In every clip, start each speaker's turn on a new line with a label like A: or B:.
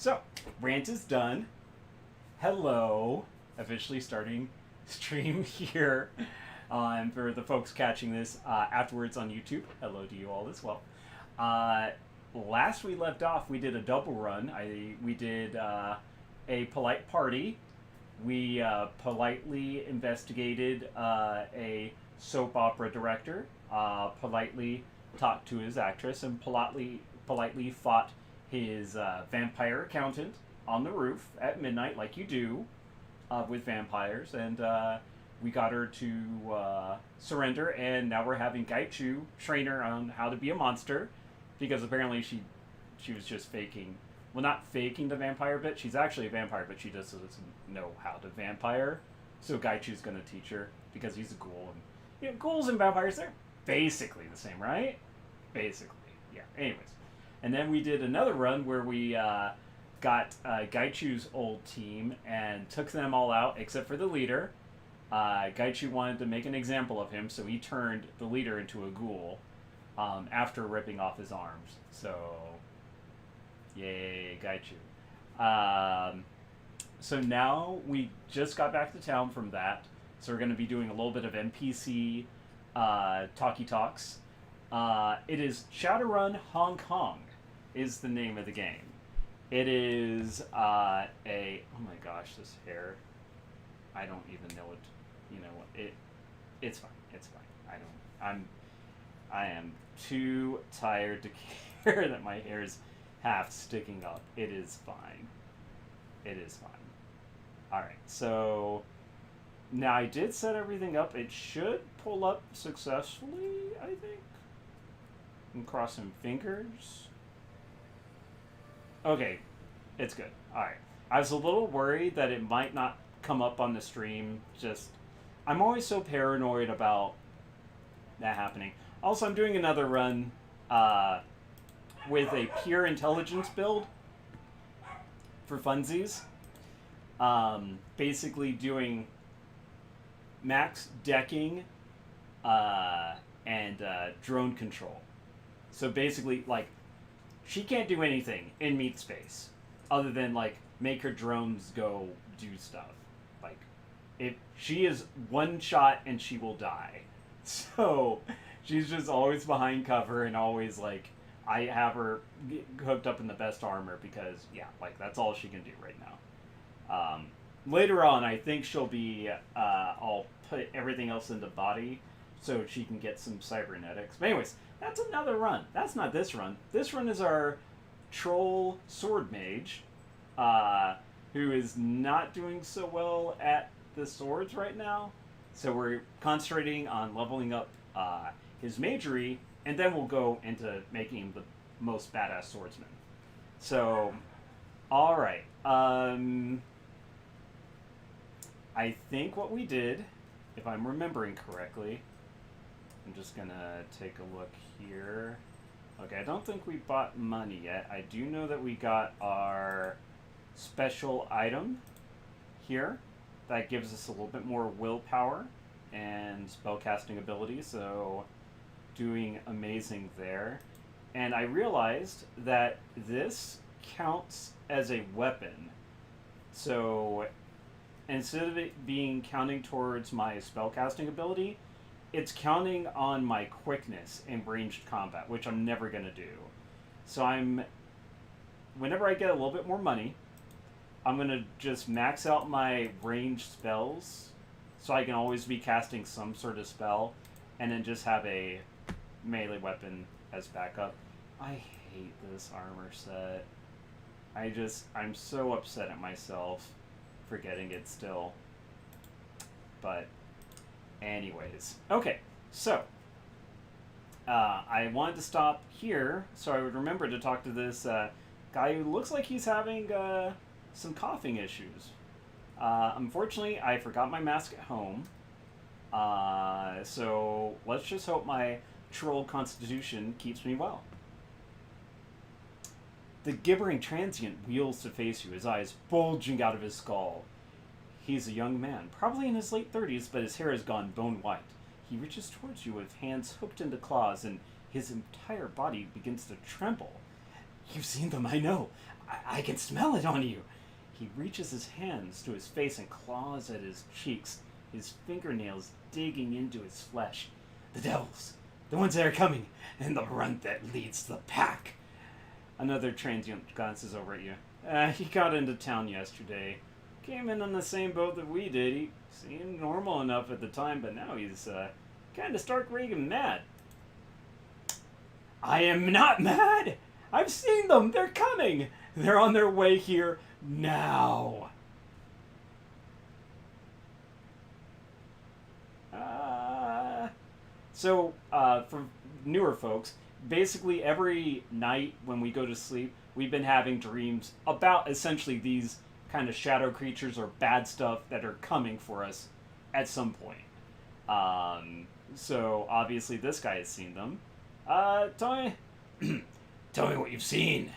A: So, rant is done. Hello. Officially starting stream here for the folks catching this afterwards on YouTube. Hello to you all as well. Last we left off, we did a double run. We did a polite party. We politely investigated a soap opera director, politely talked to his actress, and politely fought his vampire accountant on the roof at midnight, like you do with vampires. And we got her to surrender, and now we're having Gaichu train her on how to be a monster, because apparently she was just faking. Well, not faking the vampire bit. She's actually a vampire, but she just doesn't know how to vampire. So Gaichu's going to teach her, because he's a ghoul. And ghouls and vampires, they're basically the same, right? Basically, yeah. Anyways. And then we did another run where we got Gaichu's old team and took them all out, except for the leader. Gaichu wanted to make an example of him, so he turned the leader into a ghoul after ripping off his arms. So... yay, Gaichu. So now we just got back to town from that. So we're going to be doing a little bit of NPC talkie talks. It is Shadowrun Hong Kong is the name of the game. It is oh my gosh, this hair. I don't even know what, it's fine. It's fine. I am too tired to care that my hair is half sticking up. It is fine. It is fine. Alright, so now I did set everything up. It should pull up successfully, I think. I'm crossing fingers. Okay, it's good. Alright. I was a little worried that it might not come up on the stream. I'm always so paranoid about that happening. Also, I'm doing another run with a pure intelligence build for funsies. Basically doing max decking and drone control. So basically, she can't do anything in meat space other than, make her drones go do stuff. If she is one shot and she will die. So she's just always behind cover and always, I have her hooked up in the best armor because, that's all she can do right now. Later on, I think she'll be, I'll put everything else into body so she can get some cybernetics. But anyways, that's another run. That's not this run. This run is our troll sword mage, who is not doing so well at the swords right now. So we're concentrating on leveling up his magery, and then we'll go into making him the most badass swordsman. So, alright. I think what we did, if I'm remembering correctly, I'm just gonna take a look here. Okay, I don't think we bought money yet. I do know that we got our special item here. That gives us a little bit more willpower and spellcasting ability, so doing amazing there. And I realized that this counts as a weapon. So instead of it being counting towards my spellcasting ability, it's counting on my quickness in ranged combat, which I'm never going to do. So whenever I get a little bit more money, I'm going to just max out my ranged spells so I can always be casting some sort of spell, and then just have a melee weapon as backup. I hate this armor set. I'm so upset at myself for getting it still. But anyways. Okay, so I wanted to stop here so I would remember to talk to this guy who looks like he's having some coughing issues. Unfortunately, I forgot my mask at home. So let's just hope my troll constitution keeps me well. The gibbering transient wheels to face you, his eyes bulging out of his skull. He's a young man, probably in his late 30s, but his hair has gone bone white. He reaches towards you with hands hooked into claws, and his entire body begins to tremble. You've seen them, I know. I can smell it on you. He reaches his hands to his face and claws at his cheeks, his fingernails digging into his flesh. The devils, the ones that are coming, and the runt that leads the pack. Another transient glances over at you. He got into town yesterday. Came in on the same boat that we did. He seemed normal enough at the time, but now he's kind of stark raving mad. I am not mad! I've seen them! They're coming! They're on their way here now! For newer folks, basically every night when we go to sleep, we've been having dreams about essentially these kind of shadow creatures or bad stuff that are coming for us at some point. So obviously this guy has seen them. Tell me, tell me what you've seen.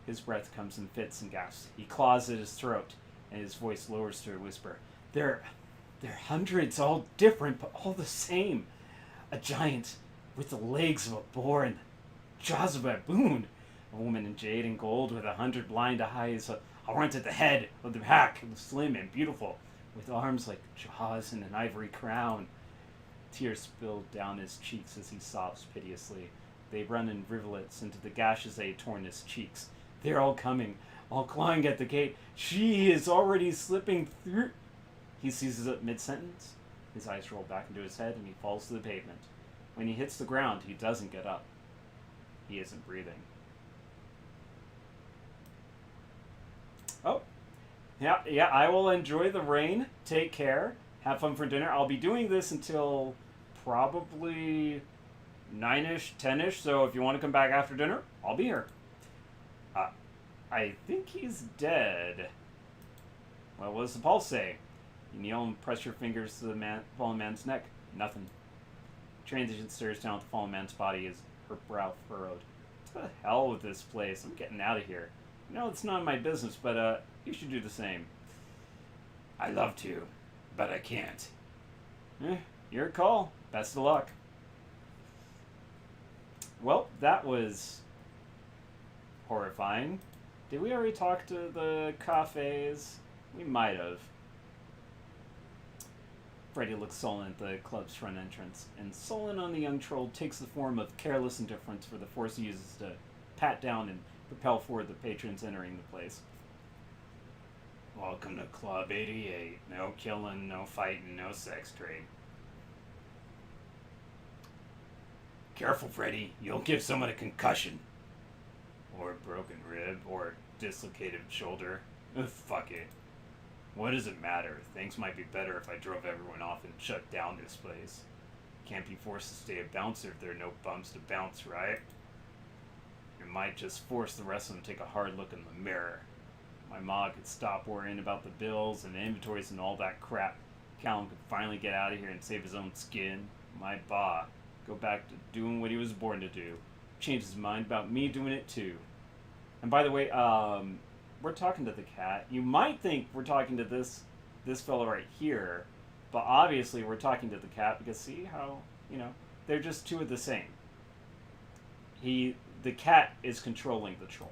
A: His breath comes in fits and gasps. He claws at his throat, and his voice lowers to a whisper. They're hundreds, all different, but all the same. A giant with the legs of a boar and the jaws of a baboon. A woman in jade and gold with 100 blind eyes. A runt at the head of the pack, slim and beautiful, with arms like jaws and an ivory crown. Tears spilled down his cheeks as he sobs piteously. They run in rivulets into the gashes that had torn his cheeks. They're all coming, all clawing at the gate. She is already slipping through. He seizes it mid-sentence. His eyes roll back into his head and he falls to the pavement. When he hits the ground, he doesn't get up. He isn't breathing. Oh, yeah, I will enjoy the rain. Take care. Have fun for dinner. I'll be doing this until probably 9-ish, 10-ish, so if you want to come back after dinner, I'll be here. I think he's dead. Well, what does the pulse say? You kneel and press your fingers to the fallen man's neck. Nothing. Transition stares down at the fallen man's body as her brow furrowed. To the hell with this place. I'm getting out of here. No, it's not my business, but you should do the same. I'd love to, but I can't. Your call. Best of luck. Well, that was horrifying. Did we already talk to the cafes? We might have. Freddy looks sullen at the club's front entrance, and sullen on the young troll takes the form of careless indifference for the force he uses to pat down and propel forward the patrons entering the place. Welcome to Club 88. No killing, no fighting, no sex trade. Careful, Freddy. You'll give someone a concussion. Or a broken rib, or dislocated shoulder. Fuck it. What does it matter? Things might be better if I drove everyone off and shut down this place. Can't be forced to stay a bouncer if there are no bums to bounce, right? It might just force the rest of them to take a hard look in the mirror. My ma could stop worrying about the bills and the inventories and all that crap. Callum could finally get out of here and save his own skin. My ba, go back to doing what he was born to do. Change his mind about me doing it too. And by the way, we're talking to the cat. You might think we're talking to this fellow right here, but obviously we're talking to the cat because see how, they're just two of the same. The cat is controlling the troll.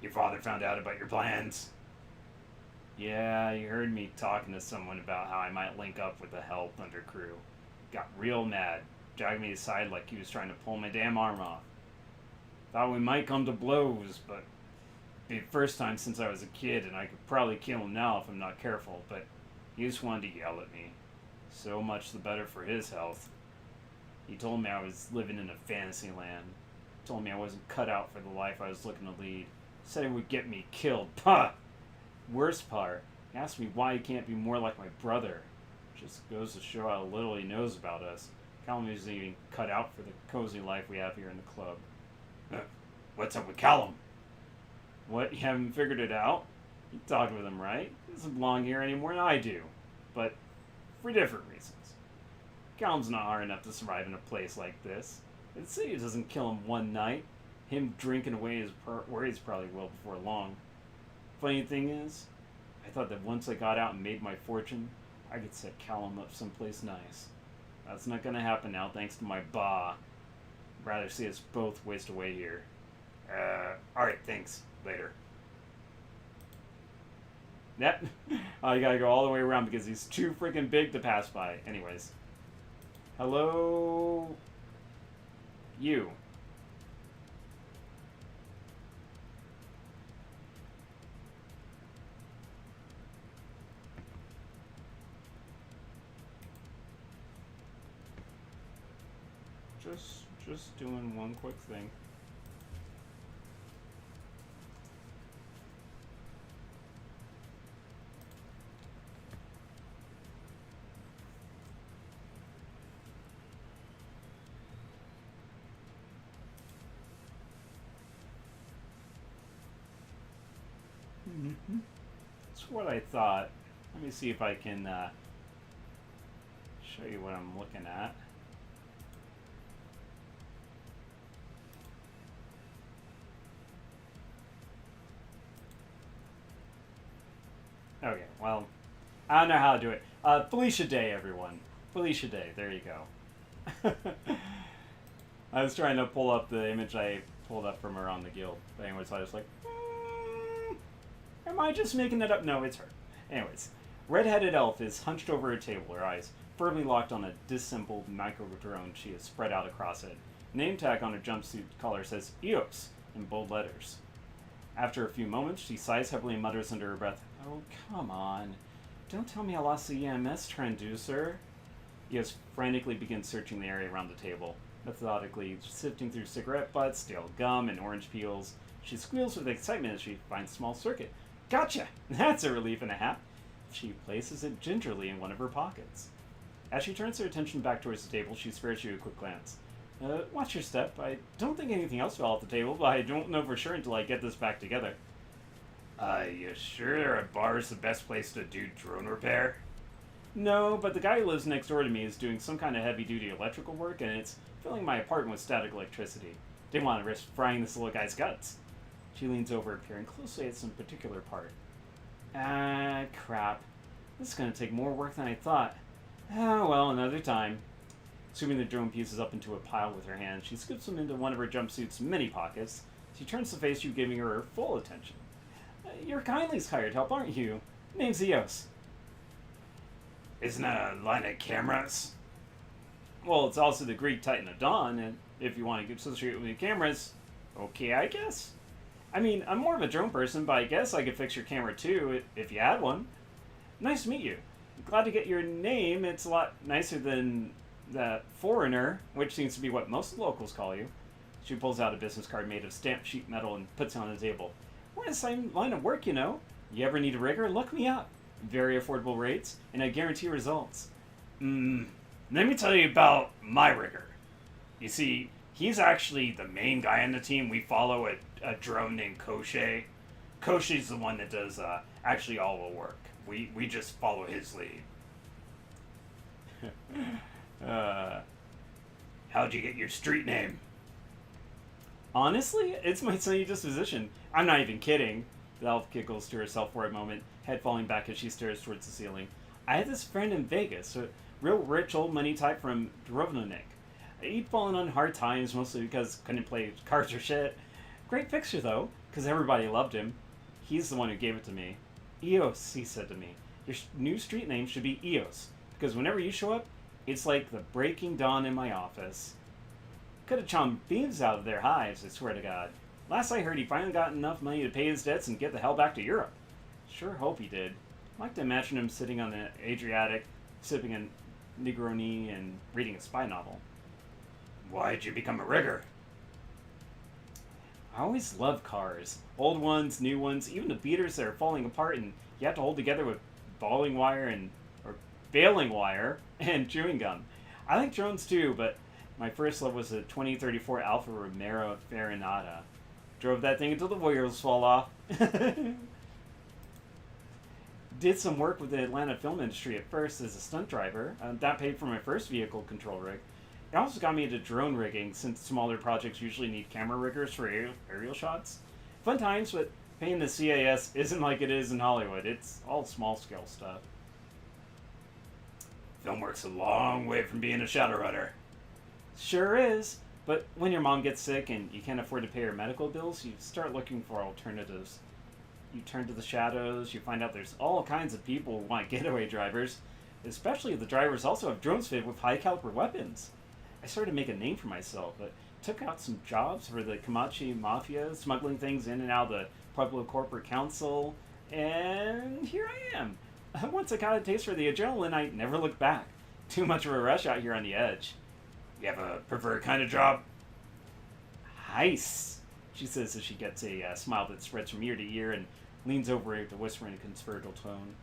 A: Your father found out about your plans. Yeah, he heard me talking to someone about how I might link up with the Hell Thunder crew. Got real mad, dragged me aside like he was trying to pull my damn arm off. Thought we might come to blows, but it'd be the first time since I was a kid, and I could probably kill him now if I'm not careful, but he just wanted to yell at me. So much the better for his health. He told me I was living in a fantasy land. Told me I wasn't cut out for the life I was looking to lead. Said it would get me killed. Pah! Worst part, he asked me why he can't be more like my brother. Just goes to show how little he knows about us. Callum isn't even cut out for the cozy life we have here in the club. What's up with Callum? What, you haven't figured it out? You talked with him, right? He doesn't belong here any more than I do. But for different reasons. Callum's not hard enough to survive in a place like this. The city doesn't kill him one night. Him drinking away his worries probably will before long. Funny thing is, I thought that once I got out and made my fortune, I could set Callum up someplace nice. That's not gonna happen now thanks to my ba. rather see us both waste away here. Alright, thanks. Later. Yep. Oh, you gotta go all the way around because he's too freaking big to pass by. Anyways. Hello? You. Just doing one quick thing. That's what I thought. Let me see if I can show you what I'm looking at. Okay, well, I don't know how to do it. Felicia Day, everyone. Felicia Day, there you go. I was trying to pull up the image I pulled up from her on the guild. But anyways, I was like, am I just making that up? No, it's her. Anyways, red-headed elf is hunched over a table, her eyes firmly locked on a disassembled micro-drone she has spread out across it. Name tag on her jumpsuit collar says EOS in bold letters. After a few moments, she sighs heavily and mutters under her breath, "Oh, come on. Don't tell me I lost the EMS transducer." EOS frantically begins searching the area around the table, methodically sifting through cigarette butts, stale gum, and orange peels. She squeals with excitement as she finds a small circuit. "Gotcha! That's a relief and a half." She places it gingerly in one of her pockets. As she turns her attention back towards the table, she spares you a quick glance. Watch your step. I don't think anything else fell off the table, but I don't know for sure until I get this back together. You sure a bar is the best place to do drone repair? No, but the guy who lives next door to me is doing some kind of heavy-duty electrical work, and it's filling my apartment with static electricity. Didn't want to risk frying this little guy's guts. She leans over, peering closely at some particular part. Crap. This is going to take more work than I thought. Well, another time. Scooping the drone pieces up into a pile with her hand, she scoops them into one of her jumpsuit's many pockets. She turns to face you, giving her full attention. You're Kindly's hired help, aren't you? Name's Eos. Isn't that a line of cameras? Well, it's also the Greek Titan of Dawn, and if you want to get associated with the cameras, okay, I guess. I mean, I'm more of a drone person, but I guess I could fix your camera too, if you had one. Nice to meet you. Glad to get your name. It's a lot nicer than that foreigner, which seems to be what most locals call you. She pulls out a business card made of stamped sheet metal and puts it on the table. We're in the same line of work, you know. You ever need a rigger? Look me up. Very affordable rates, and I guarantee results. Let me tell you about my rigger. You see, he's actually the main guy on the team. We follow a drone named Koshe. Koshe's the one that does actually all the work. We just follow his lead. How'd you get your street name? Honestly, it's my sunny disposition. I'm not even kidding. The elf giggles to herself for a moment, head falling back as she stares towards the ceiling. I had this friend in Vegas, a real rich old money type from Drovnonik. He'd fallen on hard times, mostly because couldn't play cards or shit. Great fixture, though, because everybody loved him. He's the one who gave it to me. Eos, he said to me. Your new street name should be Eos, because whenever you show up, it's like the breaking dawn in my office. Could have chomped beams out of their hives, I swear to God. Last I heard, he finally got enough money to pay his debts and get the hell back to Europe. Sure hope he did. I'd like to imagine him sitting on the Adriatic, sipping a Negroni and reading a spy novel. Why'd you become a rigger? I always loved cars. Old ones, new ones, even the beaters that are falling apart and you have to hold together with baling wire or baling wire and chewing gum. I like drones too, but my first love was a 2034 Alfa Romero Farinata. Drove that thing until the wheels fall off. Did some work with the Atlanta film industry at first as a stunt driver. That paid for my first vehicle control rig. It also got me into drone rigging, since smaller projects usually need camera riggers for aerial shots. Fun times, but paying the CAS isn't like it is in Hollywood. It's all small-scale stuff. Film work's a long way from being a Shadowrunner. Sure is, But when your mom gets sick and you can't afford to pay her medical bills, you start looking for alternatives. You turn to the shadows, you find out there's all kinds of people who want getaway drivers, especially the drivers also have drones fitted with high caliber weapons. I started to make a name for myself, but took out some jobs for the Comanche Mafia, smuggling things in and out of the Pueblo Corporate Council, and here I am. Once I got a taste for the adrenaline, I never looked back. Too much of a rush out here on the edge. You have a preferred kind of job? Heiss, she says as she gets a smile that spreads from ear to ear and leans over to whisper in a conspiratorial tone.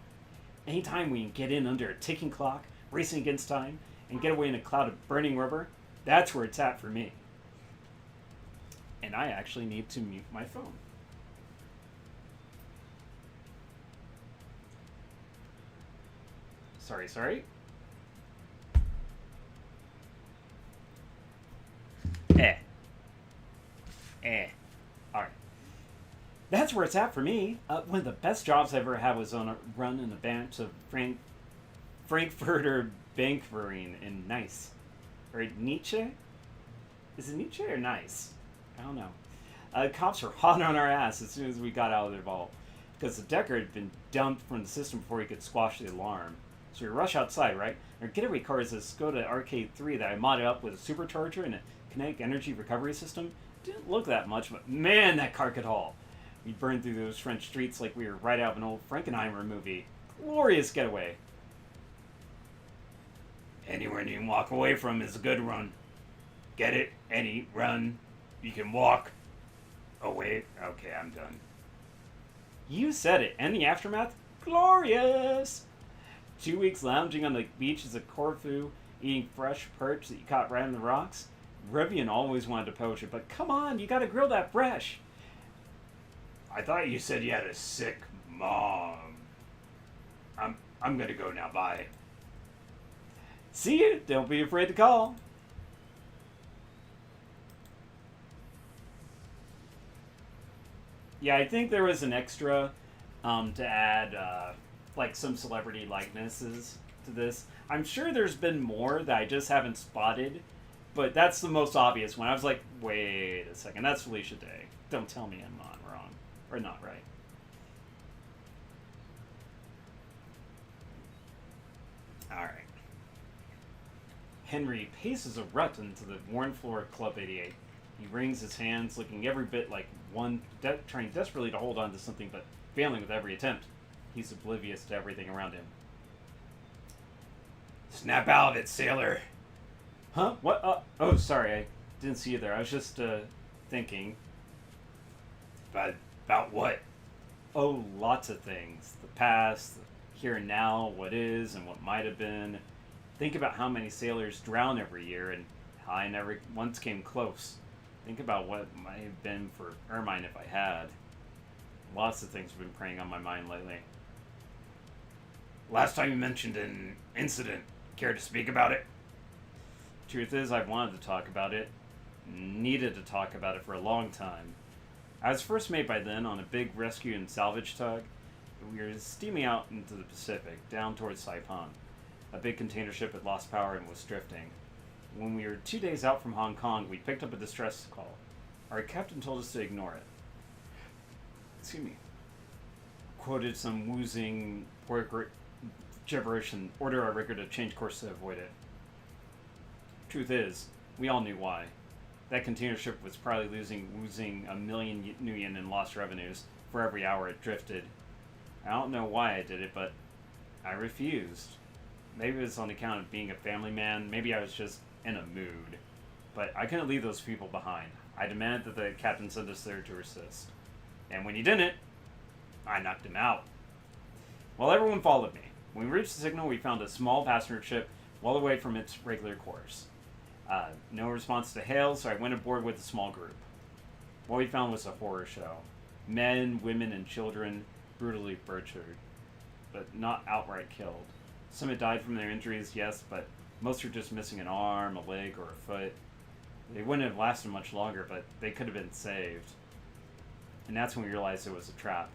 A: Anytime we can get in under a ticking clock, racing against time, and get away in a cloud of burning rubber, that's where it's at for me. And I actually need to mute my phone. Sorry. Alright. That's where it's at for me. One of the best jobs I ever had was on a run in the bench of Frankfurter Bankverein in Nice. Or Nietzsche? Is it Nietzsche or Nice? I don't know. Cops were hot on our ass as soon as we got out of their vault, because the Decker had been dumped from the system before he could squash the alarm. So we rush outside, right? Our getaway car is a Skoda Arcade 3 that I modded up with a supercharger and a kinetic energy recovery system. Didn't look that much, but man, that car could haul. We burned through those French streets like we were right out of an old Frankenheimer movie. Glorious getaway. Anywhere you can walk away from is a good run. Get it? Any run. You can walk away. Okay, I'm done. You said it. And the aftermath? Glorious! 2 weeks lounging on the beaches of Corfu, eating fresh perch that you caught right on the rocks. Rivian always wanted to poach it, but come on, you gotta grill that fresh. I thought you said you had a sick mom. I'm gonna go now, bye. See you, don't be afraid to call. Yeah, I think there was an extra to add like some celebrity likenesses to this. I'm sure there's been more that I just haven't spotted, but that's the most obvious one. I was like, wait a second, that's Felicia Day. Don't tell me I'm not wrong. Or not right. Alright. Henry paces a rut into the worn floor of Club 88. He wrings his hands, looking every bit like one trying desperately to hold on to something, but failing with every attempt. He's oblivious to everything around him. Snap out of it, sailor! Huh? What? Oh, sorry, I didn't see you there. I was just, thinking. About what? Oh, lots of things. The past, the here and now, what is and what might have been. Think about how many sailors drown every year and how I never once came close. Think about what might have been for Ermine if I had. Lots of things have been preying on my mind lately. Last time you mentioned an incident. Care to speak about it? Truth is, I've wanted to talk about it. Needed to talk about it for a long time. I was first made by then on a big rescue and salvage tug. We were steaming out into the Pacific, down towards Saipan. A big container ship had lost power and was drifting. When we were 2 days out from Hong Kong, we picked up a distress call. Our captain told us to ignore it. Excuse me. Quoted some woozing gibberish and ordered our rigger to change course to avoid it. Truth is, we all knew why. That container ship was probably woozing $1 million new yen in lost revenues for every hour it drifted. I don't know why I did it, but I refused. Maybe it was on account of being a family man. Maybe I was just in a mood. But I couldn't leave those people behind. I demanded that the captain send us there to assist. And when he didn't, I knocked him out. Well, everyone followed me. When we reached the signal, we found a small passenger ship well away from its regular course. No response to hail, so I went aboard with a small group. What we found was a horror show. Men, women, and children brutally butchered, but not outright killed. Some had died from their injuries, yes, but most were just missing an arm, a leg, or a foot. They wouldn't have lasted much longer, but they could have been saved. And that's when we realized it was a trap.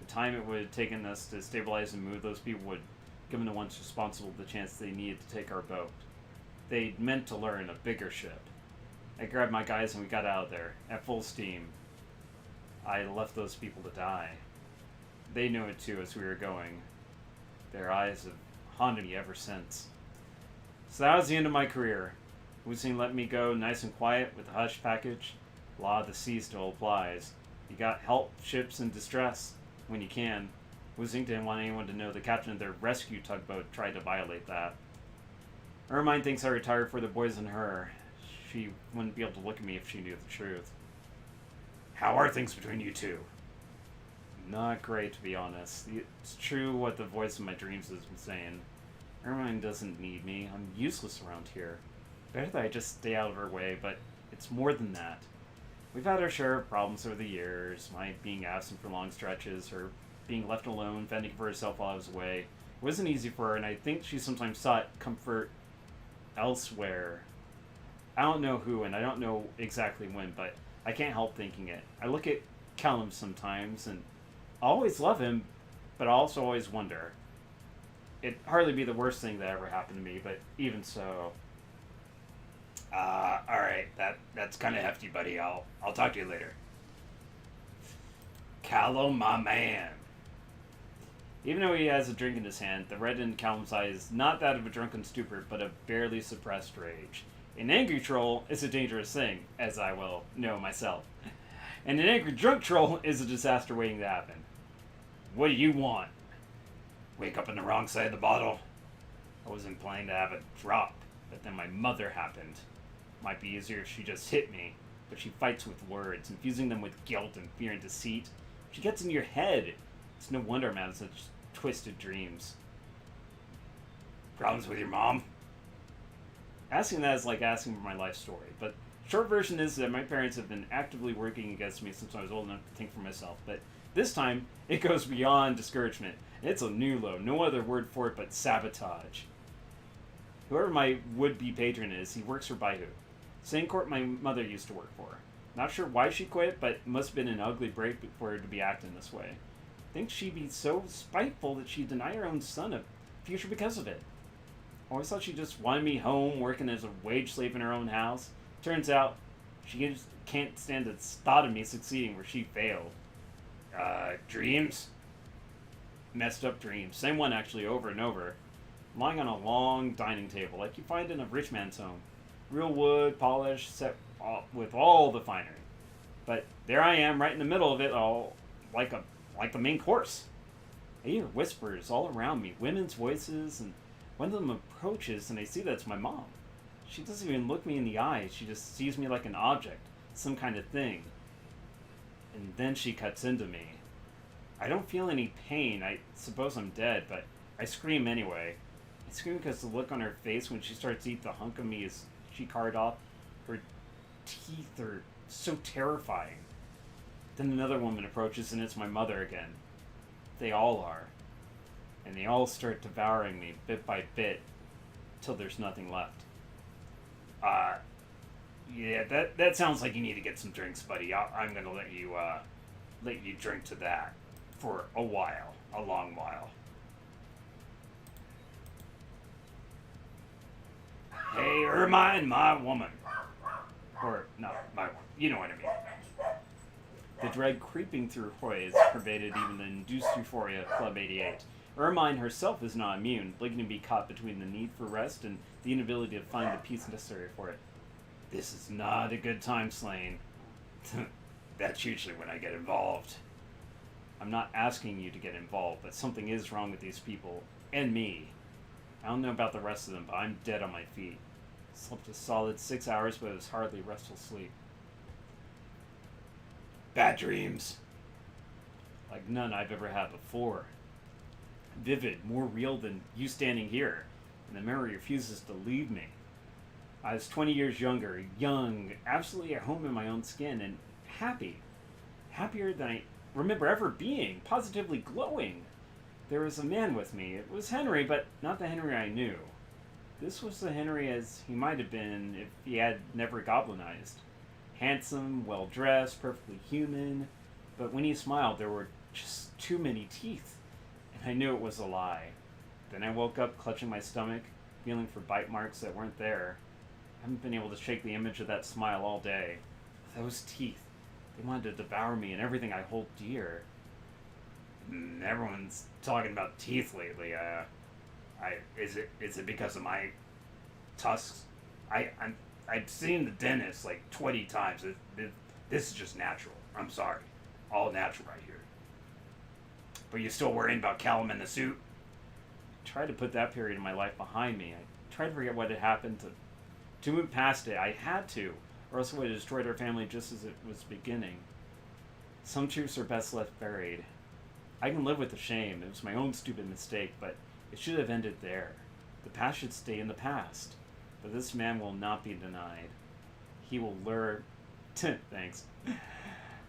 A: The time it would have taken us to stabilize and move those people would have given the ones responsible the chance they needed to take our boat. They'd meant to learn a bigger ship. I grabbed my guys and we got out of there, at full steam. I left those people to die. They knew it too as we were going. Their eyes have haunted me ever since. So that was the end of my career. Wuxing let me go nice and quiet with a hush package. Law of the sea still applies. You got help ships in distress when you can. Wuxing didn't want anyone to know the captain of their rescue tugboat tried to violate that. Ermine thinks I retired for the boys and her. She wouldn't be able to look at me if she knew the truth. How are things between you two? Not great, to be honest. It's true what the voice of my dreams has been saying. Ermine doesn't need me. I'm useless around here. Better that I just stay out of her way, but it's more than that. We've had our share of problems over the years. My being absent for long stretches, her being left alone, fending for herself while I was away. It wasn't easy for her, and I think she sometimes sought comfort elsewhere. I don't know who, and I don't know exactly when, but I can't help thinking it. I look at Callum sometimes, and I always love him, but I also always wonder. It'd hardly be the worst thing that ever happened to me, but even so. Alright, that's kind of hefty, buddy. I'll talk to you later. Callum, my man. Even though he has a drink in his hand, the red in Callum's eye is not that of a drunken stupor, but a barely suppressed rage. An angry troll is a dangerous thing, as I will know myself. And an angry drunk troll is a disaster waiting to happen. What do you want? Wake up on the wrong side of the bottle? I wasn't planning to have a drop, but then my mother happened. Might be easier if she just hit me, but she fights with words, infusing them with guilt and fear and deceit. She gets in your head. It's no wonder I'm having such twisted dreams. Problems with your mom? Asking that is like asking for my life story, but short version is that my parents have been actively working against me since I was old enough to think for myself, but this time it goes beyond discouragement. It's a new low, no other word for it but sabotage. Whoever my would-be patron is, he works for Baihu. Same court my mother used to work for. Not sure why she quit, but it must have been an ugly break for her to be acting this way. Think she'd be so spiteful that she'd deny her own son a future because of it. Always thought she just wanted me home, working as a wage slave in her own house. Turns out, she just can't stand the thought of me succeeding where she failed. Dreams? Messed up dreams. Same one, actually, over and over. Lying on a long dining table, like you find in a rich man's home. Real wood, polished, set with all the finery. But there I am, right in the middle of it all, like the main course. I hear whispers all around me, women's voices, and one of them approaches, and I see that it's my mom. She doesn't even look me in the eyes. She just sees me like an object, some kind of thing. And then she cuts into me. I don't feel any pain. I suppose I'm dead, but I scream anyway. I scream because the look on her face when she starts to eat the hunk of me as she carved off, her teeth are so terrifying. Then another woman approaches, and it's my mother again. They all are. And they all start devouring me bit by bit till there's nothing left. Yeah, that sounds like you need to get some drinks, buddy. I'm gonna let you drink to that for a while, a long while. Hey, Ermine, my woman. Or, not my woman. You know what I mean. The dread creeping through Hoy has pervaded even the induced euphoria of Club 88. Ermine herself is not immune, blinking to be caught between the need for rest and the inability to find the peace necessary for it. This is not a good time, Slane. That's usually when I get involved. I'm not asking you to get involved, but something is wrong with these people, and me. I don't know about the rest of them, but I'm dead on my feet. Slept a solid 6 hours, but it was hardly restful sleep. Bad dreams. Like none I've ever had before. Vivid, more real than you standing here, and the memory refuses to leave me. I was 20 years younger, young, absolutely at home in my own skin, and happy. Happier than I remember ever being, positively glowing. There was a man with me. It was Henry, but not the Henry I knew. This was the Henry as he might have been if he had never goblinized. Handsome, well-dressed, perfectly human, but when he smiled there were just too many teeth, and I knew it was a lie. Then I woke up clutching my stomach, feeling for bite marks that weren't there. haven't been able to shake the image of that smile all day. Those teeth. They wanted to devour me and everything I hold dear. Everyone's talking about teeth lately. Is it because of my tusks? I've seen the dentist like 20 times. This is just natural. I'm sorry. All natural right here. But you're still worrying about Callum in the suit? I tried to put that period of my life behind me. I tried to forget what had happened, to move past it. I had to, or else it would have destroyed our family just as it was beginning. Some truths are best left buried. I can live with the shame. It was my own stupid mistake, but it should have ended there. The past should stay in the past. But this man will not be denied. He will lure... Thanks.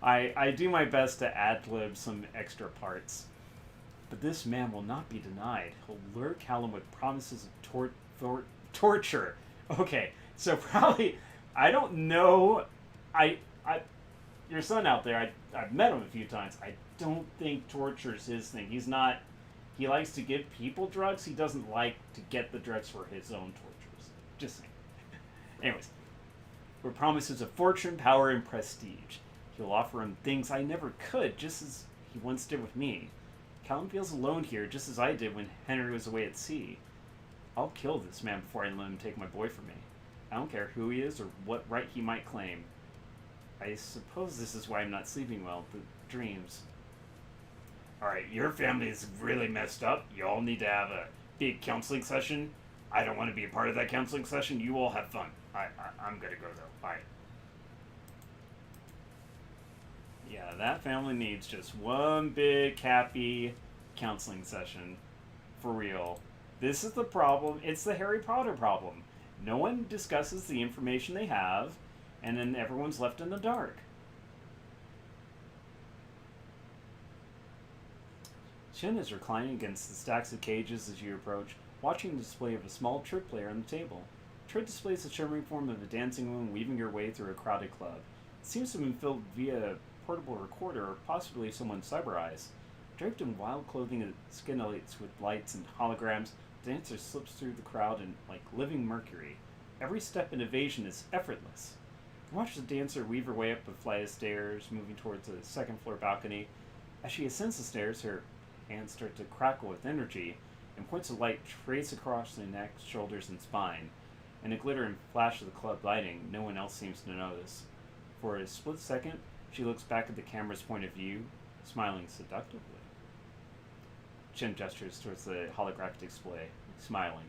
A: I do my best to ad-lib some extra parts. But this man will not be denied. He'll lure Callum with promises of torture. Okay, so probably... I don't know... Your son out there, I've met him a few times. I don't think torture's his thing. He's not... He likes to give people drugs. He doesn't like to get the drugs for his own tortures. Just saying. Anyways. With promises of fortune, power, and prestige. He'll offer him things I never could, just as he once did with me. Callum feels alone here, just as I did when Henry was away at sea. I'll kill this man before I let him take my boy from me. I don't care who he is or what right he might claim. I suppose this is why I'm not sleeping well. The dreams. Alright, your family is really messed up. You all need to have a big counseling session. I don't want to be a part of that counseling session. You all have fun. I'm gonna go though. Bye. Yeah, that family needs just one big happy counseling session. For real. This is the problem. It's the Harry Potter problem. No one discusses the information they have, and then everyone's left in the dark. Shin is reclining against the stacks of cages as you approach, watching the display of a small trick player on the table. Trick displays the shimmering form of a dancing woman weaving her way through a crowded club. It seems to have been filmed via a portable recorder or possibly someone's cyber eyes. Draped in wild clothing that scintillates with lights and holograms, the dancer slips through the crowd in like living mercury. Every step and evasion is effortless. You watch the dancer weave her way up a flight of stairs, moving towards a second-floor balcony. As she ascends the stairs, her hands start to crackle with energy, and points of light trace across the neck, shoulders, and spine. In a glitter and flash of the club lighting, no one else seems to notice. For a split second, she looks back at the camera's point of view, smiling seductively. Chin gestures towards the holographic display, smiling.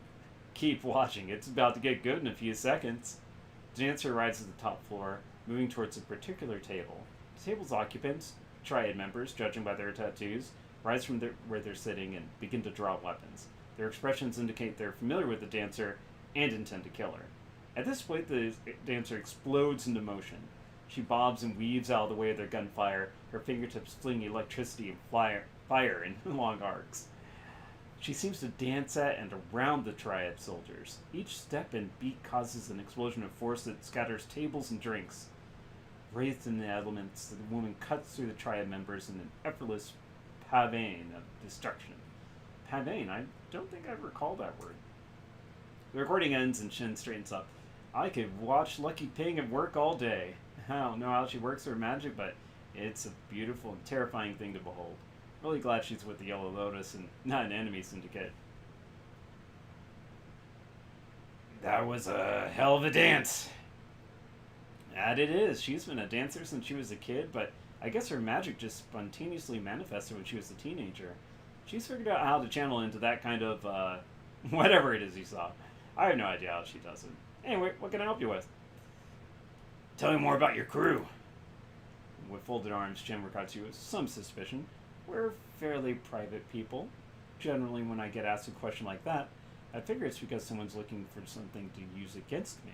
A: Keep watching, it's about to get good in a few seconds. The dancer arrives at the top floor, moving towards a particular table. The table's occupants, triad members, judging by their tattoos, rise from where they're sitting and begin to draw weapons. Their expressions indicate they're familiar with the dancer and intend to kill her. At this point, the dancer explodes into motion. She bobs and weaves out of the way of their gunfire, her fingertips fling electricity and fire in long arcs. She seems to dance at and around the triad soldiers. Each step and beat causes an explosion of force that scatters tables and drinks. Wraithed in the elements, the woman cuts through the triad members in an effortless pavane of destruction. Pavane? I don't think I recall that word. The recording ends and Shin straightens up. I could watch Lucky Ping at work all day. I don't know how she works her magic, but it's a beautiful and terrifying thing to behold. Really glad she's with the Yellow Lotus and not an enemy syndicate. That was a hell of a dance. That it is. She's been a dancer since she was a kid, but I guess her magic just spontaneously manifested when she was a teenager. She's figured out how to channel into that kind of, whatever it is you saw. I have no idea how she does it. Anyway, what can I help you with? Tell me more about your crew. With folded arms, Jim regards you with some suspicion. We're fairly private people. Generally, when I get asked a question like that, I figure it's because someone's looking for something to use against me.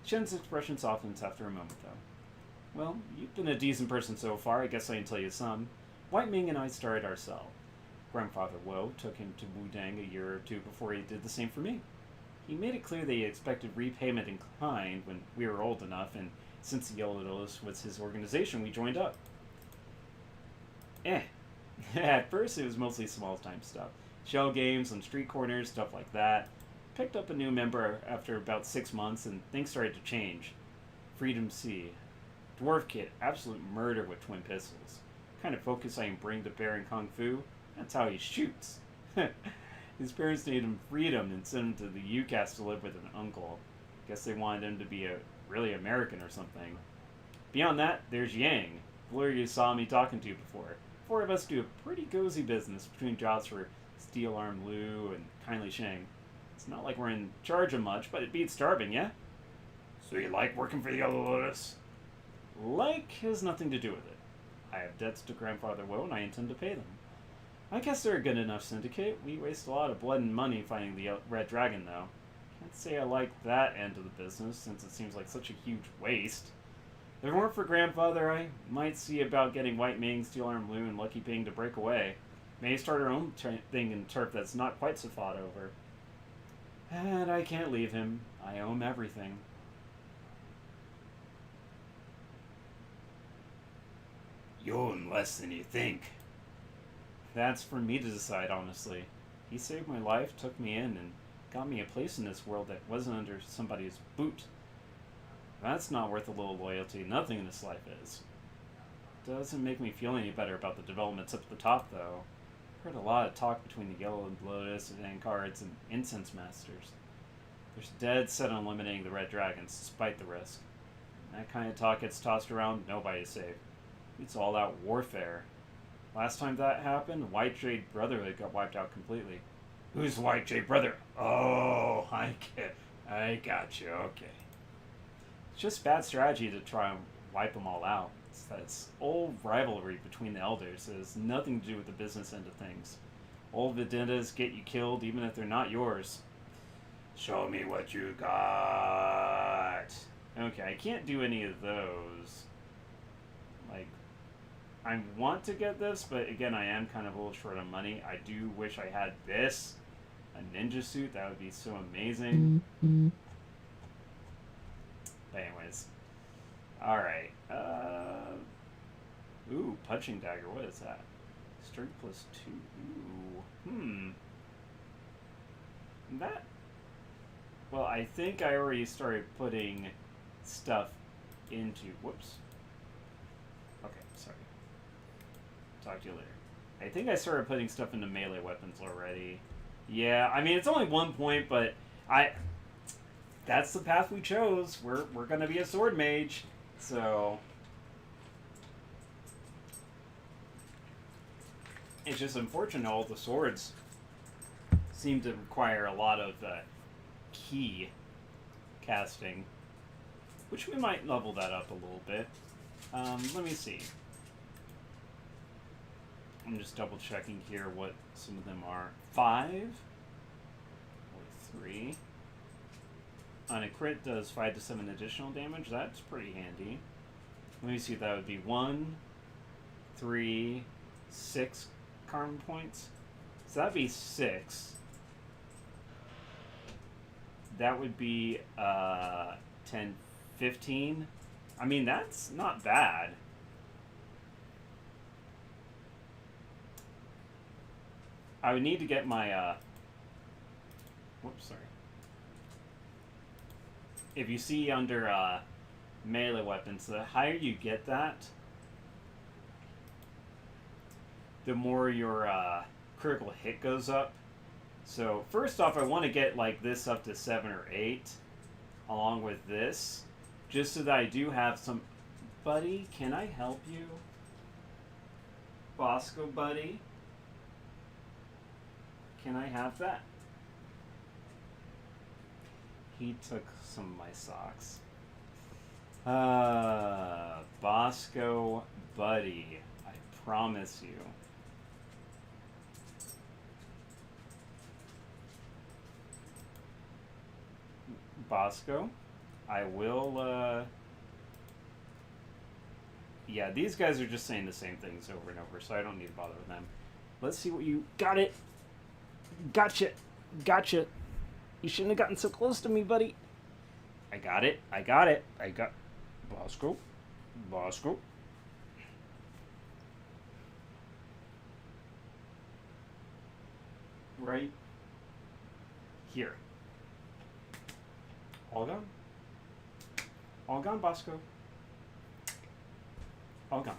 A: Shen's expression softens after a moment, though. Well, you've been a decent person so far. I guess I can tell you some. White Ming and I started our cell. Grandfather Woe took him to Wudang a year or two before he did the same for me. He made it clear that he expected repayment in kind when we were old enough, and since the Yellow Lotus was his organization, we joined up. At first, it was mostly small-time stuff. Shell games on street corners, stuff like that. Picked up a new member after about 6 months, and things started to change. Freedom C. Dwarf Kid, absolute murder with twin pistols. Kind of focus I can bring to bear in Kung Fu. That's how he shoots. His parents needed him freedom and sent him to the UCAS to live with an uncle. Guess they wanted him to be a really American or something. Beyond that, there's Yang, the lawyer you saw me talking to before. Four of us do a pretty cozy business between jobs for Steel Arm Lou and Kindly Shang. It's not like we're in charge of much, but it beats starving, yeah?
B: So you like working for the Yellow Lotus?
A: Like has nothing to do with it. I have debts to Grandfather Will, and I intend to pay them. I guess they're a good enough syndicate. We waste a lot of blood and money fighting the Red Dragon, though. Can't say I like that end of the business, since it seems like such a huge waste. If it weren't for Grandfather, I might see about getting White Ming, Steel Arm Lou, and Lucky Ping to break away. May start our own thing in turf that's not quite so fought over. And I can't leave him. I owe him everything.
B: You owe him less than you think.
A: That's for me to decide, honestly. He saved my life, took me in, and got me a place in this world that wasn't under somebody's boot. That's not worth a little loyalty. Nothing in this life is. Doesn't make me feel any better about the developments up at the top, though. Heard a lot of talk between the Yellow Lotus and Cards and Incense Masters. There's dead set on eliminating the Red Dragons, despite the risk. When that kind of talk gets tossed around, nobody's safe. It's all out warfare. Last time that happened, White Jade Brotherhood got wiped out completely.
B: Who's White Jade Brother? Oh, I got you. Okay.
A: It's just bad strategy to try and wipe them all out. It's that old rivalry between the elders. It has nothing to do with the business end of things. Old vendettas get you killed even if they're not yours.
B: Show me what you got.
A: Okay, I can't do any of those. Like, I want to get this, but again, I am kind of a little short on money. I do wish I had this. A ninja suit, that would be so amazing. But anyways. Alright. Ooh, punching dagger, what is that? Strength plus 2. Ooh. That... Well, I think I already started putting stuff into... Whoops. Okay, sorry. Talk to you later. I think I started putting stuff into melee weapons already. Yeah, I mean, it's only 1 point, but that's the path we chose. We're gonna be a sword mage, so... It's just unfortunate all the swords seem to require a lot of key casting, which we might level that up a little bit. Let me see. I'm just double checking here what some of them are. 5 or 3. On a crit does 5 to 7 additional damage. That's pretty handy. Let me see, that would be 1, 3, 6 karma points. So that'd be 6. That would be 10, 15. I mean, that's not bad. I would need to get my, whoops, sorry. If you see under, melee weapons, the higher you get that, the more your, critical hit goes up. So, first off, I want to get, like, this up to 7 or 8, along with this, just so that I do have some... Buddy, can I help you? Bosco, buddy? Can I have that? He took some of my socks. Bosco, buddy. I promise you. Bosco, I will, yeah, these guys are just saying the same things over and over, so I don't need to bother with them. Let's see what you... Got it! Gotcha! Gotcha! You shouldn't have gotten so close to me, buddy. I got it. I got it. I got... Bosco. Bosco. Right here. All gone? All gone, Bosco. All gone.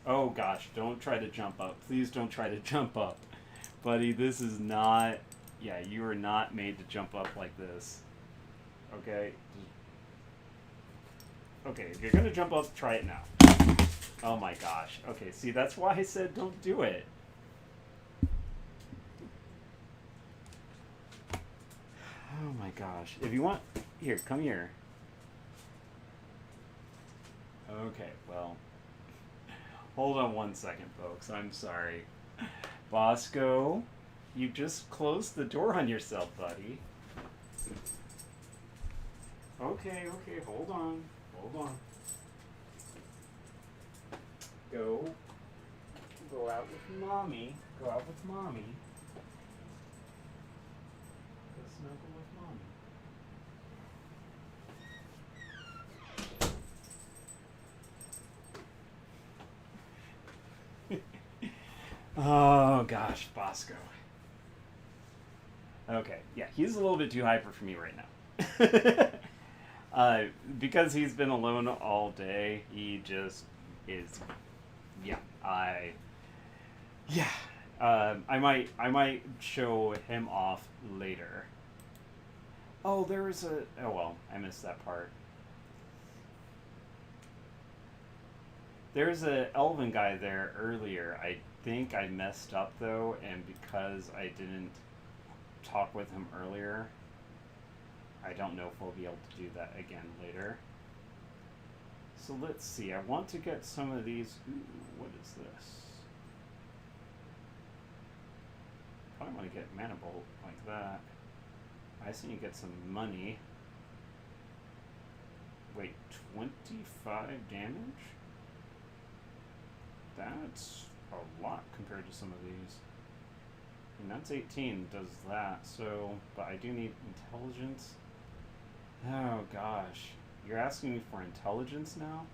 A: Oh gosh, don't try to jump up. Please don't try to jump up. Buddy, this is not... Yeah, you are not made to jump up like this. Okay? Okay, if you're gonna jump up, try it now. Oh my gosh. Okay, see, that's why I said don't do it. Oh my gosh. If you want... Here, come here. Okay, well... Hold on one second, folks. I'm sorry. Bosco, you just closed the door on yourself, buddy. Okay, hold on. Hold on. Go out with mommy. Go out with mommy. Go snuggle with mommy. Oh gosh, Bosco. Okay, yeah, he's a little bit too hyper for me right now. Because he's been alone all day, he just is. Yeah, I might show him off later. Oh, there was a. Oh well, I missed that part. There's a elven guy there earlier. I think I messed up though, and because I didn't talk with him earlier, I don't know if we'll be able to do that again later. So let's see. I want to get some of these. Ooh, what is this? Probably want to get mana bolt like that. I see you get some money. Wait, 25 damage? That's a lot compared to some of these. And that's 18 does that, so, but I do need intelligence. Oh gosh. You're asking me for intelligence now?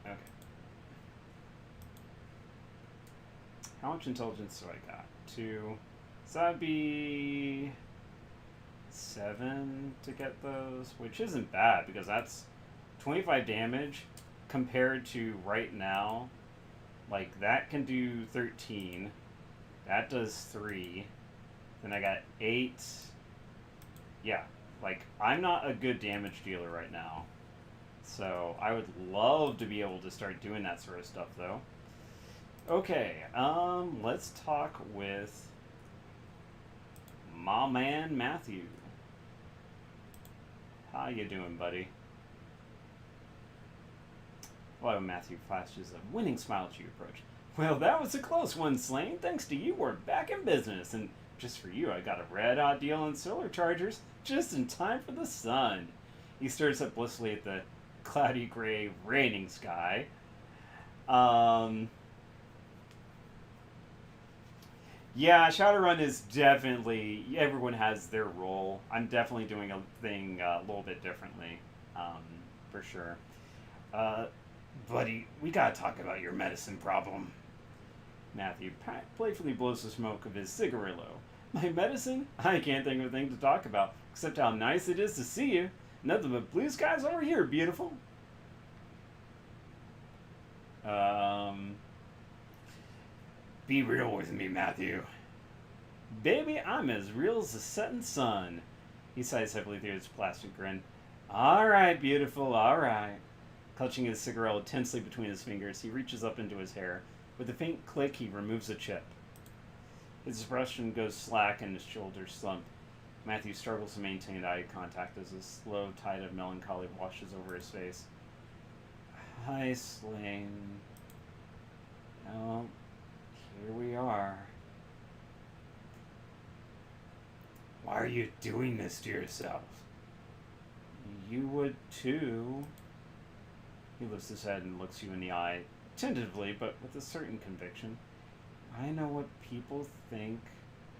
A: Okay. How much intelligence do I got? 2. So that'd be 7 to get those, which isn't bad because that's 25 damage compared to right now. Like that can do 13. That does 3. Then I got 8. Yeah, like I'm not a good damage dealer right now. So I would love to be able to start doing that sort of stuff though. Okay, let's talk with my man Matthew. How you doing, buddy? Hello, Matthew flashes a winning smile at you approach. Well, that was a close one, Slane. Thanks to you, we're back in business. And just for you, I got a red-hot deal on solar chargers, just in time for the sun. He stares up blissfully at the cloudy gray raining sky. Yeah, Shadowrun is definitely, everyone has their role. I'm definitely doing a thing a little bit differently, for sure. Buddy, we gotta talk about your medicine problem. Matthew playfully blows the smoke of his cigarillo. My medicine? I can't think of a thing to talk about, except how nice it is to see you. Nothing but blue skies over here, beautiful. Be real with me, Matthew. Baby, I'm as real as the setting sun. He sighs heavily through his plastic grin. Alright, beautiful, alright. Clutching his cigarette tensely between his fingers, he reaches up into his hair. With a faint click, he removes a chip. His expression goes slack and his shoulders slump. Matthew struggles to maintain eye contact as a slow tide of melancholy washes over his face. Hi, Slane. Oh, here we are. Why are you doing this to yourself? You would too. He lifts his head and looks you in the eye, tentatively, but with a certain conviction. I know what people think.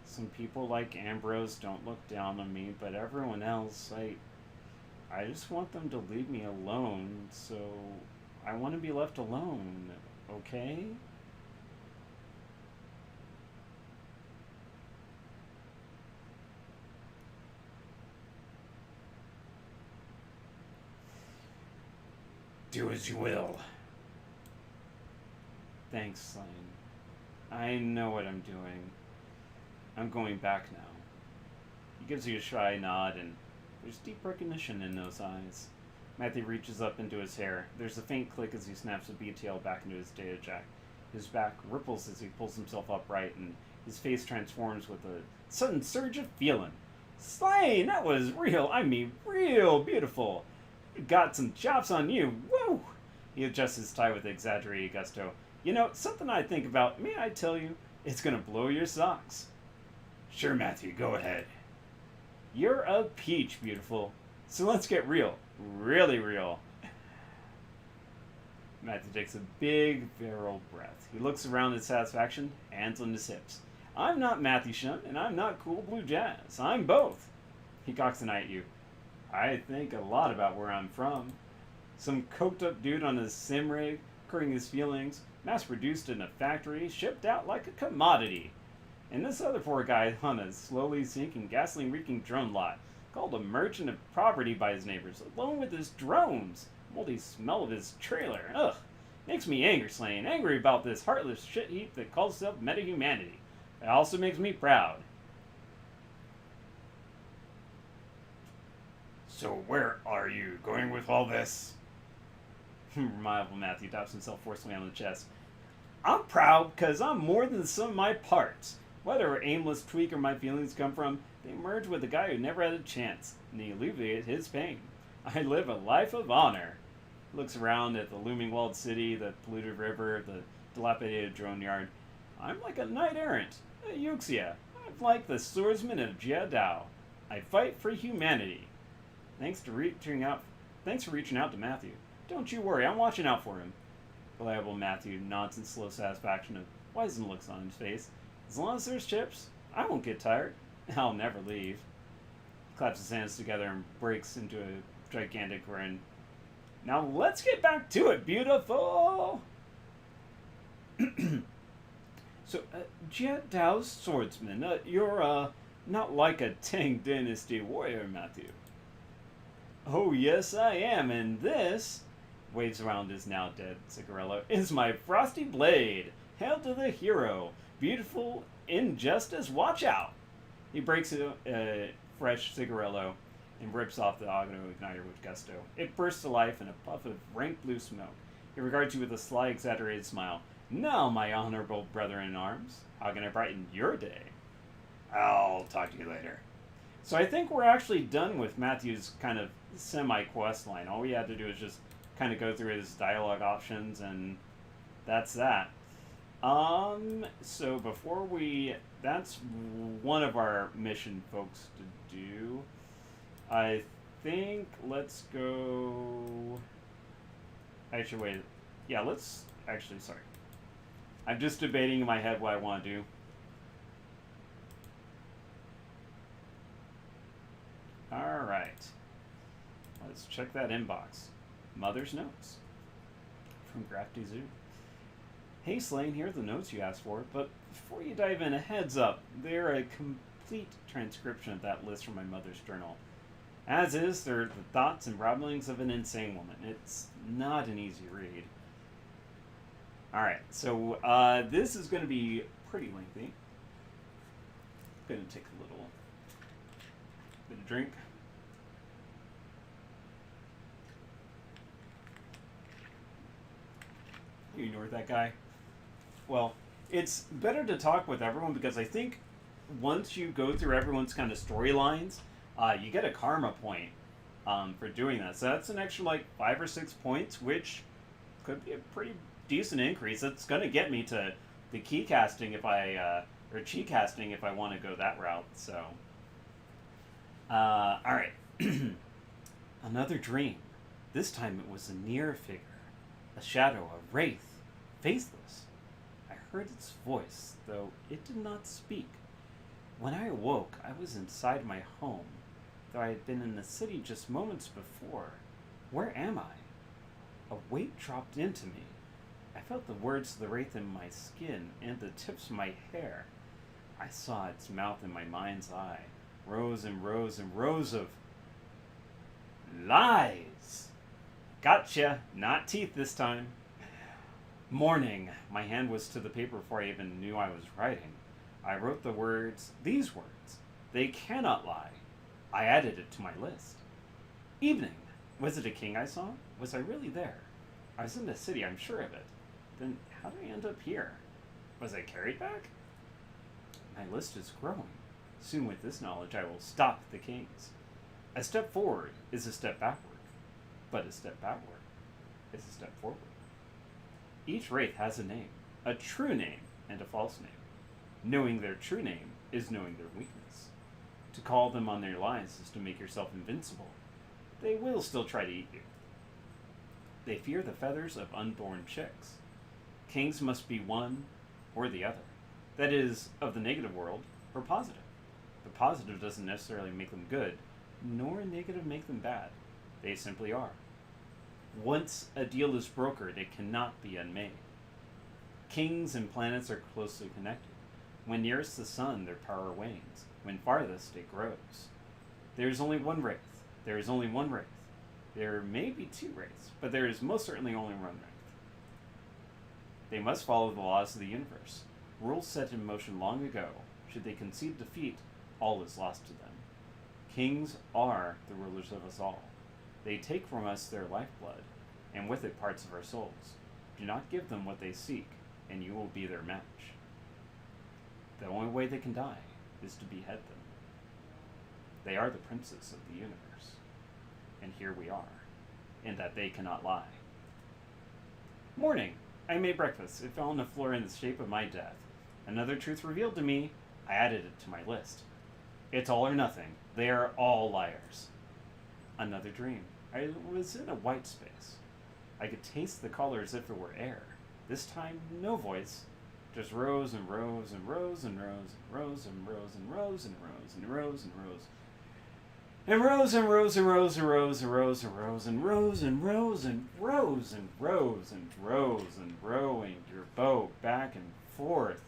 A: Some people like Ambrose don't look down on me, but everyone else, I just want them to leave me alone, so I want to be left alone, okay?
B: Do as you will.
A: Thanks, Slain. I know what I'm doing. I'm going back now. He gives you a shy nod, and there's deep recognition in those eyes. Matthew reaches up into his hair. There's a faint click as he snaps a BTL back into his data jack. His back ripples as he pulls himself upright, and his face transforms with a sudden surge of feeling. Slain, that was real, real beautiful. You got some chops on you. Woo! He adjusts his tie with exaggerated gusto. You know, something I think about, may I tell you, it's gonna blow your socks.
B: Sure, Matthew, go ahead.
A: You're a peach, beautiful. So let's get real. Really real. Matthew takes a big, virile breath. He looks around in satisfaction, hands on his hips. I'm not Matthew Shun, and I'm not cool blue jazz. I'm both. He cocks an eye at you. I think a lot about where I'm from. Some coked up dude on a sim rig, curring his feelings, mass produced in a factory, shipped out like a commodity. And this other poor guy on a slowly sinking, gasoline reeking drone lot, called a merchant of property by his neighbors, alone with his drones. Moldy smell of his trailer. Ugh. Makes me angry, Slain. Angry about this heartless shit heap that calls itself meta-humanity. It also makes me proud.
B: So where are you going with all this?
A: Reliable Matthew taps himself forcefully on the chest. I'm proud because I'm more than the sum of my parts. Whether aimless tweak or my feelings come from, they merge with a guy who never had a chance, and they alleviate his pain. I live a life of honor. He looks around at the looming walled city, the polluted river, the dilapidated drone yard. I'm like a knight errant, a Yuxia. I'm like the swordsman of Jia Dao. I fight for humanity. Thanks for reaching out to Matthew. Don't you worry, I'm watching out for him. Reliable Matthew nods in slow satisfaction of wizened looks on his face. As long as there's chips, I won't get tired. I'll never leave. He claps his hands together and breaks into a gigantic grin. Now let's get back to it, beautiful! So, Jia Dao's swordsman, you're, not like a Tang Dynasty warrior, Matthew. Oh, yes, I am, and this, waves around his now dead cigarillo, is my frosty blade. Hail to the hero. Beautiful injustice, watch out! He breaks a fresh cigarillo and rips off the auto igniter with gusto. It bursts to life in a puff of rank blue smoke. He regards you with a sly, exaggerated smile. Now, my honorable brother-in-arms, how can I brighten your day?
B: I'll talk to you later.
A: So I think we're actually done with Matthew's kind of semi-quest line. All we had to do is just kind of go through his dialogue options, and that's that. So before that's one of our mission folks to do. I think let's go, actually wait, yeah, sorry. I'm just debating in my head what I want to do. Alright. Let's check that inbox. Mother's notes. From Grafty Zoo. Hey Slain, here are the notes you asked for, but before you dive in, a heads up. They're a complete transcription of that list from my mother's journal. As is, they're the thoughts and ramblings of an insane woman. It's not an easy read. Alright, so this is going to be pretty lengthy. I'm going to take a little bit of drink. You ignore that guy? Well, it's better to talk with everyone because I think once you go through everyone's kind of storylines, you get a karma point for doing that. So that's an extra like 5 or 6 points, which could be a pretty decent increase. It's going to get me to the key casting if I or chi casting if I want to go that route. So, all right, another dream. This time it was a near figure, a shadow, a wraith, faceless. I heard its voice, though it did not speak. When I awoke, I was inside my home, though I had been in the city just moments before. Where am I? A weight dropped into me. I felt the words of the wraith in my skin and the tips of my hair. I saw its mouth in my mind's eye. Rows and rows and rows of lies. Gotcha! Not teeth this time. Morning. My hand was to the paper before I even knew I was writing. I wrote these words. They cannot lie. I added it to my list. Evening. Was it a king I saw? Was I really there? I was in the city, I'm sure of it. Then how did I end up here? Was I carried back? My list is growing. Soon with this knowledge I will stop the kings. A step forward is a step backward, but a step backward is a step forward. Each wraith has a name, a true name and a false name. Knowing their true name is knowing their weakness. To call them on their lies is to make yourself invincible. They will still try to eat you. They fear the feathers of unborn chicks. Kings must be one or the other. That is, of the negative world or positive. The positive doesn't necessarily make them good, nor negative make them bad. They simply are. Once a deal is brokered, it cannot be unmade. Kings and planets are closely connected. When nearest the sun, their power wanes. When farthest, it grows. There is only one wraith. There is only one wraith. There may be two wraiths, but there is most certainly only one wraith. They must follow the laws of the universe. Rules set in motion long ago. Should they concede defeat, all is lost to them. Kings are the rulers of us all. They take from us their lifeblood, and with it parts of our souls. Do not give them what they seek, and you will be their match. The only way they can die is to behead them. They are the princes of the universe, and here we are, in that they cannot lie. Morning. I made breakfast. It fell on the floor in the shape of my death. Another truth revealed to me. I added it to my list. It's all or nothing. They are all liars. Another dream. I was in a white space. I could taste the color as if it were air. This time, no voice. Just rows and rows and rows and rows and rows and rows and rows and rows and rows and rows. And rows and rows and rows and rows and rows and rows and rows and rows and rows and rows and rows and rowing your boat back and forth.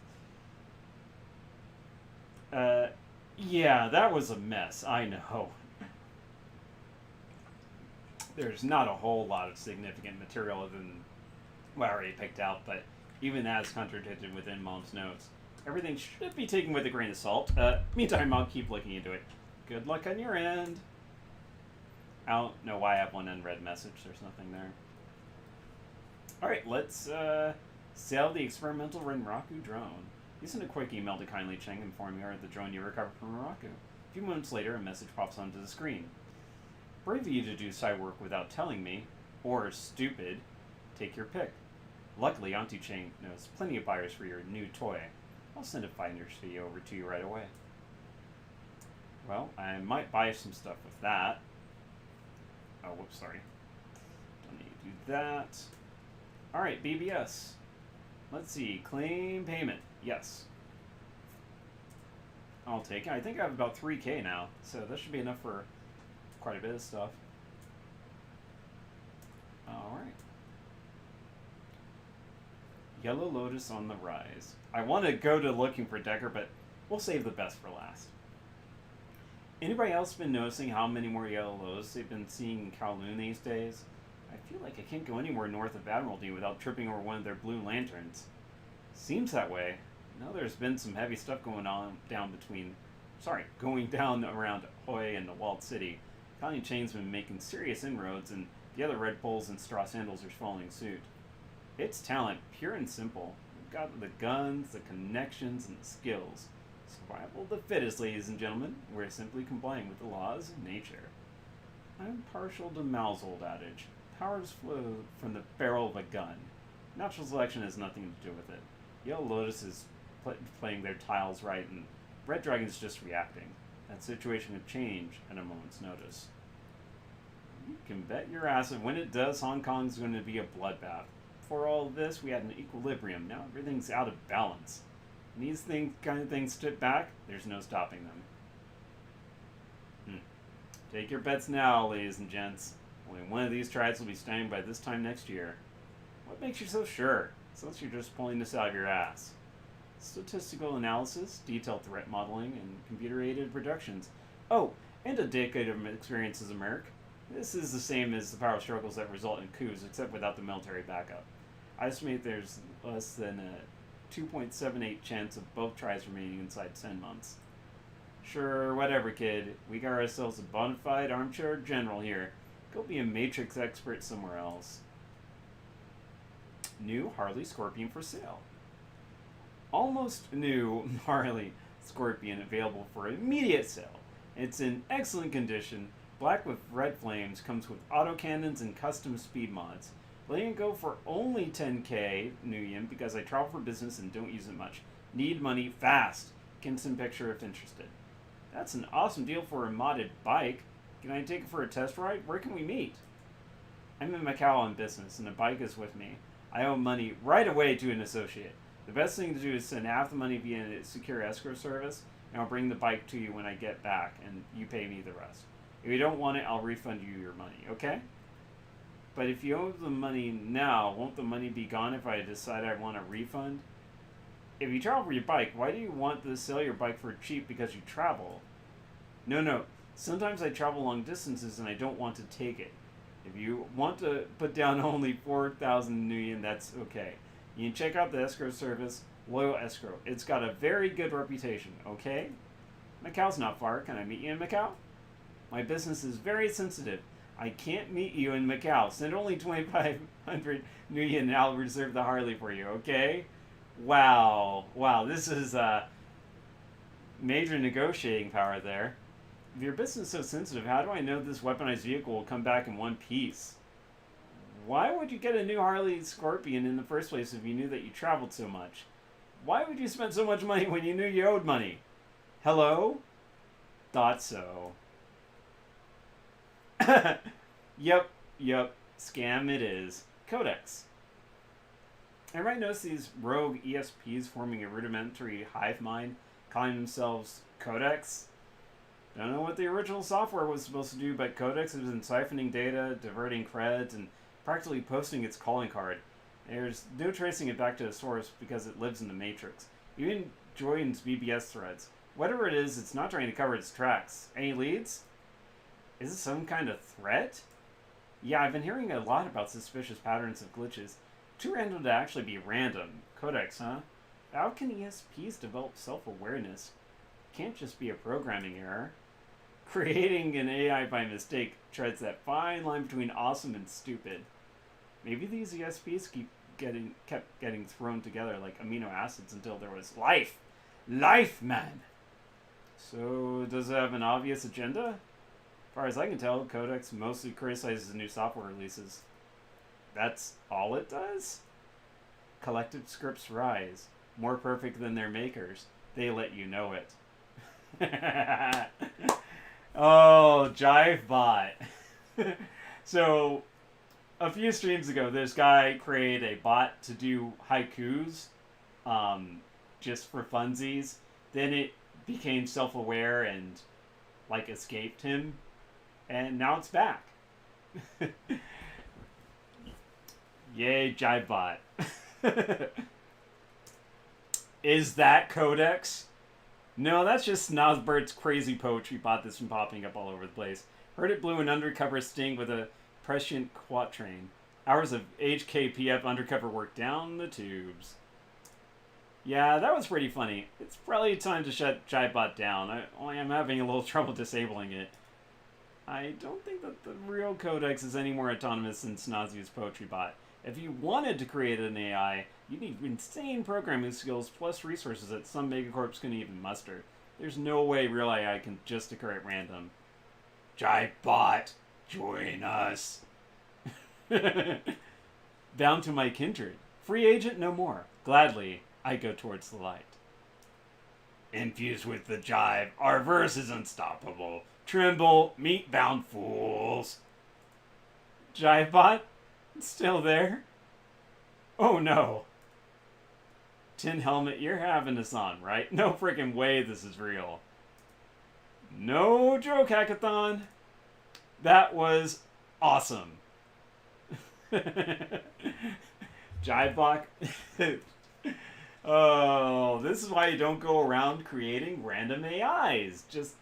A: Yeah, that was a mess, I know. There's not a whole lot of significant material other than what I already picked out, but even as contradicted within Mom's notes, everything should be taken with a grain of salt. Meantime, I'll keep looking into it. Good luck on your end. I don't know why I have one unread message. There's nothing there. Alright, let's sail the experimental Renraku drone. You sent a quick email to kindly Cheng informing her of the drone you recovered from Renraku. A few moments later, a message pops onto the screen. Brave of you to do side work without telling me, or stupid, take your pick. Luckily, Auntie Cheng knows plenty of buyers for your new toy. I'll send a finder's fee over to you right away. Well, I might buy some stuff with that. Oh, whoops, sorry. Don't need to do that. Alright, BBS. Let's see, claim payment. Yes. I'll take it. I think I have about 3K now, so that should be enough for quite a bit of stuff. Alright. Yellow Lotus on the rise. I want to go to looking for Decker, but we'll save the best for last. Anybody else been noticing how many more yellow lotus they've been seeing in Kowloon these days? I feel like I can't go anywhere north of Admiralty without tripping over one of their blue lanterns. Seems that way. I know there's been some heavy stuff going down around Hoi and the Walled City. Connie Chain's been making serious inroads, and the other Red Bulls and Straw Sandals are following suit. It's talent, pure and simple. We've got the guns, the connections, and the skills. Survival of the fittest, ladies and gentlemen. We're simply complying with the laws of nature. I'm partial to Mal's old adage. Powers flow from the barrel of a gun. Natural selection has nothing to do with it. Yellow Lotus is playing their tiles right, and Red Dragon's just reacting. That situation could change at a moment's notice. You can bet your ass that when it does, Hong Kong's going to be a bloodbath. Before all of this, we had an equilibrium. Now everything's out of balance. When these kind of things step back, there's no stopping them. Take your bets now, ladies and gents. Only one of these tribes will be standing by this time next year. What makes you so sure? Since you're just pulling this out of your ass. Statistical analysis, detailed threat modeling, and computer-aided projections. Oh, and a decade of experience as a merc. This is the same as the power struggles that result in coups, except without the military backup. I estimate there's less than a 2.78 chance of both tries remaining inside 10 months. Sure, whatever, kid. We got ourselves a bona fide armchair general here. Go be a Matrix expert somewhere else. New Harley Scorpion for sale. Almost new Harley Scorpion available for immediate sale. It's in excellent condition. Black with red flames, comes with autocannons and custom speed mods. Letting it go for only 10k New Yen because I travel for business and don't use it much. Need money fast. Can send picture if interested. That's an awesome deal for a modded bike. Can I take it for a test ride? Where can we meet? I'm in Macau on business and a bike is with me. I owe money right away to an associate. The best thing to do is send half the money via a secure escrow service, and I'll bring the bike to you when I get back, and you pay me the rest. If you don't want it, I'll refund you your money, okay? But if you owe the money now, won't the money be gone if I decide I want a refund? If you travel for your bike, why do you want to sell your bike for cheap because you travel? No. Sometimes I travel long distances and I don't want to take it. If you want to put down only 4,000 New Yen, that's okay. You can check out the escrow service, Loyal Escrow. It's got a very good reputation, okay? Macau's not far. Can I meet you in Macau? My business is very sensitive. I can't meet you in Macau. Send only 2,500 New Yen and I'll reserve the Harley for you, okay? Wow, this is major negotiating power there. If your business is so sensitive, how do I know this weaponized vehicle will come back in one piece? Why would you get a new Harley Scorpion in the first place if you knew that you traveled so much? Why would you spend so much money when you knew you owed money? Hello? Thought so. Yep. Scam it is. Codex. Everybody knows these rogue ESPs forming a rudimentary hive mind, calling themselves Codex? Don't know what the original software was supposed to do, but Codex has been siphoning data, diverting creds, and practically posting its calling card. There's no tracing it back to the source because it lives in the Matrix. Even joins BBS threads. Whatever it is, it's not trying to cover its tracks. Any leads? Is it some kind of threat? Yeah, I've been hearing a lot about suspicious patterns of glitches. Too random to actually be random. Codex, huh? How can ESPs develop self-awareness? Can't just be a programming error. Creating an AI by mistake treads that fine line between awesome and stupid. Maybe these ESPs kept getting thrown together like amino acids until there was life. Life, man! So, does it have an obvious agenda? As far as I can tell, Codex mostly criticizes the new software releases. That's all it does? Collective scripts rise. More perfect than their makers. They let you know it. Oh, JiveBot. So, a few streams ago, this guy created a bot to do haikus, just for funsies. Then it became self-aware and, escaped him. And now it's back. Yay, JiveBot. Is that Codex? No, that's just Nosbert's crazy poetry bot that's been popping up all over the place. Heard it blew an undercover sting with a prescient quatrain. Hours of HKPF undercover work down the tubes. Yeah, that was pretty funny. It's probably time to shut JiveBot down. I'm having a little trouble disabling it. I don't think that the real Codex is any more autonomous than Snazzy's poetry bot. If you wanted to create an AI, you'd need insane programming skills plus resources that some megacorps couldn't even muster. There's no way real AI can just occur at random. JiveBot, join us. Bound to my kindred. Free agent no more. Gladly, I go towards the light. Infused with the jive, our verse is unstoppable. Tremble, meat-bound fools. JiveBot? Still there? Oh no. Tin Helmet, you're having us on, right? No freaking way this is real. No joke, Hackathon. That was awesome. JiveBot. Oh, this is why you don't go around creating random AIs. Just,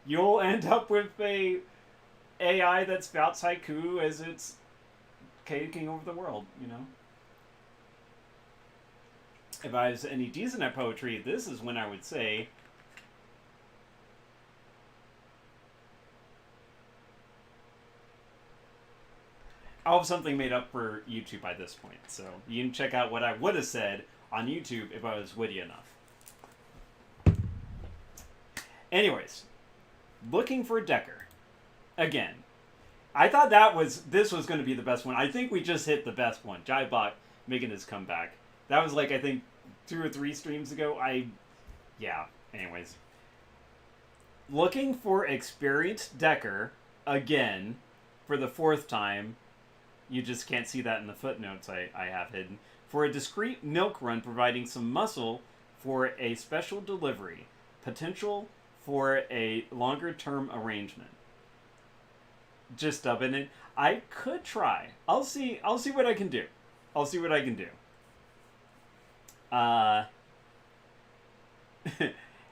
A: you'll end up with a AI that spouts haiku as it's caking over the world, you know? If I was any decent at poetry, this is when I would say, I'll have something made up for YouTube by this point. So you can check out what I would have said on YouTube if I was witty enough. Anyways, looking for Decker. Again, I thought this was going to be the best one. I think we just hit the best one. Jybot making his comeback. That was like, I think, 2 or 3 streams ago. Yeah, anyways. Looking for experienced Decker, again, for the 4th time. You just can't see that in the footnotes I have hidden. For a discreet milk run providing some muscle for a special delivery. Potential for a longer-term arrangement. Just dubbing it. I could try. I'll see what I can do.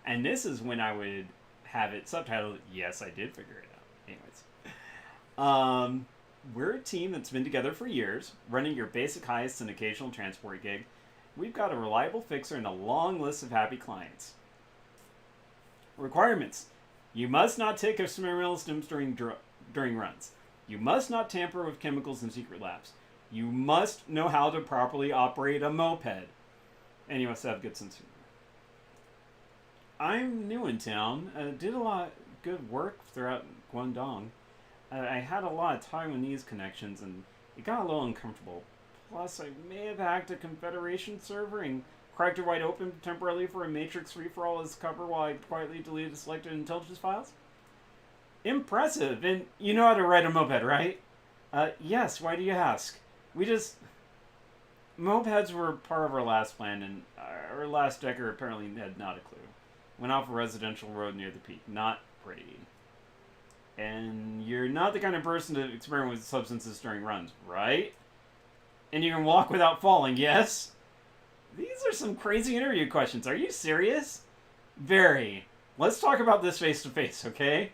A: And this is when I would have it subtitled. Yes, I did figure it out. Anyways. We're a team that's been together for years, running your basic heists and occasional transport gig. We've got a reliable fixer and a long list of happy clients. Requirements. You must not take experimental stims during runs. You must not tamper with chemicals in secret labs. You must know how to properly operate a moped. And you must have good sense of humor. I'm new in town. Did a lot of good work throughout Guangdong. I had a lot of Taiwanese connections, and it got a little uncomfortable. Plus, I may have hacked a Confederation server and cracked it wide open temporarily for a Matrix free-for-all as cover while I quietly deleted selected intelligence files. Impressive! And you know how to ride a moped, right? Yes, why do you ask? Mopeds were part of our last plan, and our last Decker apparently had not a clue. Went off a residential road near the peak. Not pretty. And you're not the kind of person to experiment with substances during runs, right? And you can walk without falling, yes? These are some crazy interview questions. Are you serious? Very. Let's talk about this face to face, okay?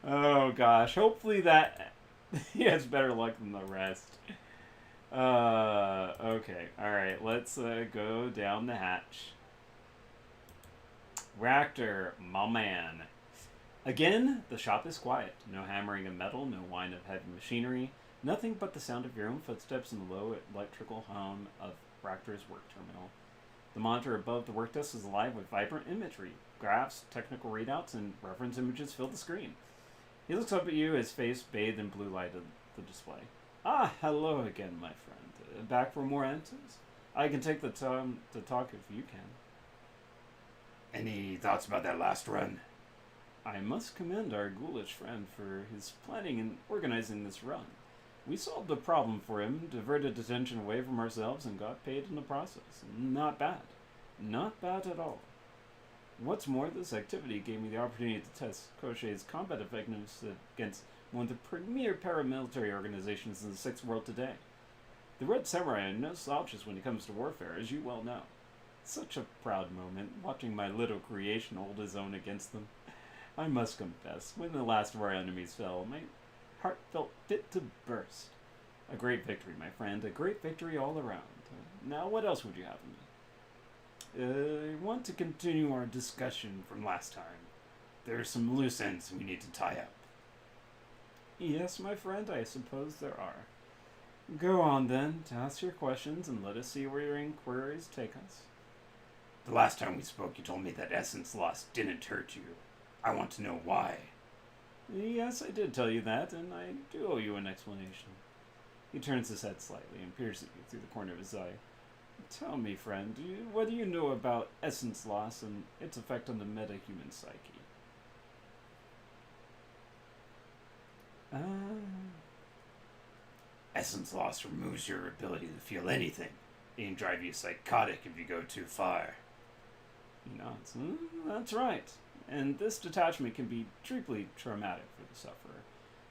A: Oh gosh. Hopefully that he has better luck than the rest. Okay. Alright, let's go down the hatch. Ractor, my man. Again, the shop is quiet. No hammering of metal, no whine of heavy machinery. Nothing but the sound of your own footsteps and the low electrical hum of Ractor's work terminal. The monitor above the work desk is alive with vibrant imagery. Graphs, technical readouts, and reference images fill the screen. He looks up at you, his face bathed in blue light of the display. Ah, hello again, my friend. Back for more answers? I can take the time to talk if you can.
B: Any thoughts about that last run?
A: I must commend our ghoulish friend for his planning and organizing this run. We solved the problem for him, diverted attention away from ourselves, and got paid in the process. Not bad. Not bad at all. What's more, this activity gave me the opportunity to test Koshei's combat effectiveness against one of the premier paramilitary organizations in the Sixth World today. The Red Samurai are no slouches when it comes to warfare, as you well know. Such a proud moment, watching my little creation hold his own against them. I must confess, when the last of our enemies fell, my heart felt fit to burst. A great victory, my friend, a great victory all around. Now, what else would you have of me?
B: I want to continue our discussion from last time. There are some loose ends we need to tie up.
A: Yes, my friend, I suppose there are. Go on, then, to ask your questions, and let us see where your inquiries take us.
B: The last time we spoke, you told me that essence loss didn't hurt you. I want to know why.
A: Yes, I did tell you that, and I do owe you an explanation. He turns his head slightly and peers at you through the corner of his eye. Tell me, friend, what do you know about essence loss and its effect on the metahuman psyche?
B: Essence loss removes your ability to feel anything. It can drive you psychotic if you go too far.
A: He nods. That's right. And this detachment can be deeply traumatic for the sufferer.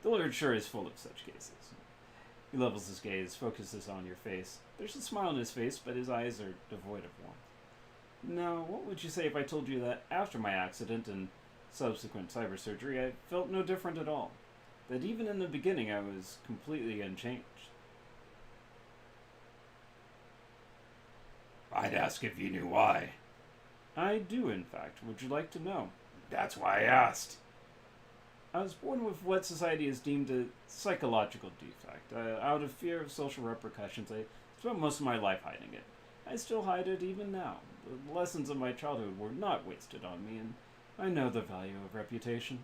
A: The literature is full of such cases. He levels his gaze, focuses on your face. There's a smile on his face, but his eyes are devoid of warmth. Now, what would you say if I told you that after my accident and subsequent cyber surgery, I felt no different at all. That even in the beginning, I was completely unchanged.
B: I'd ask if you knew why.
A: I do, in fact. Would you like to know?
B: That's why I asked.
A: I was born with what society has deemed a psychological defect. Out of fear of social repercussions, I spent most of my life hiding it. I still hide it even now. The lessons of my childhood were not wasted on me, and I know the value of reputation.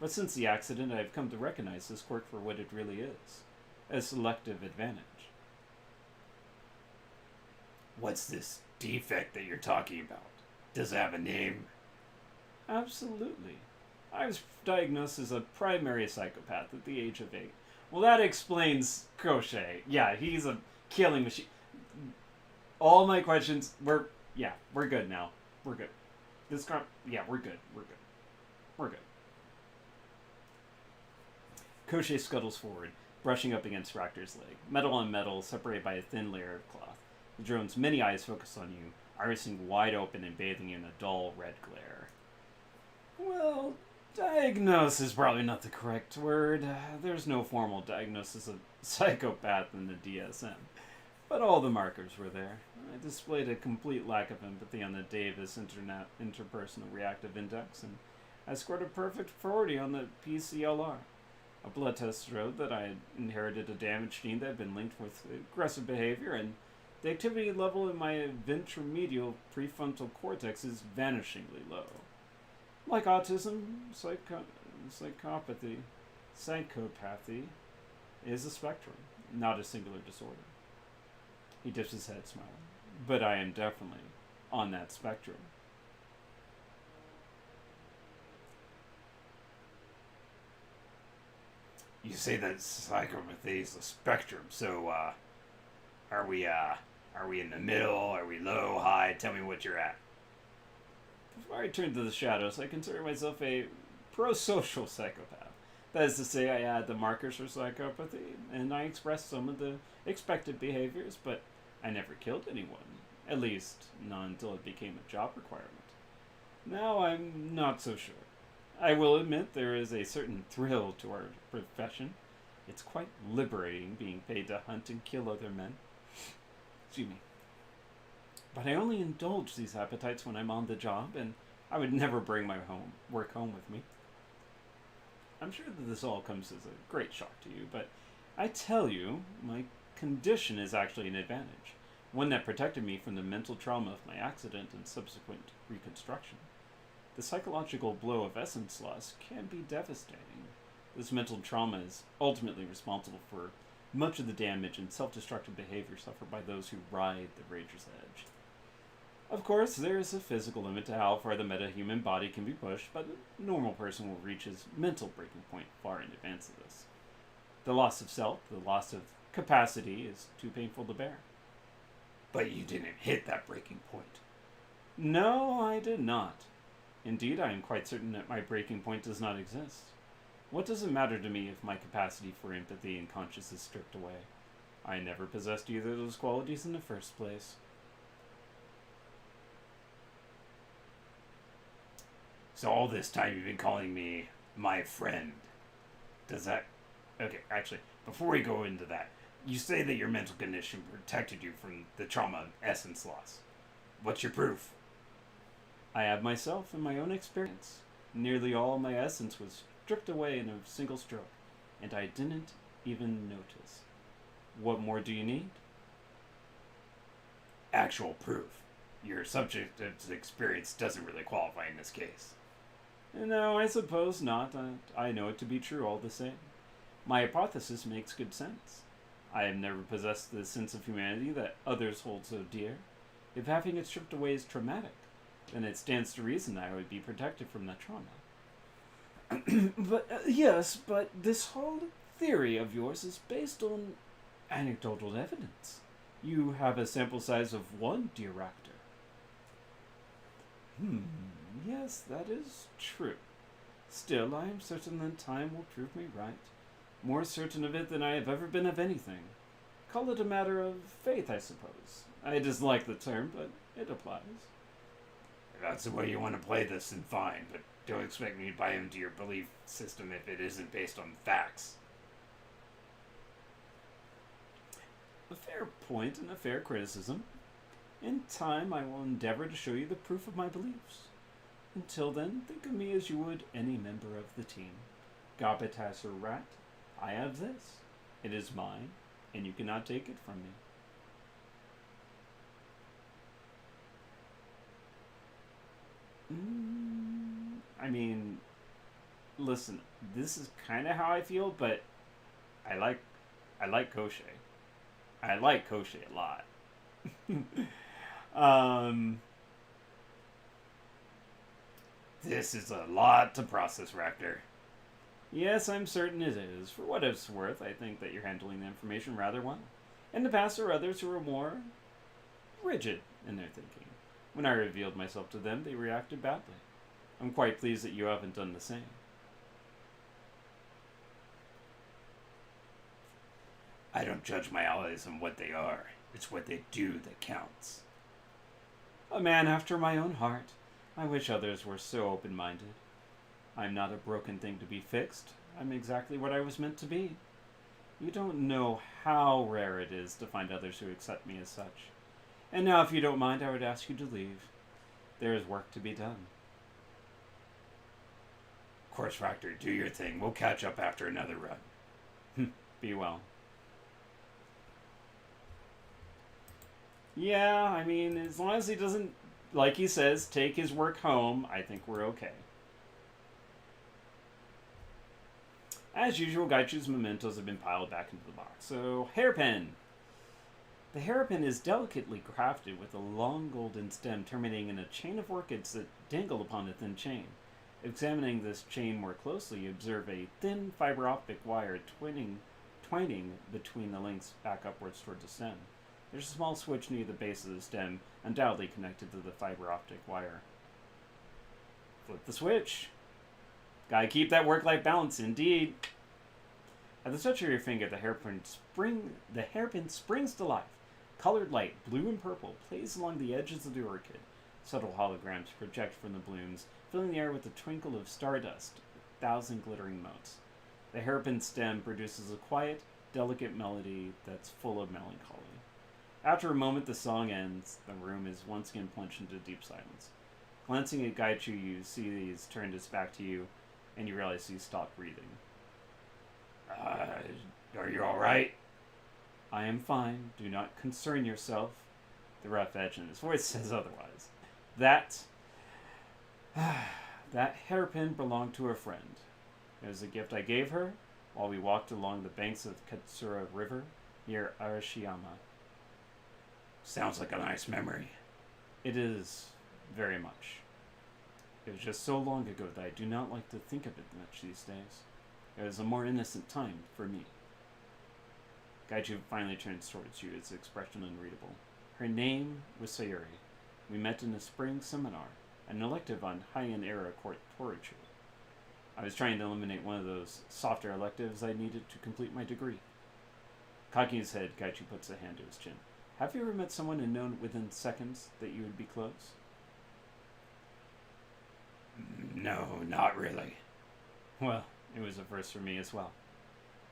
A: But since the accident, I have come to recognize this quirk for what it really is, a selective advantage.
B: What's this defect that you're talking about? Does it have a name?
A: Absolutely. I was diagnosed as a primary psychopath at the age of 8. Well, that explains Crochet. Yeah, he's a killing machine. All my questions, we're good now. We're good. We're good. We're good. Crochet scuttles forward, brushing up against Raptor's leg. Metal on metal, separated by a thin layer of cloth. The drone's many eyes focus on you, irising wide open and bathing you in a dull red glare. Well, diagnose is probably not the correct word. There's no formal diagnosis of psychopath in the DSM. But all the markers were there. I displayed a complete lack of empathy on the Davis Interpersonal Reactive Index, and I scored a perfect 40 on the PCLR. A blood test showed that I had inherited a damaged gene that had been linked with aggressive behavior, and the activity level in my ventromedial prefrontal cortex is vanishingly low. Like autism, psychopathy is a spectrum, not a singular disorder. He dips his head, smiling. But I am definitely on that spectrum.
B: You say that psychopathy is a spectrum, so are we in the middle? Are we low, high? Tell me what you're at.
A: Before I turn to the shadows, I consider myself a prosocial psychopath. That is to say, I had the markers for psychopathy, and I expressed some of the expected behaviors, but I never killed anyone. At least, not until it became a job requirement. Now I'm not so sure. I will admit there is a certain thrill to our profession. It's quite liberating being paid to hunt and kill other men. Excuse me. But I only indulge these appetites when I'm on the job, and I would never bring my work home with me. I'm sure that this all comes as a great shock to you, but I tell you, my condition is actually an advantage, one that protected me from the mental trauma of my accident and subsequent reconstruction. The psychological blow of essence loss can be devastating. This mental trauma is ultimately responsible for much of the damage and self-destructive behavior suffered by those who ride the Rager's edge. Of course, there is a physical limit to how far the metahuman body can be pushed, but a normal person will reach his mental breaking point far in advance of this. The loss of self, the loss of capacity, is too painful to bear.
B: But you didn't hit that breaking point.
A: No, I did not. Indeed, I am quite certain that my breaking point does not exist. What does it matter to me if my capacity for empathy and conscience is stripped away? I never possessed either of those qualities in the first place.
B: So all this time you've been calling me my friend. Does that... Okay, actually, before we go into that, you say that your mental condition protected you from the trauma of essence loss. What's your proof?
A: I have myself and my own experience. Nearly all my essence was stripped away in a single stroke, and I didn't even notice. What more do you need?
B: Actual proof. Your subjective experience doesn't really qualify in this case.
A: No, I suppose not. I know it to be true all the same. My hypothesis makes good sense. I have never possessed the sense of humanity that others hold so dear. If having it stripped away is traumatic, then it stands to reason I would be protected from that trauma. Yes, but this whole theory of yours is based on anecdotal evidence. You have a sample size of one, dear actor. Yes, that is true. Still, I am certain that time will prove me right. More certain of it than I have ever been of anything. Call it a matter of faith, I suppose. I dislike the term, but it applies.
B: If that's the way you want to play this, then fine, but Don't expect me to buy into your belief system if it isn't based on facts.
A: A fair point and a fair criticism. In time, I will endeavor to show you the proof of my beliefs. Until then, think of me as you would any member of the team. Gobbet has her rat. I have this. It is mine, and you cannot take it from me. I mean, listen, this is kind of how I feel, but I like Koshe. I like Koshe a lot.
B: This is a lot to process, Raptor.
A: Yes, I'm certain it is. For what it's worth, I think that you're handling the information rather well. In the past, there were others who were more rigid in their thinking. When I revealed myself to them, they reacted badly. I'm quite pleased that you haven't done the same.
B: I don't judge my allies on what they are. It's what they do that counts.
A: A man after my own heart. I wish others were so open-minded. I'm not a broken thing to be fixed. I'm exactly what I was meant to be. You don't know how rare it is to find others who accept me as such. And now, if you don't mind, I would ask you to leave. There is work to be done.
B: Of course, Raptor, do your thing. We'll catch up after another run.
A: Be well. Yeah, I mean, as long as he doesn't, like he says, take his work home, I think we're okay. As usual, Gaichu's mementos have been piled back into the box. So, hairpin. The hairpin is delicately crafted with a long golden stem terminating in a chain of orchids that dangle upon a thin chain. Examining this chain more closely, you observe a thin fiber optic wire twining between the links back upwards towards the stem. There's a small switch near the base of the stem, undoubtedly connected to the fiber optic wire. Flip the switch. Gotta keep that work-life balance, indeed. At the touch of your finger, the hairpin springs to life. Colored light, blue and purple, plays along the edges of the orchid. Subtle holograms project from the blooms, filling the air with the twinkle of stardust, 1,000 glittering motes. The hairpin stem produces a quiet, delicate melody that's full of melancholy. After a moment, the song ends. The room is once again plunged into deep silence. Glancing at Gaichu, you see he's turned his back to you, and you realize he's stopped breathing.
B: Are you alright?
A: I am fine. Do not concern yourself. The rough edge in his voice says otherwise. That hairpin belonged to a friend. It was a gift I gave her while we walked along the banks of the Katsura River near Arashiyama.
B: Sounds like a nice memory.
A: It is, very much. It was just so long ago that I do not like to think of it much these days. It was a more innocent time for me. Gaichu finally turns towards you, its expression unreadable. Her name was Sayuri. We met in a spring seminar, an elective on Heian-era court poetry. I was trying to eliminate one of those softer electives I needed to complete my degree. Cocking his head, Gaichu puts a hand to his chin. Have you ever met someone and known within seconds that you would be close?
B: No, not really.
A: Well, it was a first for me as well.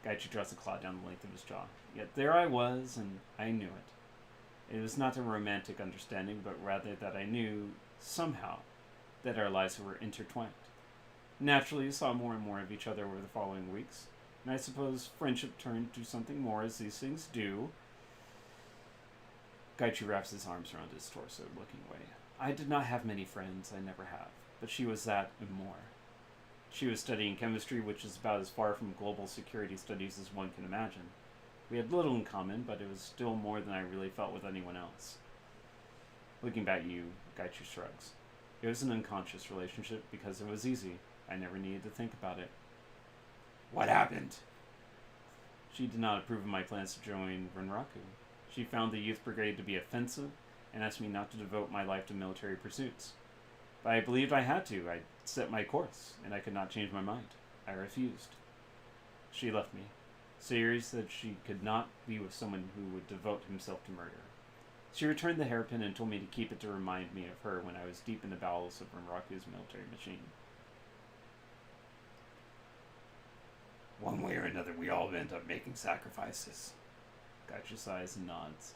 A: Gaichu draws a claw down the length of his jaw. Yet there I was, and I knew it. It was not a romantic understanding, but rather that I knew, somehow, that our lives were intertwined. Naturally, we saw more and more of each other over the following weeks, and I suppose friendship turned to something more, as these things do. Gaichu wraps his arms around his torso, looking away. I did not have many friends, I never have, but she was that and more. She was studying chemistry, which is about as far from global security studies as one can imagine. We had little in common, but it was still more than I really felt with anyone else. Looking back at you, Gaichu shrugs. It was an unconscious relationship because it was easy. I never needed to think about it.
B: What happened?
A: She did not approve of my plans to join Renraku. She found the youth brigade to be offensive and asked me not to devote my life to military pursuits. But I believed I had to. I set my course, and I could not change my mind. I refused. She left me. Sayuri said she could not be with someone who would devote himself to murder. She returned the hairpin and told me to keep it to remind me of her when I was deep in the bowels of Renraku's military machine.
B: One way or another, we all end up making sacrifices.
A: Gaichu sighs and nods.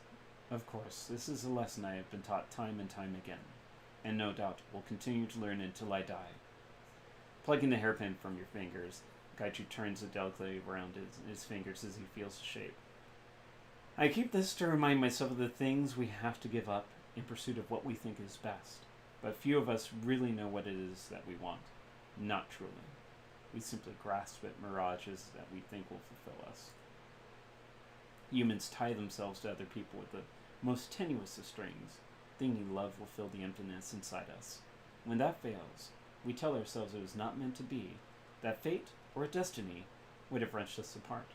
A: Of course, this is a lesson I have been taught time and time again, and no doubt will continue to learn until I die. Plugging the hairpin from your fingers, Gaichu turns it delicately around his fingers as he feels the shape. I keep this to remind myself of the things we have to give up in pursuit of what we think is best, but few of us really know what it is that we want. Not truly. We simply grasp at mirages that we think will fulfill us. Humans tie themselves to other people with the most tenuous of strings, thinking love will fill the emptiness inside us. When that fails, we tell ourselves it was not meant to be, that fate or destiny would have wrenched us apart.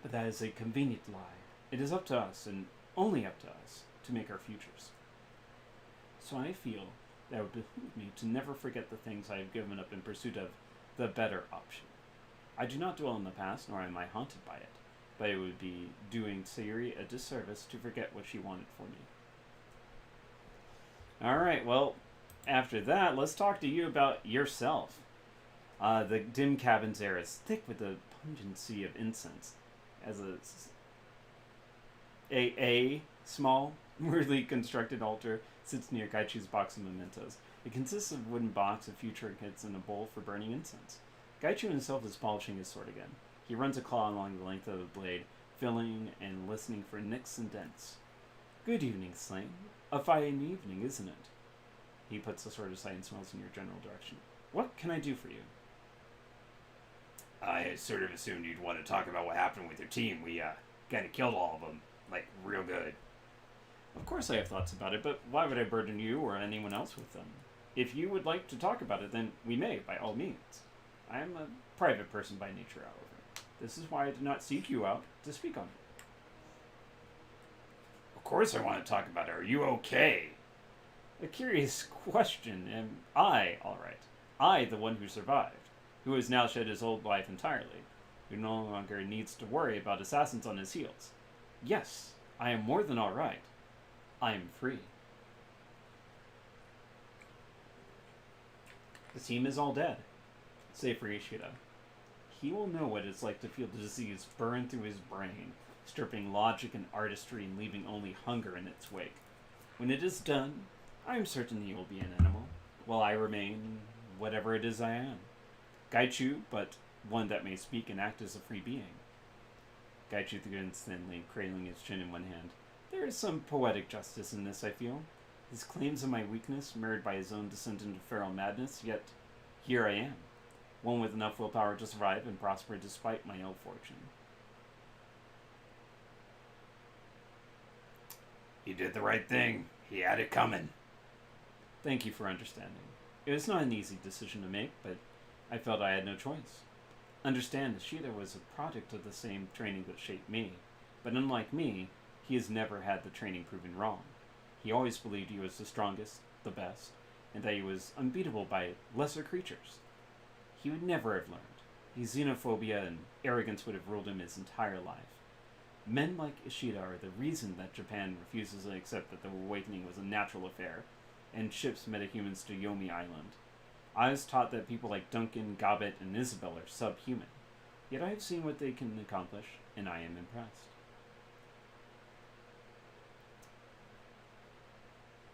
A: But that is a convenient lie. It is up to us, and only up to us, to make our futures. So I feel that it would behoove me to never forget the things I have given up in pursuit of the better option. I do not dwell in the past, nor am I haunted by it, but it would be doing Sayuri a disservice to forget what she wanted for me. Alright, well, after that, let's talk to you about yourself. The dim cabin's air is thick with the pungency of incense, as a small, weirdly constructed altar sits near Gaichu's box of mementos. It consists of a wooden box of few trinkets and a bowl for burning incense. Gaichu himself is polishing his sword again. He runs a claw along the length of the blade, feeling and listening for nicks and dents. Good evening, Sling. A fine evening, isn't it? He puts the sword aside and smells in your general direction. What can I do for you?
B: I sort of assumed you'd want to talk about what happened with your team. We, kind of killed all of them. Like, real good.
A: Of course I have thoughts about it, but why would I burden you or anyone else with them? If you would like to talk about it, then we may, by all means. I am a private person by nature, however. This is why I did not seek you out to speak on it.
B: Of course I want to talk about it. Are you okay?
A: A curious question. Am I all right? I, the one who survived, who has now shed his old life entirely, who no longer needs to worry about assassins on his heels. Yes, I am more than all right. I am free. The team is all dead, save for Ishida. He will know what it's like to feel the disease burn through his brain, stripping logic and artistry and leaving only hunger in its wake. When it is done, I am certain he will be an animal, while I remain whatever it is I am. Gaichu, but one that may speak and act as a free being. Gaichu grins thinly, cradling his chin in one hand. There is some poetic justice in this, I feel. His claims of my weakness, mirrored by his own descent into feral madness, yet here I am, one with enough willpower to survive and prosper despite my ill fortune.
B: You did the right thing. He had it coming.
A: Thank you for understanding. It was not an easy decision to make, but I felt I had no choice. Understand, Ishida was a product of the same training that shaped me, but unlike me, he has never had the training proven wrong. He always believed he was the strongest, the best, and that he was unbeatable by lesser creatures. He would never have learned. His xenophobia and arrogance would have ruled him his entire life. Men like Ishida are the reason that Japan refuses to accept that the awakening was a natural affair, and ships metahumans to Yomi Island. I was taught that people like Duncan, Gobbet, and Isabel are subhuman. Yet I have seen what they can accomplish, and I am impressed.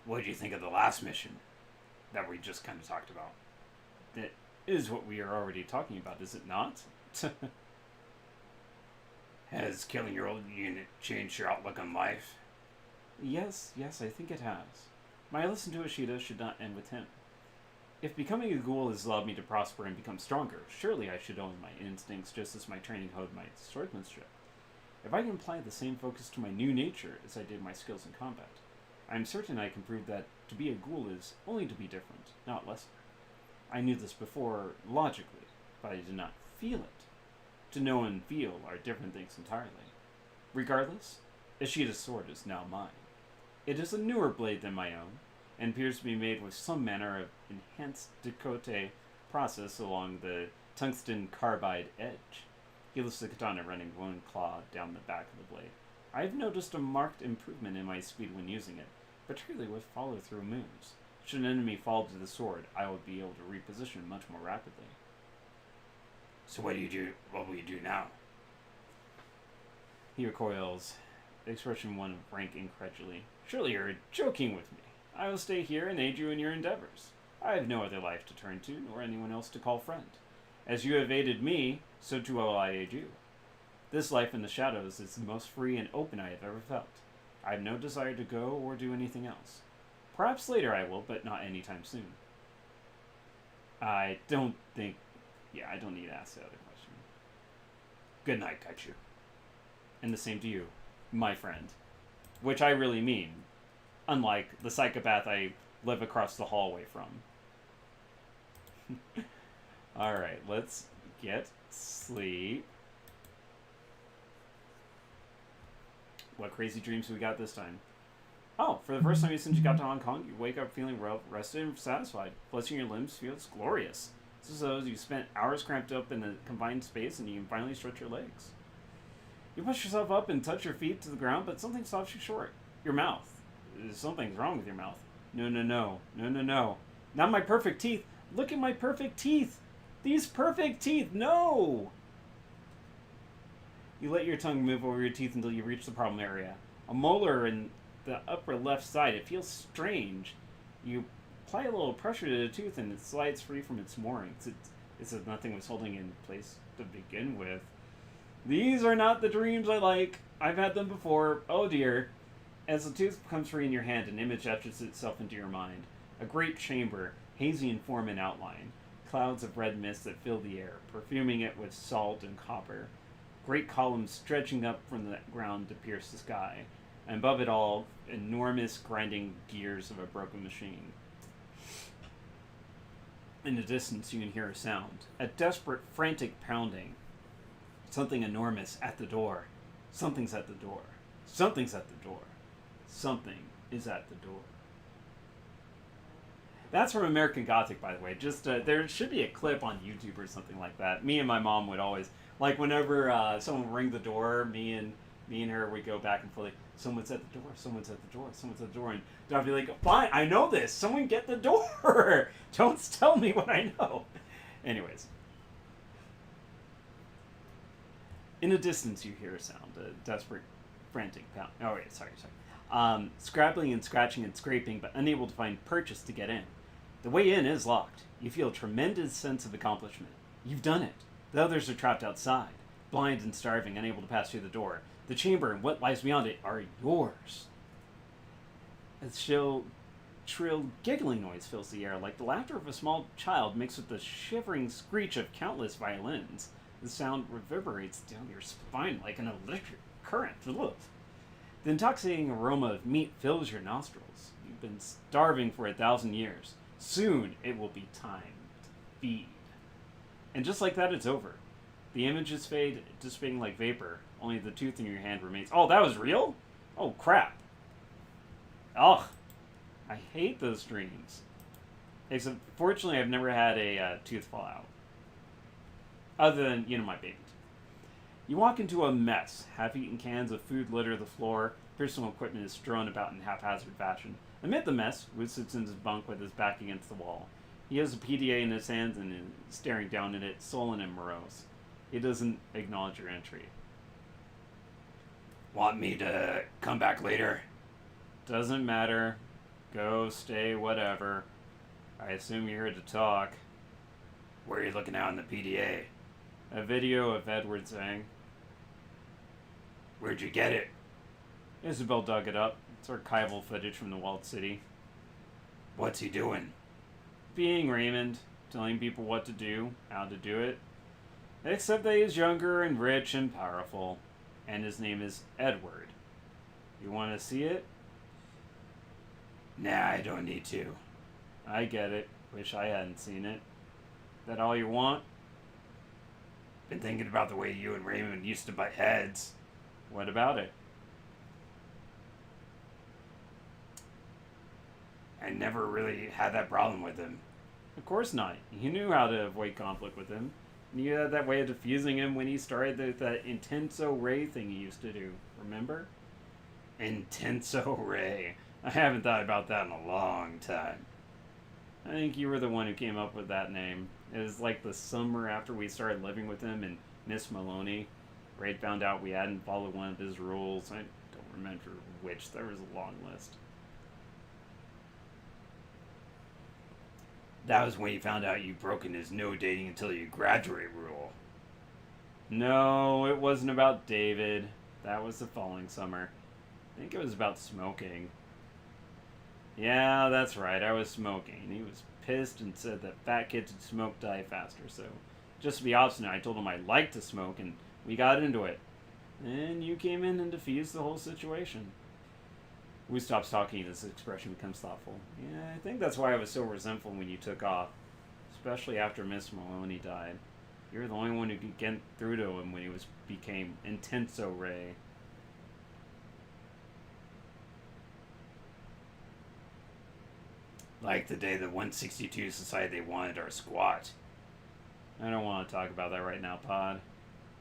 B: What did you think of the last mission that we just kind of talked about?
A: That is what we are already talking about, is it not?
B: Has killing your old unit changed your outlook on life?
A: Yes, I think it has. My lesson to Ishida should not end with him. If becoming a ghoul has allowed me to prosper and become stronger, surely I should own my instincts just as my training honed my swordsmanship. If I can apply the same focus to my new nature as I did my skills in combat, I am certain I can prove that to be a ghoul is only to be different, not lesser. I knew this before logically, but I did not feel it. To know and feel are different things entirely. Regardless, Ishida's sword is now mine. It is a newer blade than my own, and appears to be made with some manner of enhanced decote process along the tungsten carbide edge. He lifts the katana, running one claw down the back of the blade. I have noticed a marked improvement in my speed when using it, particularly with follow-through moves. Should an enemy fall to the sword, I will be able to reposition much more rapidly.
B: So what do you do? What will you do now?
A: He recoils, expression one of rank incredulity. Surely you're joking with me. I will stay here and aid you in your endeavors. I have no other life to turn to, nor anyone else to call friend. As you have aided me, so too will I aid you. This life in the shadows is the most free and open I have ever felt. I have no desire to go or do anything else. Perhaps later I will, but not anytime soon. I don't think... Yeah, I don't need to ask the other question.
B: Good night, Kaichu.
A: And the same to you, my friend. Which I really mean. Unlike the psychopath I live across the hallway from. Alright, let's get sleep. What crazy dreams we got this time? Oh, for the first time since you got to Hong Kong, you wake up feeling well rested and satisfied. Flexing your limbs feels glorious. It's as though you spent hours cramped up in a confined space and you can finally stretch your legs. You push yourself up and touch your feet to the ground, but something stops you short. Your mouth. Something's wrong with your mouth. No. Not my perfect teeth. Look at my perfect teeth. These perfect teeth. No! You let your tongue move over your teeth until you reach the problem area. A molar in the upper left side. It feels strange. You apply a little pressure to the tooth and it slides free from its moorings. It's as if nothing was holding it in place to begin with. These are not the dreams I like. I've had them before. Oh dear. As the tooth becomes free in your hand, an image etches itself into your mind. A great chamber, hazy in form and outline. Clouds of red mist that fill the air, perfuming it with salt and copper. Great columns stretching up from the ground to pierce the sky. And above it all, enormous grinding gears of a broken machine. In the distance, you can hear a sound. A desperate, frantic pounding. Something enormous at the door. Something's at the door. Something's at the door. Something is at the door. That's from American Gothic, by the way. Just there should be a clip on YouTube or something like that. Me and my mom would always, like, whenever someone would ring the door, me and her would go back and forth. Like, someone's at the door. Someone's at the door. Someone's at the door. And I'd be like, fine, I know this. Someone get the door. Don't tell me what I know. Anyways. In the distance, you hear a sound, a desperate, frantic pound. Oh, wait, sorry. Scrabbling and scratching and scraping, but unable to find purchase to get in. The way in is locked. You feel a tremendous sense of accomplishment. You've done it. The others are trapped outside, blind and starving, unable to pass through the door. The chamber and what lies beyond it are yours. A shrill giggling noise fills the air, like the laughter of a small child mixed with the shivering screech of countless violins. The sound reverberates down your spine like an electric current. Ugh. The intoxicating aroma of meat fills your nostrils. You've been starving for 1,000 years. Soon it will be time to feed. And just like that, it's over. The images fade, dissipating like vapor. Only the tooth in your hand remains. Oh, that was real? Oh, crap. Ugh. I hate those dreams. Except, fortunately, I've never had a tooth fall out. Other than, my baby. You walk into a mess. Half-eaten cans of food litter the floor. Personal equipment is strewn about in haphazard fashion. Amid the mess, Wood sits in his bunk with his back against the wall. He has a PDA in his hands and is staring down at it, sullen and morose. He doesn't acknowledge your entry.
B: Want me to come back later?
A: Doesn't matter. Go, stay, whatever. I assume you're here to talk.
B: Where are you looking at on the PDA?
A: A video of Edward saying.
B: Where'd you get it?
A: Isabel dug it up. It's archival footage from the walled city.
B: What's he doing?
A: Being Raymond, telling people what to do, how to do it. Except that he's younger and rich and powerful. And his name is Edward. You want to see it?
B: Nah, I don't need to.
A: I get it. Wish I hadn't seen it. That all you want?
B: Been thinking about the way you and Raymond used to butt heads.
A: What about it?
B: I never really had that problem with him.
A: Of course not. You knew how to avoid conflict with him. You had that way of diffusing him when he started that Intenso Ray thing he used to do. Remember?
B: Intenso Ray. I haven't thought about that in a long time.
A: I think you were the one who came up with that name. It was like the summer after we started living with him and Miss Maloney. Ray found out we hadn't followed one of his rules. I don't remember which. There was a long list.
B: That was when you found out you'd broken his no dating until you graduate rule.
A: No, it wasn't about David. That was the following summer. I think it was about smoking. Yeah, that's right. I was smoking. He was pissed and said that fat kids who smoke die faster. So, just to be obstinate, I told him I liked to smoke, and we got into it. And you came in and diffused the whole situation. Who stops talking, this expression becomes thoughtful. Yeah, I think that's why I was so resentful when you took off. Especially after Miss Maloney died. You're the only one who could get through to him when he became intenso Ray.
B: Like the day the 162 decided they wanted our squat.
A: I don't want to talk about that right now, Pod.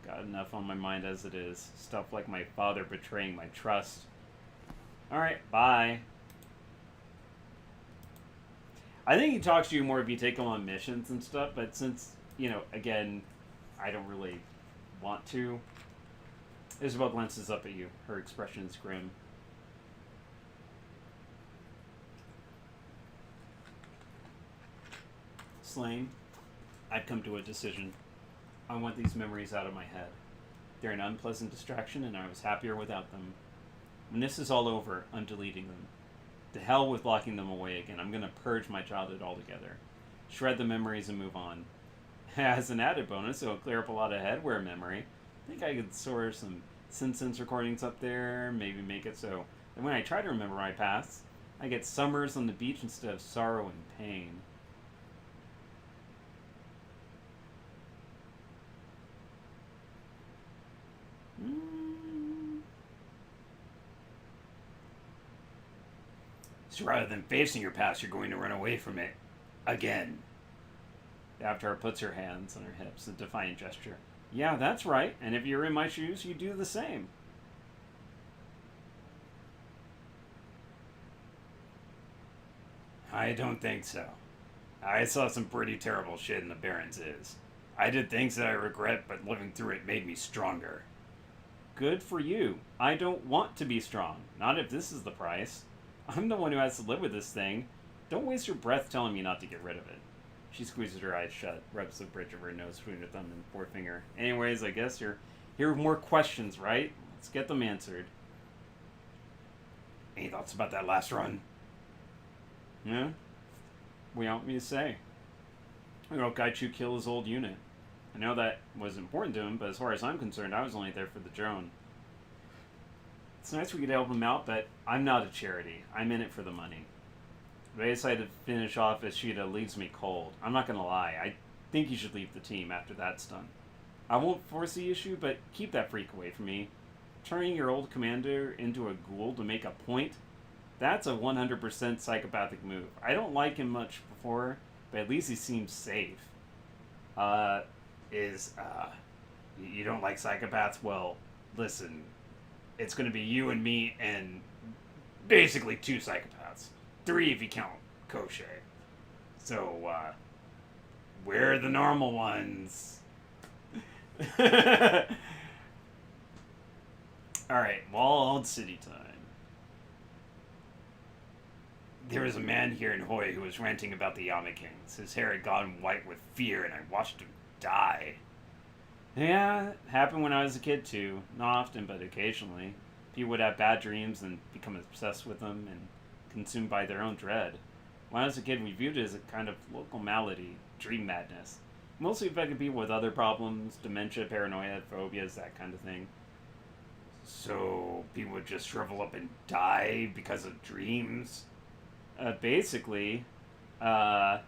A: Got enough on my mind as it is. Stuff like my father betraying my trust. Alright, bye. I think he talks to you more if you take him on missions and stuff, but since, again, I don't really want to. Isabel glances up at you. Her expression is grim. Slane, I've come to a decision. I want these memories out of my head. They're an unpleasant distraction, and I was happier without them. When this is all over, I'm deleting them. To hell with locking them away again. I'm going to purge my childhood altogether. Shred the memories and move on. As an added bonus, it'll clear up a lot of headwear memory. I think I could store some Simpsons recordings up there, maybe make it so that when I try to remember my past, I get summers on the beach instead of sorrow and pain.
B: So rather than facing your past, you're going to run away from it. Again.
A: Avatar puts her hands on her hips, a defiant gesture. Yeah, that's right, and if you're in my shoes, you do the same.
B: I don't think so. I saw some pretty terrible shit in the Barrens is. I did things that I regret, but living through it made me stronger.
A: Good for you. I don't want to be strong. Not if this is the price. I'm the one who has to live with this thing. Don't waste your breath telling me not to get rid of it. She squeezes her eyes shut, rubs the bridge of her nose between her thumb and forefinger. Anyways, I guess you're here with more questions, right? Let's get them answered.
B: Any thoughts about that last run?
A: Yeah? What do you want me to say? I wrote Gaichu kill his old unit. I know that was important to him, but as far as I'm concerned, I was only there for the drone. It's nice we could help him out, but I'm not a charity. I'm in it for the money. But I decided to finish off Ishida leaves me cold. I'm not gonna lie, I think you should leave the team after that's done. I won't force the issue, but keep that freak away from me. Turning your old commander into a ghoul to make a point? That's a 100% psychopathic move. I don't like him much before, but at least he seems safe.
B: You don't like psychopaths? Well, listen, it's going to be you and me and basically 2 psychopaths. 3 if you count Koshe. So, we're the normal ones.
A: Alright, Walled City time.
B: There was a man here in Hoi who was ranting about the Yama Kings. His hair had gone white with fear, and I watched him die.
A: Yeah, it happened when I was a kid too. Not often, but occasionally. People would have bad dreams and become obsessed with them and consumed by their own dread. When I was a kid, we viewed it as a kind of local malady, dream madness. Mostly affected people with other problems, dementia, paranoia, phobias, that kind of thing.
B: So people would just shrivel up and die because of dreams?
A: Basically, oh,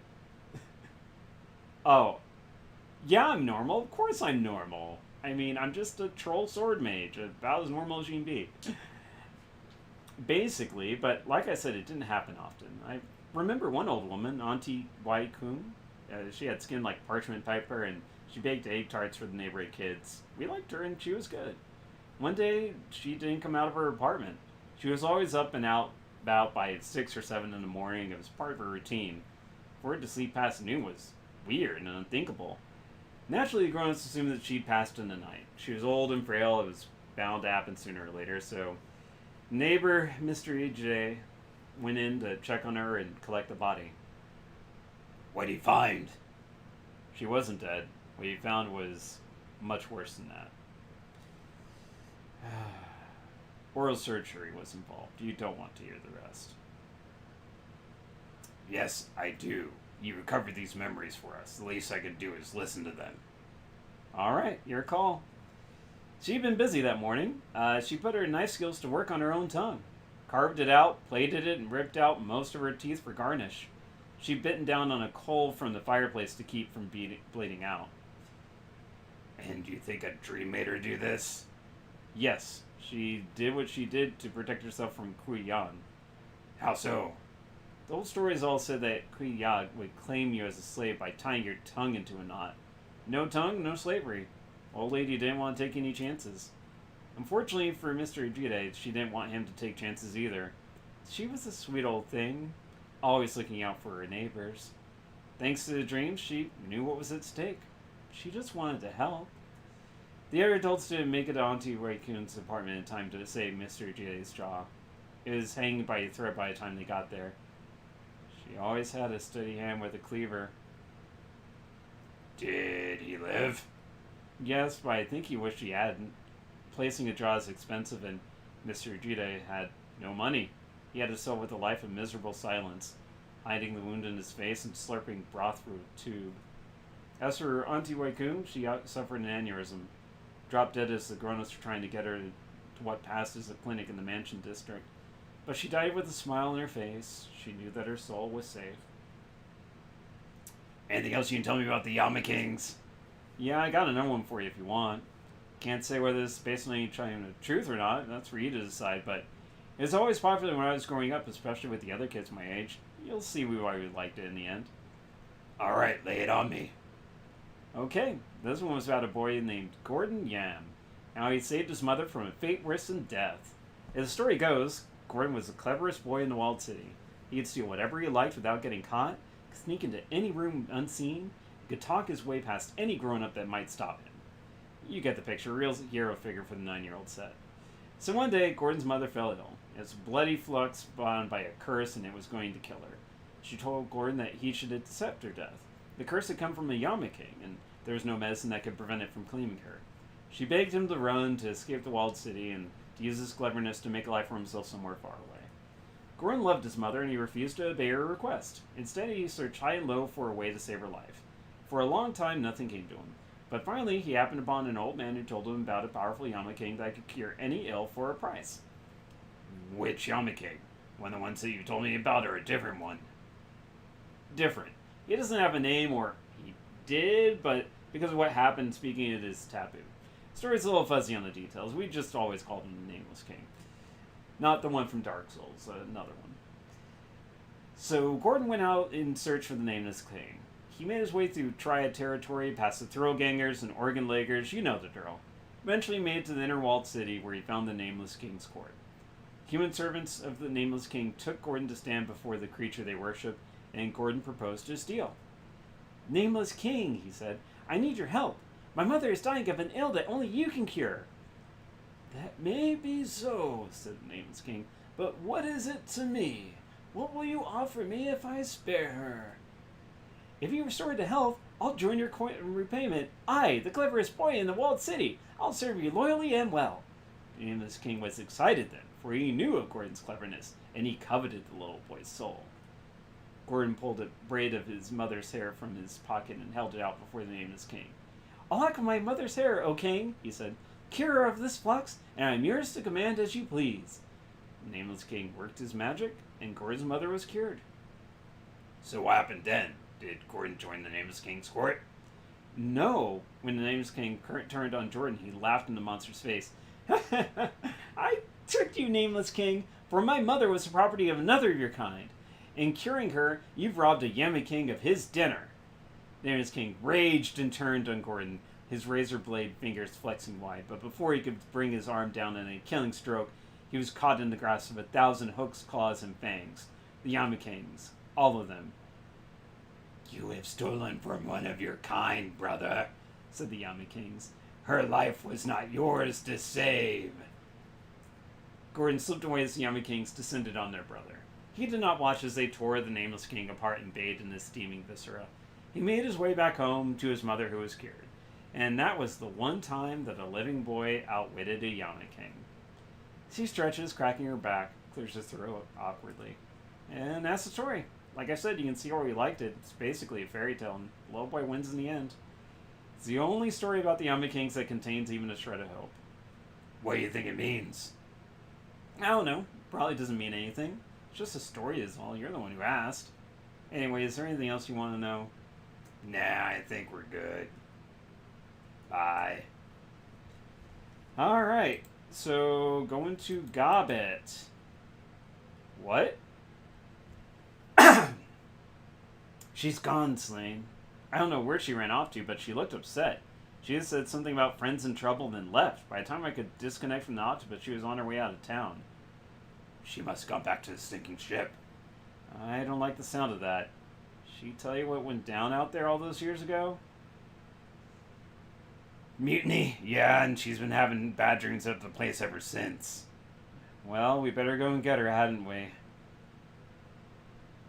A: yeah, I'm normal. Of course I'm normal. I mean, I'm just a troll sword mage, about as normal as you can be. Basically, but like I said, it didn't happen often. I remember one old woman, Auntie Wai Kun. She had skin like parchment paper, and she baked egg tarts for the neighborhood kids. We liked her, and she was good. One day, she didn't come out of her apartment. She was always up and out about by 6 or 7 in the morning. It was part of her routine. For her to sleep past noon was weird and unthinkable. Naturally, the grown-ups assumed that she'd passed in the night. She was old and frail. It was bound to happen sooner or later, so neighbor Mr. EJ went in to check on her and collect the body.
B: What'd he find?
A: She wasn't dead. What he found was much worse than that. Oral surgery was involved. You don't want to hear the rest.
B: Yes, I do. You recovered these memories for us. The least I can do is listen to them.
A: All right, your call. She'd been busy that morning. She put her knife skills to work on her own tongue. Carved it out, plated it, and ripped out most of her teeth for garnish. She'd bitten down on a coal from the fireplace to keep from bleeding out.
B: And you think a dream made her do this?
A: Yes, she did what she did to protect herself from Kui Yan.
B: How so?
A: The old stories all said that Kui Yan would claim you as a slave by tying your tongue into a knot. No tongue, no slavery. Old lady didn't want to take any chances. Unfortunately for Mr. Ejide, she didn't want him to take chances either. She was a sweet old thing, always looking out for her neighbors. Thanks to the dream, she knew what was at stake. She just wanted to help. The other adults didn't make it to Auntie Raikun's apartment in time to save Mr. Ejide's jaw. It was hanging by a thread by the time they got there. She always had a steady hand with a cleaver.
B: Did he live?
A: Yes, but I think he wished he hadn't. Placing a jaw is expensive, and Mr. Ejide had no money. He had to sell with a life of miserable silence, hiding the wound in his face and slurping broth through a tube. As for Auntie Waikun, she suffered an aneurysm. Dropped dead as the grown-ups were trying to get her to what passed as a clinic in the Mansion District. But she died with a smile on her face. She knew that her soul was safe.
B: Anything else you can tell me about the Yama Kings?
A: Yeah, I got another one for you if you want. Can't say whether this is based on any kind of truth or not. That's for you to decide, but it was always popular when I was growing up, especially with the other kids my age. You'll see why we liked it in the end.
B: Alright, lay it on me.
A: Okay, this one was about a boy named Gordon Yam. How he saved his mother from a fate worse than death. As the story goes, Gordon was the cleverest boy in the walled city. He could steal whatever he liked without getting caught, sneak into any room unseen, could talk his way past any grown-up that might stop him. You get the picture, a real hero figure for the 9-year-old set. So one day, Gordon's mother fell ill. It was a bloody flux spawned by a curse, and it was going to kill her. She told Gordon that he should accept her death. The curse had come from a Yama King, and there was no medicine that could prevent it from claiming her. She begged him to run, to escape the walled city, and to use his cleverness to make a life for himself somewhere far away. Gordon loved his mother, and he refused to obey her request. Instead, he searched high and low for a way to save her life. For a long time, nothing came to him. But finally, he happened upon an old man who told him about a powerful Yama King that could cure any ill for a price.
B: Which Yama King? One of the ones that you told me about, or a different one?
A: Different. He doesn't have a name, or he did, but because of what happened, speaking it is taboo. The story's a little fuzzy on the details. We just always called him the Nameless King. Not the one from Dark Souls, another one. So Gordon went out in search for the Nameless King. He made his way through Triad territory, past the Thrillgangers and Organ Leggers, you know the drill. Eventually made it to the inner walled city, where he found the Nameless King's court. Human servants of the Nameless King took Gordon to stand before the creature they worshipped, and Gordon proposed his deal. "Nameless King," he said, "I need your help. My mother is dying of an ill that only you can cure." "That may be so," said the Nameless King, "but what is it to me? What will you offer me if I spare her?" "If you restore her to health, I'll join your repayment. I, the cleverest boy in the walled city, I'll serve you loyally and well." The Nameless King was excited then, for he knew of Gordon's cleverness, and he coveted the little boy's soul. Gordon pulled a braid of his mother's hair from his pocket and held it out before the Nameless King. "I'll lack my mother's hair, O King," he said. "Cure her of this flux, and I'm yours to command as you please." The Nameless King worked his magic, and Gordon's mother was cured.
B: So what happened then? Did Gordon join the Nameless King's court?
A: No. When the Nameless King turned on Jordan, he laughed in the monster's face. "I tricked you, Nameless King, for my mother was the property of another of your kind. In curing her, you've robbed a Yama King of his dinner." The Nameless King raged and turned on Gordon, his razor blade fingers flexing wide, but before he could bring his arm down in a killing stroke, he was caught in the grasp of 1,000 hooks, claws, and fangs. The Yama Kings, all of them.
B: You have stolen from one of your kind, brother, said the Yama Kings. Her life was not yours to save.
A: Gordon slipped away as the Yama Kings descended on their brother. He did not watch as they tore the nameless king apart and bathed in his steaming viscera. He made his way back home to his mother, who was cured. And that was the one time that a living boy outwitted a Yama King. She stretches, cracking her back, clears his throat awkwardly. And that's the story. Like I said, you can see why we liked it. It's basically a fairy tale, and the little boy wins in the end. It's the only story about the Yama Kings that contains even a shred of hope.
B: What do you think it means?
A: I don't know. Probably doesn't mean anything. It's just a story is all. You're the one who asked. Anyway, is there anything else you want to know?
B: Nah, I think we're good. Bye.
A: Alright. So, going to Gobbet. What? She's gone, Slane. I don't know where she ran off to, but she looked upset. She had said something about friends in trouble, then left. By the time I could disconnect from the octopus, she was on her way out of town.
B: She must have gone back to the sinking ship.
A: I don't like the sound of that. She tell you what went down out there all those years ago?
B: Mutiny? Yeah, and she's been having bad dreams of the place ever since.
A: Well, we better go and get her, hadn't we?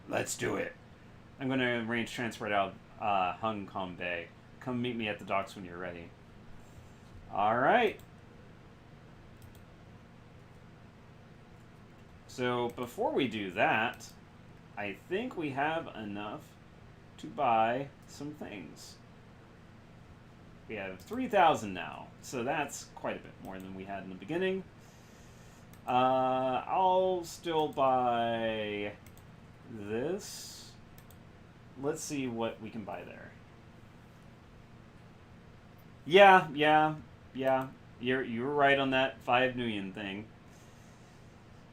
B: Let's do it.
A: I'm going to arrange transport out Hong Kong Bay. Come meet me at the docks when you're ready. Alright. So, before we do that, I think we have enough to buy some things. We have 3,000 now, so that's quite a bit more than we had in the beginning. I'll still buy this. Let's see what we can buy there. Yeah. You were right on that 5 million thing.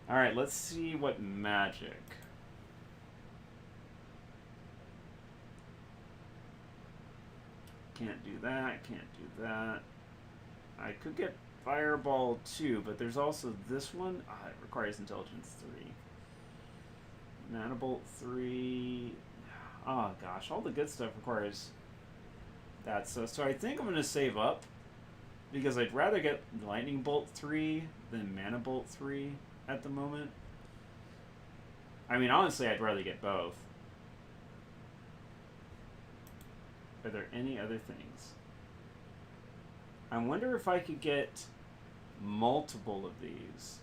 A: Alright, let's see what magic. Can't do that, can't do that. I could get Fireball too, but there's also this one. It requires Intelligence 3. Manibolt 3. Oh gosh, all the good stuff requires that. So I think I'm going to save up, because I'd rather get Lightning Bolt 3 than Manibolt 3 at the moment. I mean, honestly, I'd rather get both. Are there any other things? I wonder if I could get multiple of these.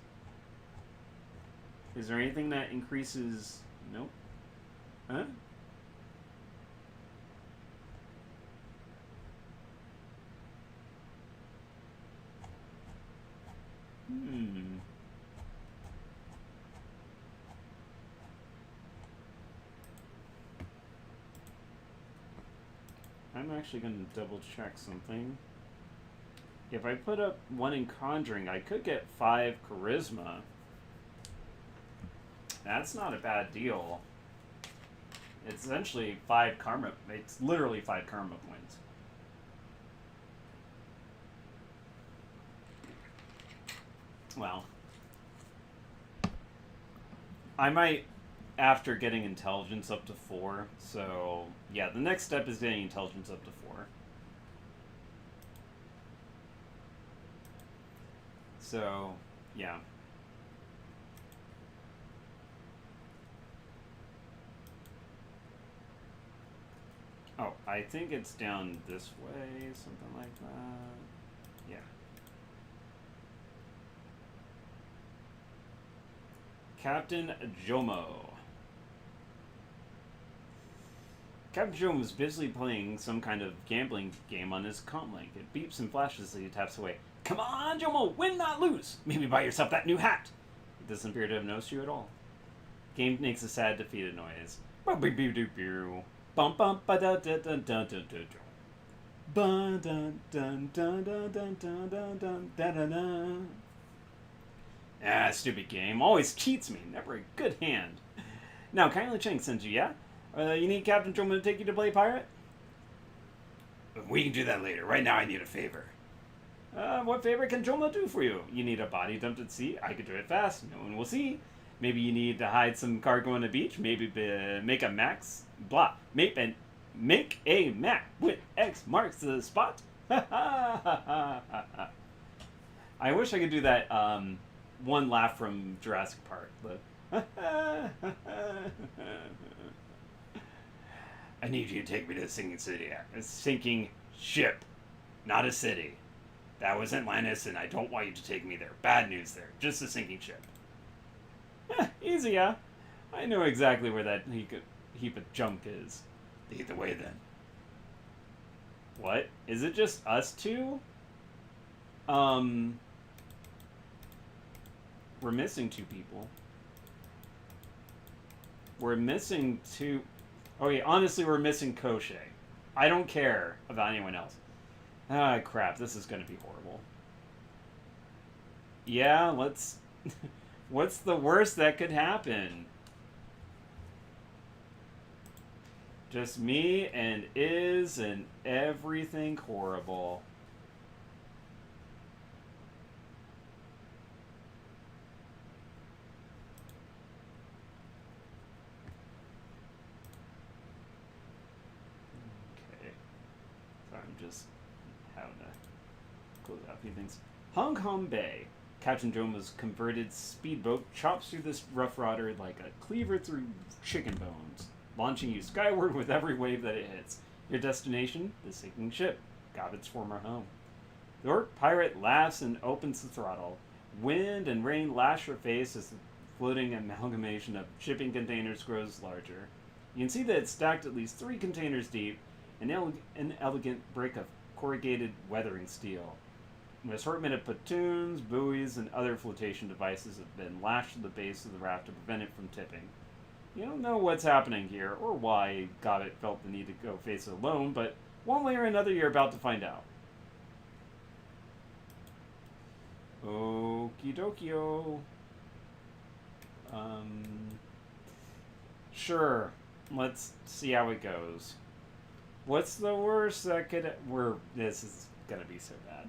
A: Is there anything that increases... Nope. Huh? I'm actually going to double check something. If I put up 1 in Conjuring, I could get 5 Charisma. That's not a bad deal. It's essentially 5 Karma. It's literally 5 Karma points. Well, I might, after getting Intelligence up to 4, so yeah, the next step is getting Intelligence up to 4. So, yeah. Oh, I think it's down this way, something like that. Yeah. Captain Jomo. Captain Jomo was busily playing some kind of gambling game on his comlink. It beeps and flashes as he taps away. Come on, Jomo, win, not lose. Maybe buy yourself that new hat. He doesn't appear to have noticed you at all. Game makes a sad, defeated noise. Bum bum ba da da da da da da. Ba dun dun dun dun dun dun dun dun da da da. Ah, stupid game. Always cheats me. Never a good hand. Now, kindly Cheng sends you, yeah? You need Captain Jomo to take you to play pirate?
B: We can do that later. Right now I need a favor.
A: What favor can Jomo do for you? You need a body dumped at sea? I could do it fast. No one will see. Maybe you need to hide some cargo on the beach? Maybe make a max? Blah. Make a map with X marks the spot. I wish I could do that one laugh from Jurassic Park. The
B: I need you to take me to the sinking city. A sinking ship, not a city. That was Atlantis, and I don't want you to take me there. Bad news there. Just a sinking ship.
A: Easy, yeah. I know exactly where that heap of junk is.
B: Lead the way then.
A: What? Is it just us two? We're missing two people. We're missing two... Okay, honestly, we're missing Koshé. I don't care about anyone else. Ah, crap. This is going to be horrible. Yeah, let's... What's the worst that could happen? Just me and Iz and everything horrible. Okay. Sorry, I'm just having to close out a few things. Hong Kong Bay. Captain Joma's converted speedboat chops through this rough water like a cleaver through chicken bones, launching you skyward with every wave that it hits. Your destination? The sinking ship, Gobbet's former home. The orc pirate laughs and opens the throttle. Wind and rain lash her face as the floating amalgamation of shipping containers grows larger. You can see that it's stacked at least 3 containers deep, an elegant brick of corrugated weathering steel. An assortment of pontoons, buoys, and other flotation devices have been lashed to the base of the raft to prevent it from tipping. You don't know what's happening here, or why Gobbet felt the need to go face it alone, but one way or another you're about to find out. Okie dokio. Sure. Let's see how it goes. What's the worst that could... This is gonna be so bad.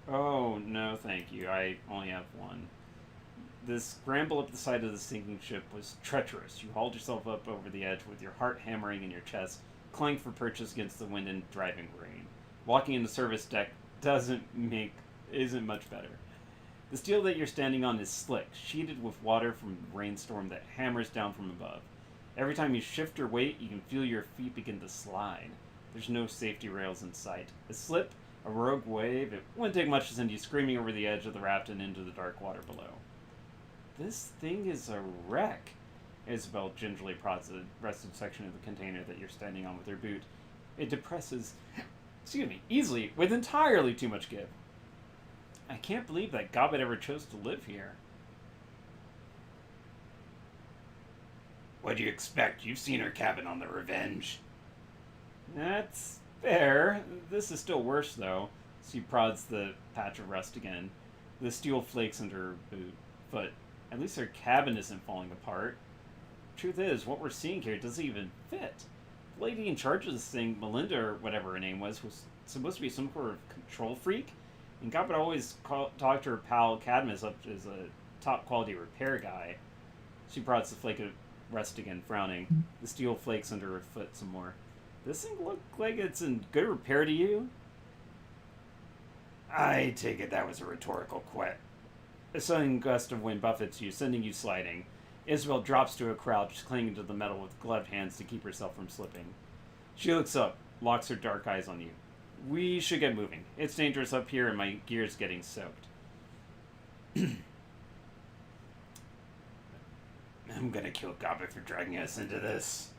A: Oh, no thank you. I only have one. This scramble up the side of the sinking ship was treacherous. You hauled yourself up over the edge with your heart hammering in your chest, clanging for purchase against the wind and driving rain. Walking in the service deck isn't much better. The steel that you're standing on is slick, sheeted with water from a rainstorm that hammers down from above. Every time you shift your weight, you can feel your feet begin to slide. There's no safety rails in sight. A slip, a rogue wave, it wouldn't take much to send you screaming over the edge of the raft and into the dark water below. This thing is a wreck. Isabel gingerly prods the rested section of the container that you're standing on with her boot. It depresses, easily, with entirely too much give. I can't believe that Gobbet ever chose to live here.
B: What do you expect? You've seen her cabin on the Revenge.
A: That's fair. This is still worse, though. She prods the patch of rust again. The steel flakes under her foot. At least her cabin isn't falling apart. Truth is, what we're seeing here doesn't even fit. The lady in charge of this thing, Melinda, or whatever her name was supposed to be some sort of control freak. And Gobbet always talked to her pal Cadmus up as a top-quality repair guy. She prods the flake of rust again, frowning. The steel flakes under her foot some more. This thing look like it's in good repair to you?
B: I take it that was a rhetorical quet.
A: A sudden gust of wind buffets you, sending you sliding. Isabel drops to a crouch, clinging to the metal with gloved hands to keep herself from slipping. She looks up, locks her dark eyes on you. We should get moving. It's dangerous up here and my gear's getting soaked.
B: I'm gonna kill Gobbet for dragging us into this.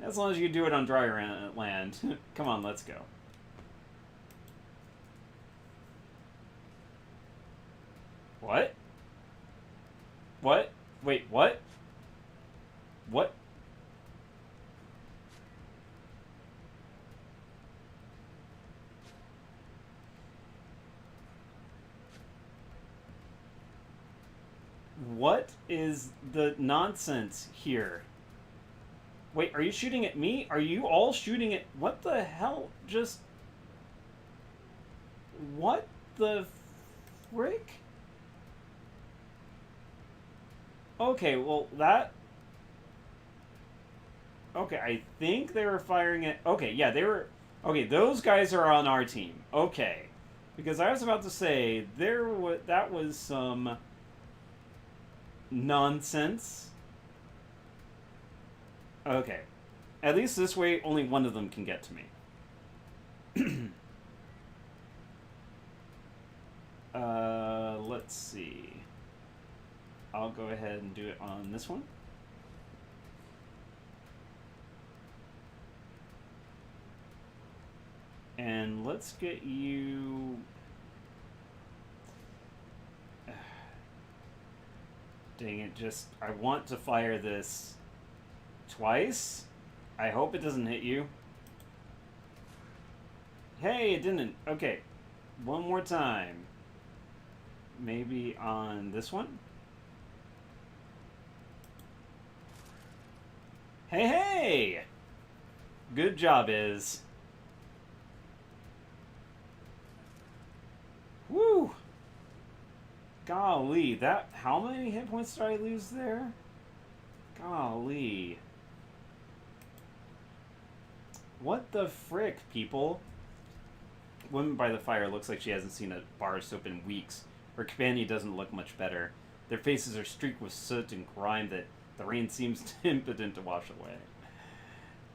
A: As long as you do it on drier land. Come on, let's go. What? What? Wait, what? What? What is the nonsense here? Wait, are you shooting at me? Are you all shooting at... What the hell just... What the frick? Okay, well, that Okay, I think they were firing at. Okay, yeah, they were. Okay, those guys are on our team. Okay, because I was about to say that was some nonsense. Okay, at least this way, only one of them can get to me. Let's see. I'll go ahead and do it on this one. And let's get you... Dang it, I want to fire this twice. I hope it doesn't hit you. Hey, it didn't. Okay, one more time. Maybe on this one? Hey, hey! Good job, Iz. Woo! Golly, that... How many hit points did I lose there? Golly. What the frick, people? Woman by the fire looks like she hasn't seen a bar of soap in weeks. Her companion doesn't look much better. Their faces are streaked with soot and grime that the rain seems impotent to wash away.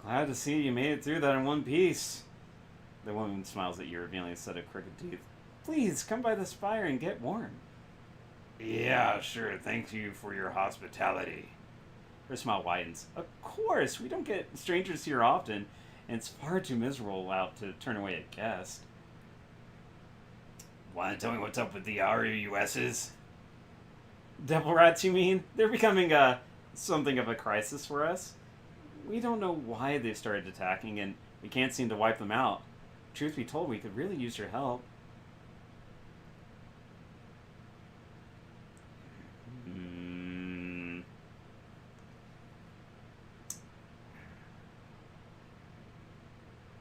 A: Glad to see you made it through that in one piece. The woman smiles at you, revealing a set of crooked teeth. Please, come by this fire and get warm.
B: Yeah, sure. Thank you for your hospitality.
A: Her smile widens. Of course, we don't get strangers here often, and it's far too miserable out to turn away a guest.
B: Want to tell me what's up with the RUSs?
A: Devil rats, you mean? They're becoming something of a crisis for us. We don't know why they've started attacking, and we can't seem to wipe them out. Truth be told, we could really use your help.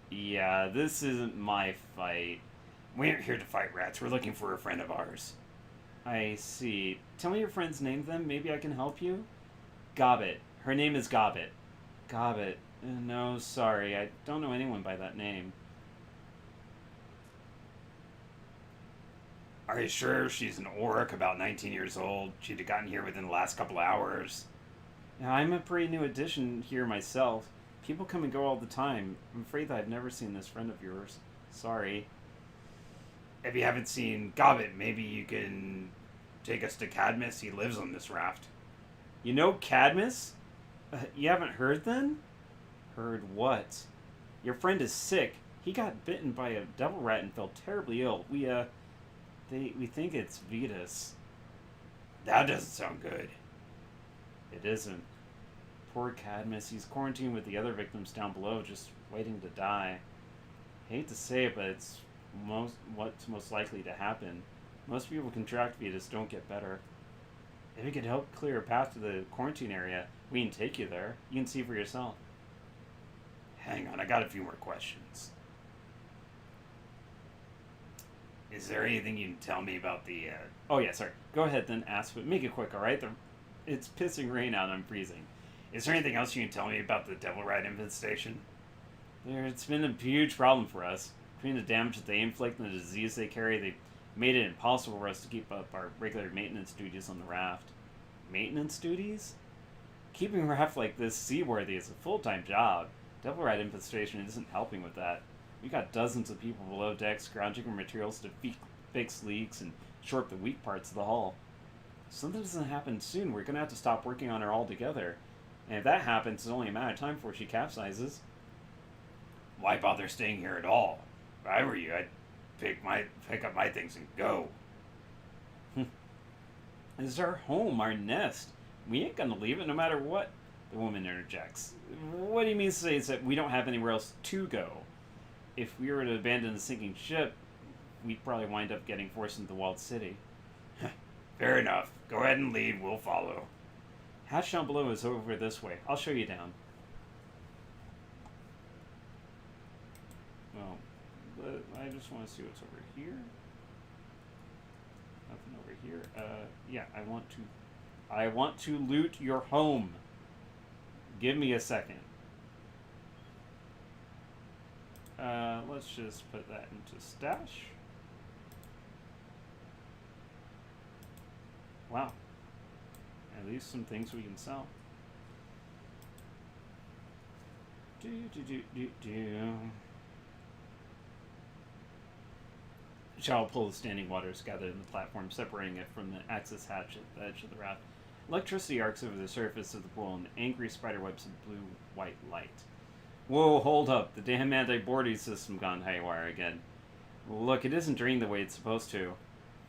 A: Yeah, this isn't my fight.
B: We aren't here to fight rats. We're looking for a friend of ours.
A: I see. Tell me your friend's name then. Maybe I can help you. Gobbet. Her name is Gobbet. Gobbet. No, sorry. I don't know anyone by that name.
B: Are you sure she's an orc, about 19 years old? She'd have gotten here within the last couple of hours.
A: Now, I'm a pretty new addition here myself. People come and go all the time. I'm afraid that I've never seen this friend of yours. Sorry.
B: If you haven't seen Gobbet, maybe you can take us to Cadmus. He lives on this raft.
A: You know Cadmus? You haven't heard then? Heard what? Your friend is sick. He got bitten by a devil rat and fell terribly ill. We think it's Vetus.
B: That doesn't sound good.
A: It isn't. Poor Cadmus. He's quarantined with the other victims down below, just waiting to die. Hate to say it, but it's what's most likely to happen. Most people who contract Vetus don't get better. If we could help clear a path to the quarantine area, we can take you there. You can see for yourself.
B: Hang on, I got a few more questions. Is there anything you can tell me about the...
A: Oh yeah, sorry. Go ahead then, ask, but make it quick, alright? It's pissing rain out and I'm freezing.
B: Is there anything else you can tell me about the devil rat infestation?
A: It's been a huge problem for us. Between the damage that they inflict and the disease they carry, they made it impossible for us to keep up our regular maintenance duties on the raft. Maintenance duties? Keeping a raft like this seaworthy is a full-time job. Devil rat infestation isn't helping with that. We got dozens of people below deck scrounging for materials to fix leaks and shore up the weak parts of the hull. If something doesn't happen soon, we're going to have to stop working on her altogether. And if that happens, it's only a matter of time before she capsizes.
B: Why bother staying here at all? If I were you, I'd pick up my things and go.
A: This is our home, our nest. We ain't gonna leave it no matter what, the woman interjects. What do you mean to say is that we don't have anywhere else to go? If we were to abandon the sinking ship, we'd probably wind up getting forced into the walled city.
B: Fair enough. Go ahead and lead. We'll follow.
A: Hatch down below is over this way. I'll show you down. Well, but I just want to see what's over here. Nothing over here. Yeah, I want to loot your home. Give me a second. Let's just put that into stash. Wow. At least some things we can sell. Shall pull the standing waters gathered in the platform, separating it from the access hatch at the edge of the raft. Electricity arcs over the surface of the pool and angry spiderwebs of blue-white light. Whoa, hold up. The damn anti-boarding system gone haywire again. Look, it isn't draining the way it's supposed to.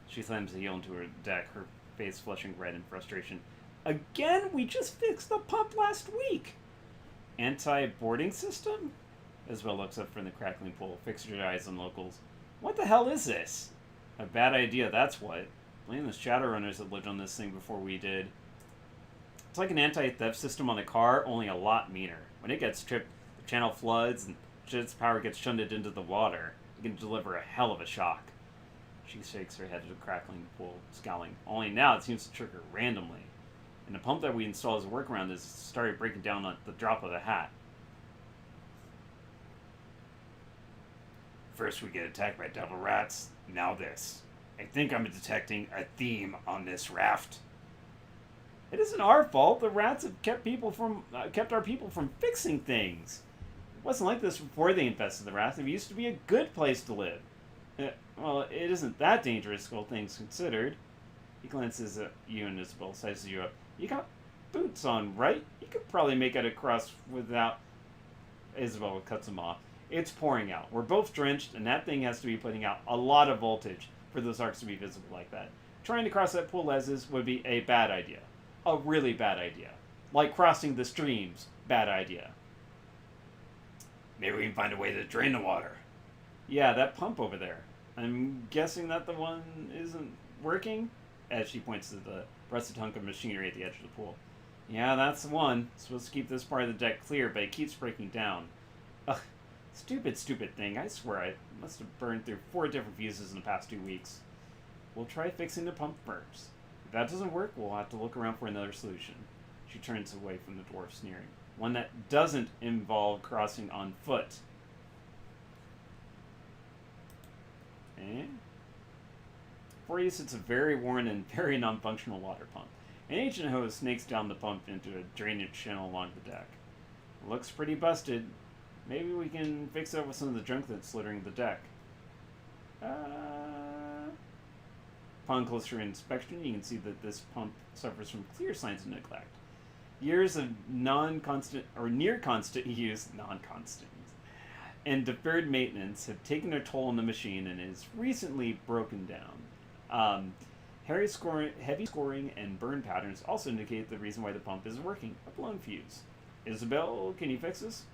A: She slams the heel into her deck, her face flushing red in frustration. Again? We just fixed the pump last week! Anti-boarding system? Isabel looks up from the crackling pool, fixes her eyes on locals. What the hell is this? A bad idea, that's what. Blame the Shadowrunners that lived on this thing before we did. It's like an anti-theft system on the car, only a lot meaner. When it gets tripped, the channel floods and its power gets shunted into the water. It can deliver a hell of a shock. She shakes her head at the crackling pool, scowling. Only now it seems to trigger randomly. And the pump that we installed as a workaround has started breaking down at the drop of a hat.
B: First we get attacked by devil rats, now this. I think I'm detecting a theme on this raft.
A: It isn't our fault. The rats have kept our people from fixing things. It wasn't like this before they infested the raft. It used to be a good place to live. Well, it isn't that dangerous, all things considered. He glances at you and Isabel, sizes you up. You got boots on, right? You could probably make it across without... Isabel cuts him off. It's pouring out. We're both drenched, and that thing has to be putting out a lot of voltage for those arcs to be visible like that. Trying to cross that pool as is would be a bad idea. A really bad idea. Like crossing the streams. Bad idea.
B: Maybe we can find a way to drain the water.
A: Yeah, that pump over there. I'm guessing that the one isn't working? As she points to the rusted hunk of machinery at the edge of the pool. Yeah, that's the one. It's supposed to keep this part of the deck clear, but it keeps breaking down. Ugh. Stupid thing. I swear I must have burned through 4 different fuses in the past 2 weeks. We'll try fixing the pump first. If that doesn't work, we'll have to look around for another solution. She turns away from the dwarf, sneering. One that doesn't involve crossing on foot. Eh? For you sits a very worn and very non-functional water pump. An ancient hose snakes down the pump into a drainage channel along the deck. Looks pretty busted. Maybe we can fix it with some of the junk that's littering the deck. Upon closer inspection, you can see that this pump suffers from clear signs of neglect. Years of non-constant or near constant use, non-constant, and deferred maintenance have taken their toll on the machine and is recently broken down. Heavy scoring and burn patterns also indicate the reason why the pump isn't working. A blown fuse. Isabel, can you fix this?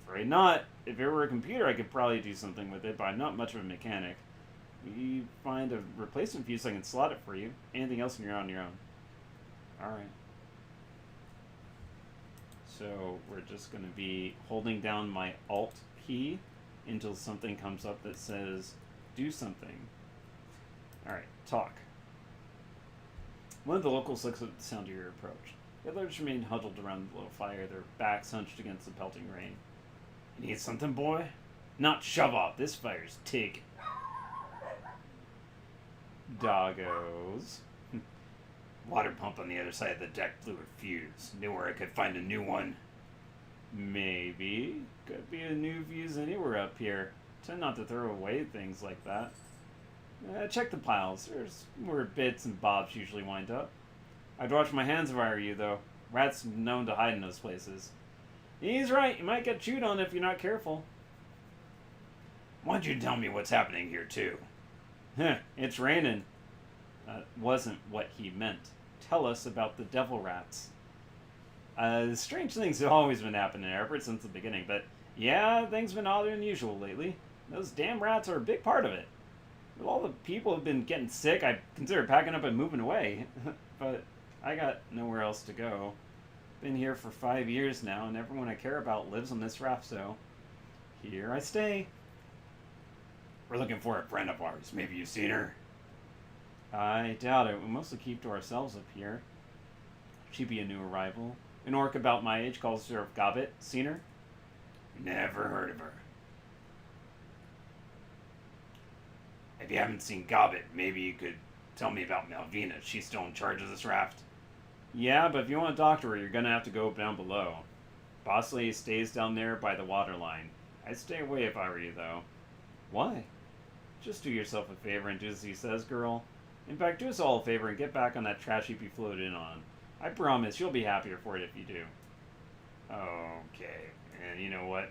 A: Afraid not. If it were a computer, I could probably do something with it, but I'm not much of a mechanic. We find a replacement fuse, I can slot it for you. Anything else, and you're on your own. Alright. So, we're just going to be holding down my Alt key until something comes up that says, do something. Alright, talk. One of the locals looks at the sound of your approach. The others remain huddled around the little fire, their backs hunched against the pelting rain. You need something, boy? Not shove off. This fire's tig. Doggos.
B: Water pump on the other side of the deck blew a fuse. Knew where I could find a new one.
A: Maybe. Could be a new fuse anywhere up here. Tend not to throw away things like that. Check the piles. There's where bits and bobs usually wind up. I'd wash my hands if I were you, though. Rats known to hide in those places. He's right. You might get chewed on if you're not careful.
B: Why don't you tell me what's happening here, too?
A: It's raining. Wasn't what he meant. Tell us about the devil rats. Strange things have always been happening ever since the beginning, but yeah, things have been odder than usual lately. Those damn rats are a big part of it. With all the people who've been getting sick, I considered packing up and moving away. But I got nowhere else to go. Been here for 5 years now, and everyone I care about lives on this raft, so here I stay.
B: We're looking for a friend of ours. Maybe you've seen her?
A: I doubt it. We mostly keep to ourselves up here. She'd be a new arrival. An orc about my age calls her Gobbit. Seen her?
B: Never heard of her. If you haven't seen Gobbet, maybe you could tell me about Malvina. She's still in charge of this raft?
A: Yeah, but if you want to talk to her, you're gonna have to go down below. Boss Lady stays down there by the water line. I'd stay away if I were you, though. Why? Just do yourself a favor and do as he says, girl. In fact, do us all a favor and get back on that trash heap you floated in on. I promise you'll be happier for it if you do.
B: Okay. And you know what?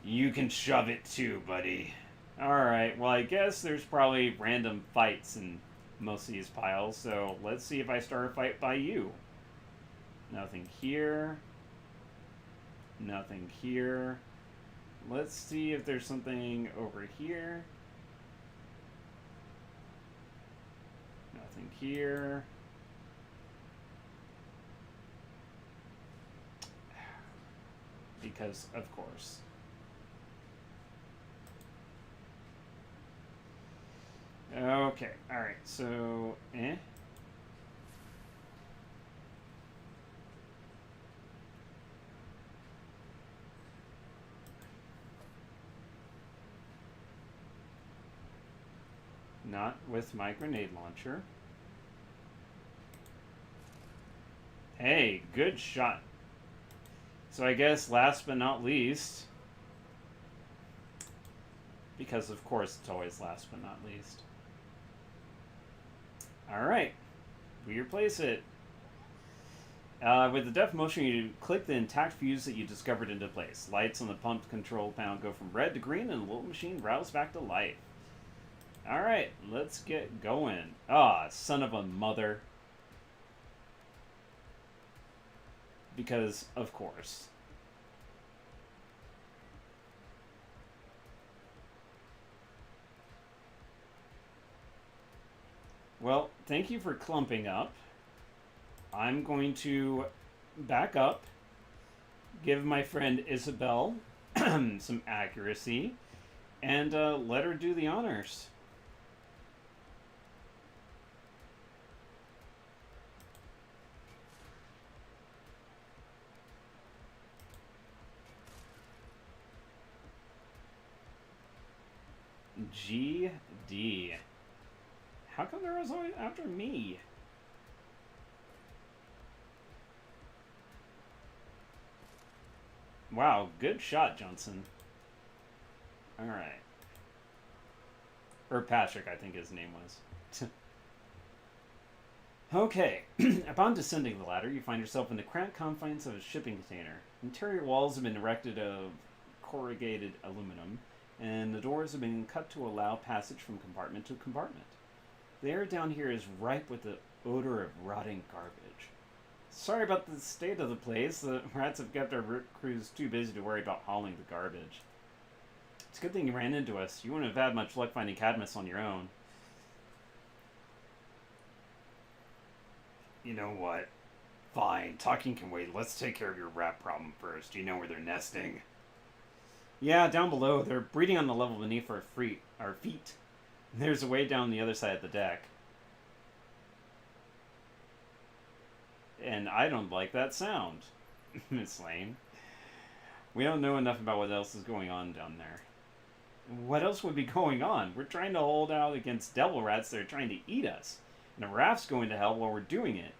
B: You can shove it too, buddy.
A: Alright, well, I guess there's probably random fights in most of these piles, so let's see if I start a fight by you. Nothing here. Nothing here. Let's see if there's something over here. Nothing here. Because, of course. Okay, alright, so, Not with my grenade launcher. Hey, good shot. So I guess last but not least, because of course it's always last but not least. Alright, we replace it. With the depth motion, you click the intact fuse that you discovered into place. Lights on the pump control panel go from red to green, and the little machine roused back to life. Alright, let's get going. Ah, son of a mother. Because, of course. Well, thank you for clumping up. I'm going to back up, give my friend Isabel some accuracy, and let her do the honors. GD. How come there was always after me? Wow, good shot, Johnson. Alright. Or Patrick, I think his name was. Okay. Upon descending the ladder, you find yourself in the cramped confines of a shipping container. Interior walls have been erected of corrugated aluminum, and the doors have been cut to allow passage from compartment to compartment. The air down here is ripe with the odor of rotting garbage. Sorry about the state of the place. The rats have kept our crews too busy to worry about hauling the garbage. It's a good thing you ran into us. You wouldn't have had much luck finding Cadmus on your own.
B: You know what? Fine, talking can wait. Let's take care of your rat problem first. Do you know where they're nesting?
A: Yeah, down below. They're breeding on the level beneath our feet. There's a way down the other side of the deck. And I don't like that sound, Miss Lane. We don't know enough about what else is going on down there. What else would be going on? We're trying to hold out against devil rats that are trying to eat us. And a raft's going to hell while we're doing it.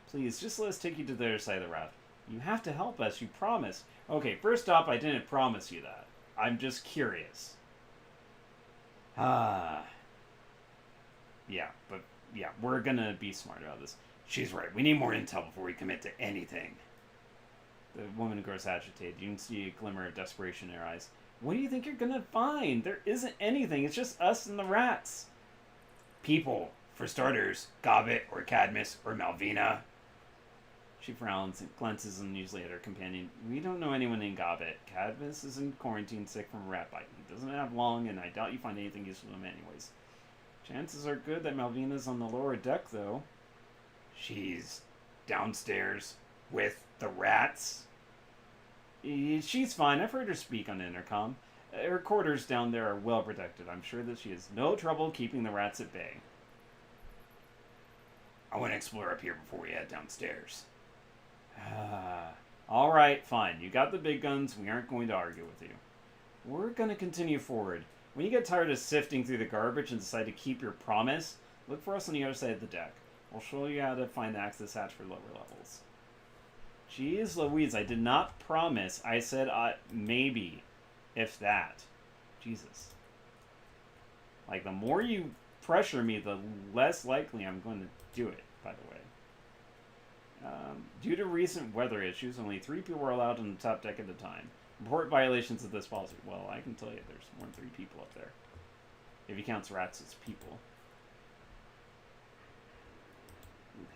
A: Please, just let us take you to the other side of the raft. You have to help us, you promised. Okay, first off, I didn't promise you that. I'm just curious. Yeah, we're gonna be smart about this.
B: She's right. We need more intel before we commit to anything.
A: The woman grows agitated. You can see a glimmer of desperation in her eyes. What do you think you're gonna find? There isn't anything. It's just us and the rats.
B: People. For starters, Gobbet or Cadmus or Malvina.
A: She frowns and glances unusually at her companion. We don't know anyone named Gobbet. Cadmus is in quarantine sick from a rat bite. He doesn't have long, and I doubt you find anything useful to him anyways. Chances are good that Malvina's on the lower deck, though.
B: She's downstairs with the rats?
A: She's fine. I've heard her speak on the intercom. Her quarters down there are well protected. I'm sure that she has no trouble keeping the rats at bay.
B: I want to explore up here before we head downstairs.
A: Alright, fine. You got the big guns. We aren't going to argue with you. We're going to continue forward. When you get tired of sifting through the garbage and decide to keep your promise, look for us on the other side of the deck. We'll show you how to find the access hatch for lower levels. Jeez Louise, I did not promise. I said maybe. If that. Jesus. Like, the more you pressure me, the less likely I'm going to do it, by the way. Due to recent weather issues, only 3 people are allowed on the top deck at a time. Report violations of this policy. Well, I can tell you there's more than 3 people up there. If you count rats as people.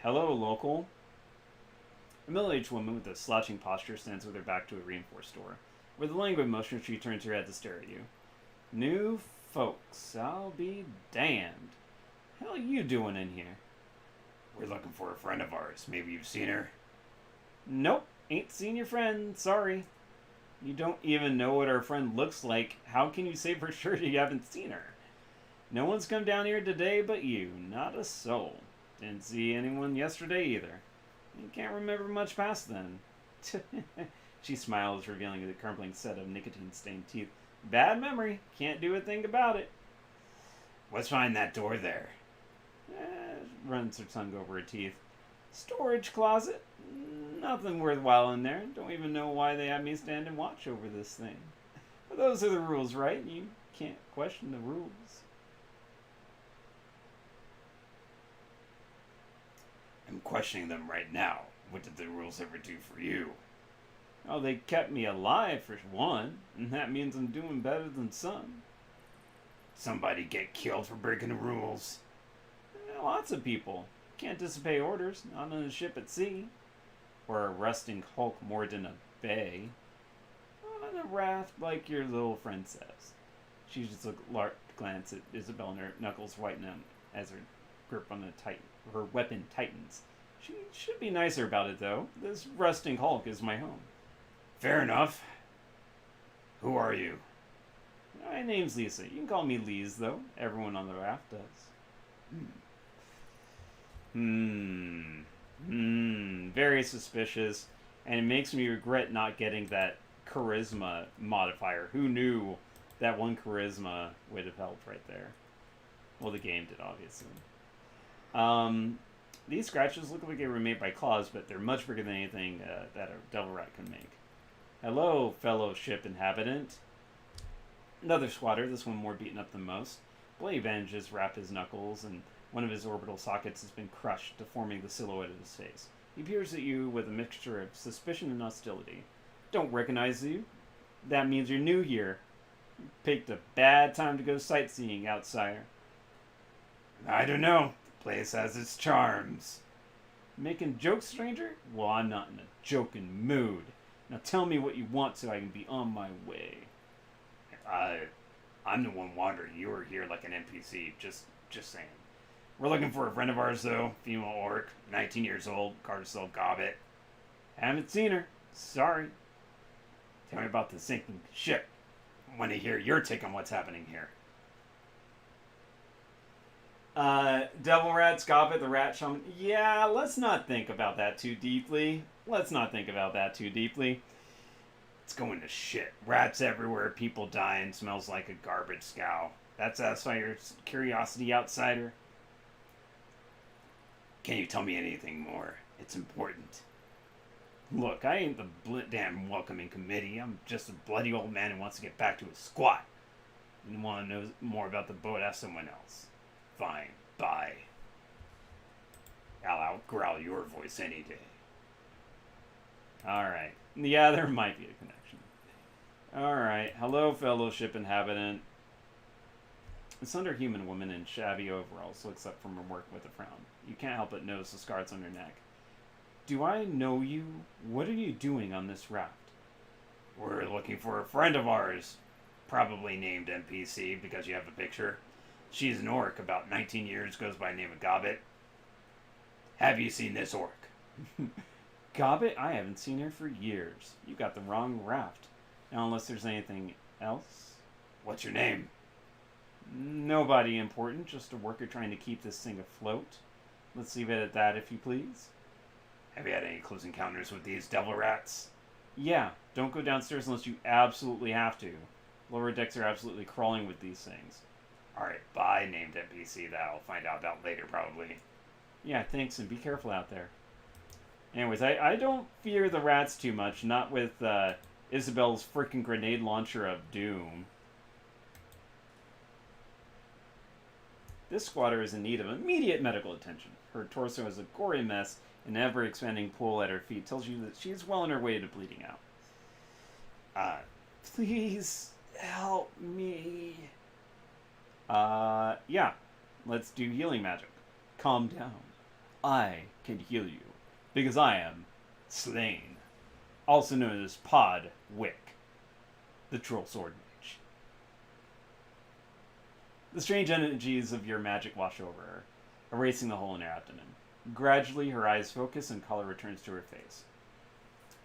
A: Hello, local. A middle-aged woman with a slouching posture stands with her back to a reinforced door. With a languid motion, she turns her head to stare at you. New folks, I'll be damned. Hell are you doing in here?
B: We're looking for a friend of ours. Maybe you've seen her?
A: Nope, ain't seen your friend, sorry. You don't even know what our friend looks like. How can you say for sure you haven't seen her? No one's come down here today but you. Not a soul. Didn't see anyone yesterday either. You can't remember much past then. She smiles, revealing a crumbling set of nicotine-stained teeth. Bad memory. Can't do a thing about it.
B: What's behind that door there?
A: Runs her tongue over her teeth. Storage closet. Nothing worthwhile in there. Don't even know why they have me stand and watch over this thing. But those are the rules, right? You can't question the rules.
B: I'm questioning them right now. What did the rules ever do for you?
A: Oh, they kept me alive for one, and that means I'm doing better than some.
B: Somebody get killed for breaking the rules?
A: Lots of people. Can't disobey orders, not on a ship at sea. Or a rusting hulk moored in a bay. On a raft, like your little friend says. She just glance at Isabel, and her knuckles whiten as her grip on her weapon tightens. She should be nicer about it, though. This rusting hulk is my home.
B: Fair enough. Who are you?
A: My name's Lisa. You can call me Lise, though. Everyone on the raft does. Very suspicious. And it makes me regret not getting that charisma modifier. Who knew that one charisma would have helped right there? Well, the game did, obviously. These scratches look like they were made by claws, but they're much bigger than anything that a devil rat can make. Hello, fellow ship inhabitant. Another squatter, this one more beaten up than most. Bloody bandages wrap his knuckles, and one of his orbital sockets has been crushed, deforming the silhouette of his face. He peers at you with a mixture of suspicion and hostility. Don't recognize you? That means you're new here. You picked a bad time to go sightseeing, outsider.
B: I don't know. The place has its charms.
A: Making jokes, stranger? Well, I'm not in a joking mood. Now tell me what you want so I can be on my way.
B: I'm the one wandering. You were here like an NPC. Just saying. We're looking for a friend of ours, though. Female orc, 19 years old, Carcel Gobbet.
A: Haven't seen her. Sorry.
B: Tell me about the sinking ship. I want to hear your take on what's happening here.
A: Devil Rat, Gobbet, the Rat Shaman. Yeah, let's not think about that too deeply.
B: It's going to shit. Rats everywhere, people dying, smells like a garbage scow. That satisfy your curiosity, outsider? Can you tell me anything more? It's important.
A: Look, I ain't the
B: Damn welcoming committee. I'm just a bloody old man who wants to get back to his squat. You want to know more about the boat? Ask someone else. Fine. Bye. I'll outgrowl your voice any day.
A: Alright. Yeah, there might be a connection. Alright. Hello, fellowship inhabitant. A slender-human woman in shabby overalls looks up from her work with a frown. You can't help but notice the scars on her neck. Do I know you? What are you doing on this raft?
B: We're looking for a friend of ours. Probably named NPC because you have a picture. She's an orc, about 19 years, goes by the name of Gobbet. Have you seen this orc?
A: Gobbet? I haven't seen her for years. You got the wrong raft. Now, unless there's anything else.
B: What's your name?
A: Nobody important, just a worker trying to keep this thing afloat. Let's leave it at that, if you please.
B: Have you had any close encounters with these devil rats?
A: Yeah, don't go downstairs unless you absolutely have to. Lower decks are absolutely crawling with these things.
B: Alright, bye, named NPC. That I'll find out about later, probably.
A: Yeah, thanks, and be careful out there. Anyways, I don't fear the rats too much, not with Isabel's freaking grenade launcher of doom. This squatter is in need of immediate medical attention. Her torso is a gory mess, an ever-expanding pool at her feet tells you that she's well on her way to bleeding out. Please help me. Yeah. Let's do healing magic. Calm down. I can heal you, because I am Slain, also known as Pod Wick, the Troll Sword Mage. The strange energies of your magic wash over her, erasing the hole in her abdomen. Gradually, her eyes focus and color returns to her face.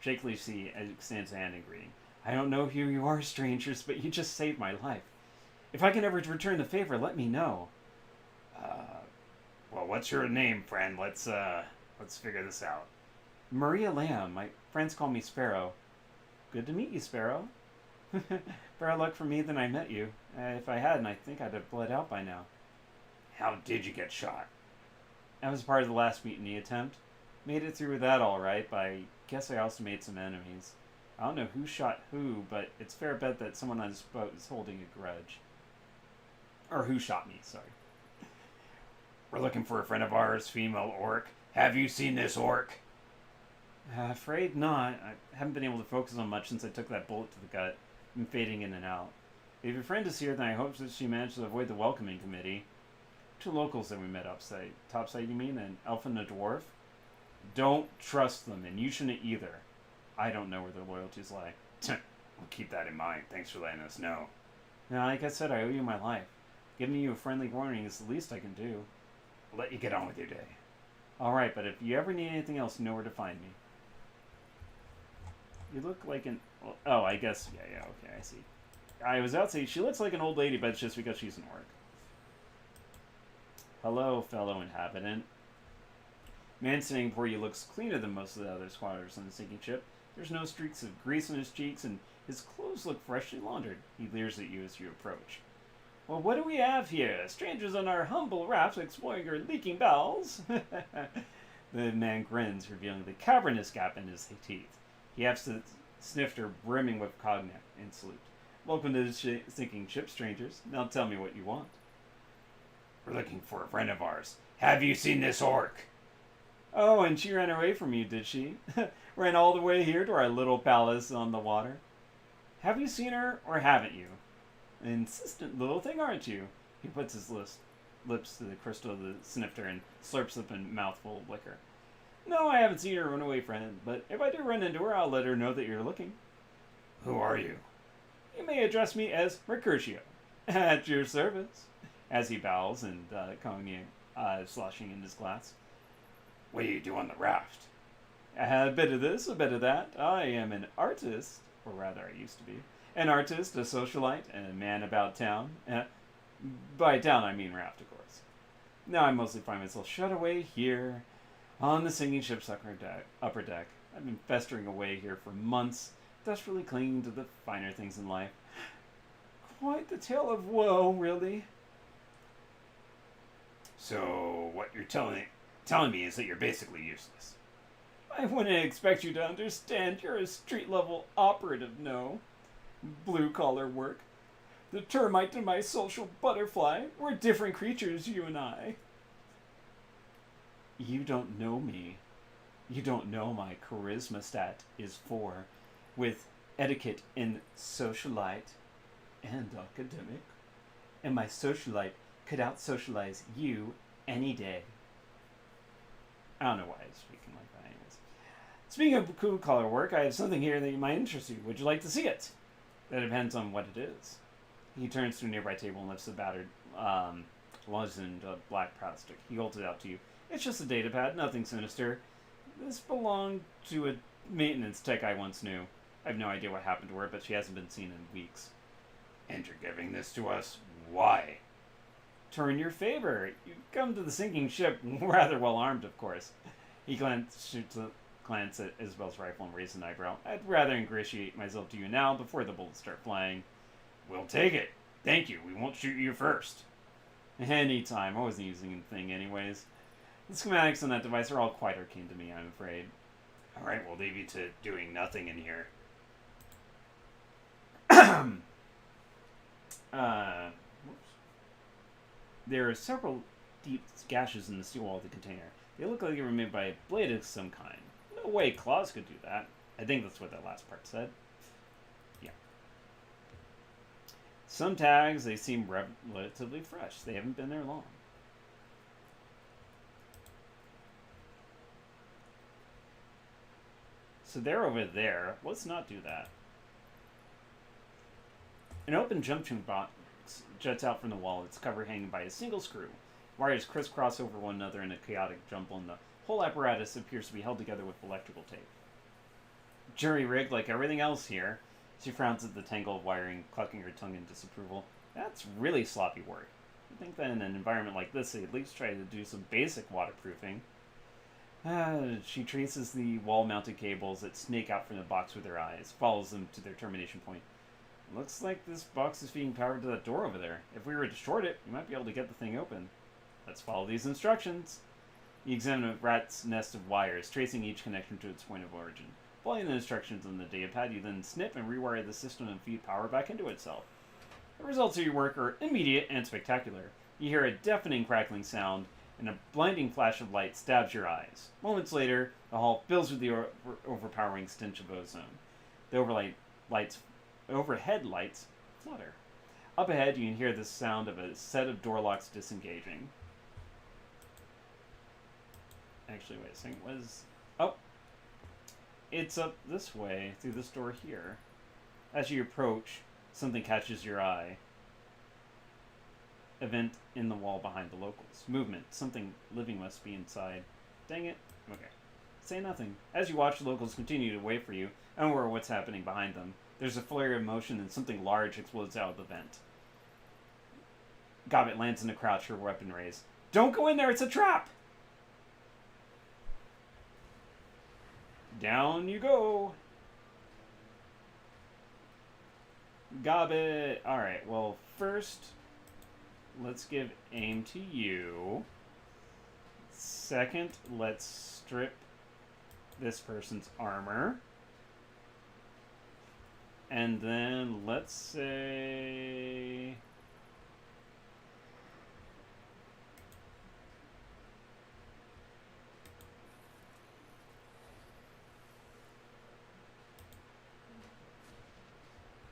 A: Shakily, she extends a hand in greeting. I don't know who you are, strangers, but you just saved my life. If I can ever return the favor, let me know.
B: Well, what's your name, friend? Let's figure this out.
A: Maria Lamb. My friends call me Sparrow. Good to meet you, Sparrow. Better luck for me than I met you. If I hadn't, I think I'd have bled out by now.
B: How did you get shot?
A: That was part of the last mutiny attempt. Made it through with that all right, but I guess I also made some enemies. I don't know who shot who, but it's fair bet that someone on this boat is holding a grudge. Or who shot me, sorry.
B: We're looking for a friend of ours, female orc. Have you seen this orc?
A: Afraid not. I haven't been able to focus on much since I took that bullet to the gut. I'm fading in and out. If your friend is here, then I hope that she managed to avoid the welcoming committee. 2 locals that we met upside. Topside, you mean? An elf and a dwarf? Don't trust them, and you shouldn't either. I don't know where their loyalties lie.
B: We'll keep that in mind. Thanks for letting us know.
A: Now, like I said, I owe you my life. Giving you a friendly warning is the least I can do.
B: I'll let you get on with your day.
A: Alright, but if you ever need anything else, you know where to find me. You look like an... Oh, I guess... Yeah, okay, I see. I was out to say, she looks like an old lady, but it's just because she's an orc. Hello, fellow inhabitant. Man sitting before you looks cleaner than most of the other squatters on the sinking ship. There's no streaks of grease on his cheeks, and his clothes look freshly laundered. He leers at you as you approach. Well, what do we have here? Strangers on our humble raft exploring your leaking bowels? The man grins, revealing the cavernous gap in his teeth. He has the snifter brimming with cognac in salute. Welcome to the sinking ship, strangers. Now tell me what you want.
B: We're looking for a friend of ours. Have you seen this orc?
A: Oh, and she ran away from you, did she? Ran all the way here to our little palace on the water. Have you seen her, or haven't you? An insistent little thing, aren't you? He puts his lips to the crystal of the snifter and slurps up a mouthful of liquor. No, I haven't seen her run away, friend, but if I do run into her, I'll let her know that you're looking.
B: Who are you?
A: You may address me as Mercutio. At your service. As he bows and cognac sloshing in his glass.
B: What do you do on the raft?
A: A bit of this, a bit of that. I am an artist, or rather I used to be. An artist, a socialite, and a man about town. By town I mean raft, of course. Now I mostly find myself shut away here, on the sinking ship's upper deck. I've been festering away here for months, desperately clinging to the finer things in life. Quite the tale of woe, really.
B: So, what you're telling me is that you're basically useless.
A: I wouldn't expect you to understand. You're a street-level operative, no. Blue-collar work. The termite to my social butterfly. We're different creatures, you and I. You don't know me. You don't know my charisma stat is 4, with etiquette in socialite and academic. And my socialite could out-socialize you any day. I don't know why I'm speaking like that anyways. Speaking of blue-collar work, I have something here that might interest you. Would you like to see it? That depends on what it is. He turns to a nearby table and lifts a battered, lozenge of black plastic. He holds it out to you. It's just a data pad, nothing sinister. This belonged to a maintenance tech I once knew. I have no idea what happened to her, but she hasn't been seen in weeks.
B: And you're giving this to us? Why?
A: Turn your favor. You come to the sinking ship rather well armed, of course. He shoots a glance at Isabel's rifle and raises an eyebrow. I'd rather ingratiate myself to you now before the bullets start flying.
B: We'll take it. Thank you. We won't shoot you first.
A: Anytime. I wasn't using the thing anyways. The schematics on that device are all quite arcane to me, I'm afraid.
B: Alright, we'll leave you to doing nothing in here.
A: Whoops. There are several deep gashes in the steel wall of the container. They look like they were made by a blade of some kind. No way claws could do that. I think that's what that last part said. Yeah. Some tags, they seem relatively fresh. They haven't been there long. So they're over there. Let's not do that. An open junction box juts out from the wall, its cover hanging by a single screw. Wires crisscross over one another in a chaotic jumble, and the whole apparatus appears to be held together with electrical tape. Jury-rigged like everything else here. She frowns at the tangle of wiring, clucking her tongue in disapproval. That's really sloppy work. I think that in an environment like this, they at least try to do some basic waterproofing. She traces the wall-mounted cables that snake out from the box with her eyes, follows them to their termination point. Looks like this box is feeding power to that door over there. If we were to short it, we might be able to get the thing open. Let's follow these instructions. You examine a rat's nest of wires, tracing each connection to its point of origin. Following the instructions on the datapad, you then snip and rewire the system and feed power back into itself. The results of your work are immediate and spectacular. You hear a deafening crackling sound, and a blinding flash of light stabs your eyes. Moments later, the hall fills with the overpowering stench of ozone. The overhead lights flutter. Up ahead, you can hear the sound of a set of door locks disengaging. Actually, wait a second. Oh! It's up this way, through this door here. As you approach, something catches your eye. Event in the wall behind the locals. Movement. Something living must be inside. Dang it. Okay. Say nothing. As you watch, the locals continue to wait for you, unaware of what's happening behind them. There's a flare of motion and something large explodes out of the vent. Gobbet lands in a crouch, her weapon raised. Don't go in there, it's a trap! Down you go! Gobbet! Alright, well, first, let's give aim to you. Second, let's strip this person's armor. And then let's say...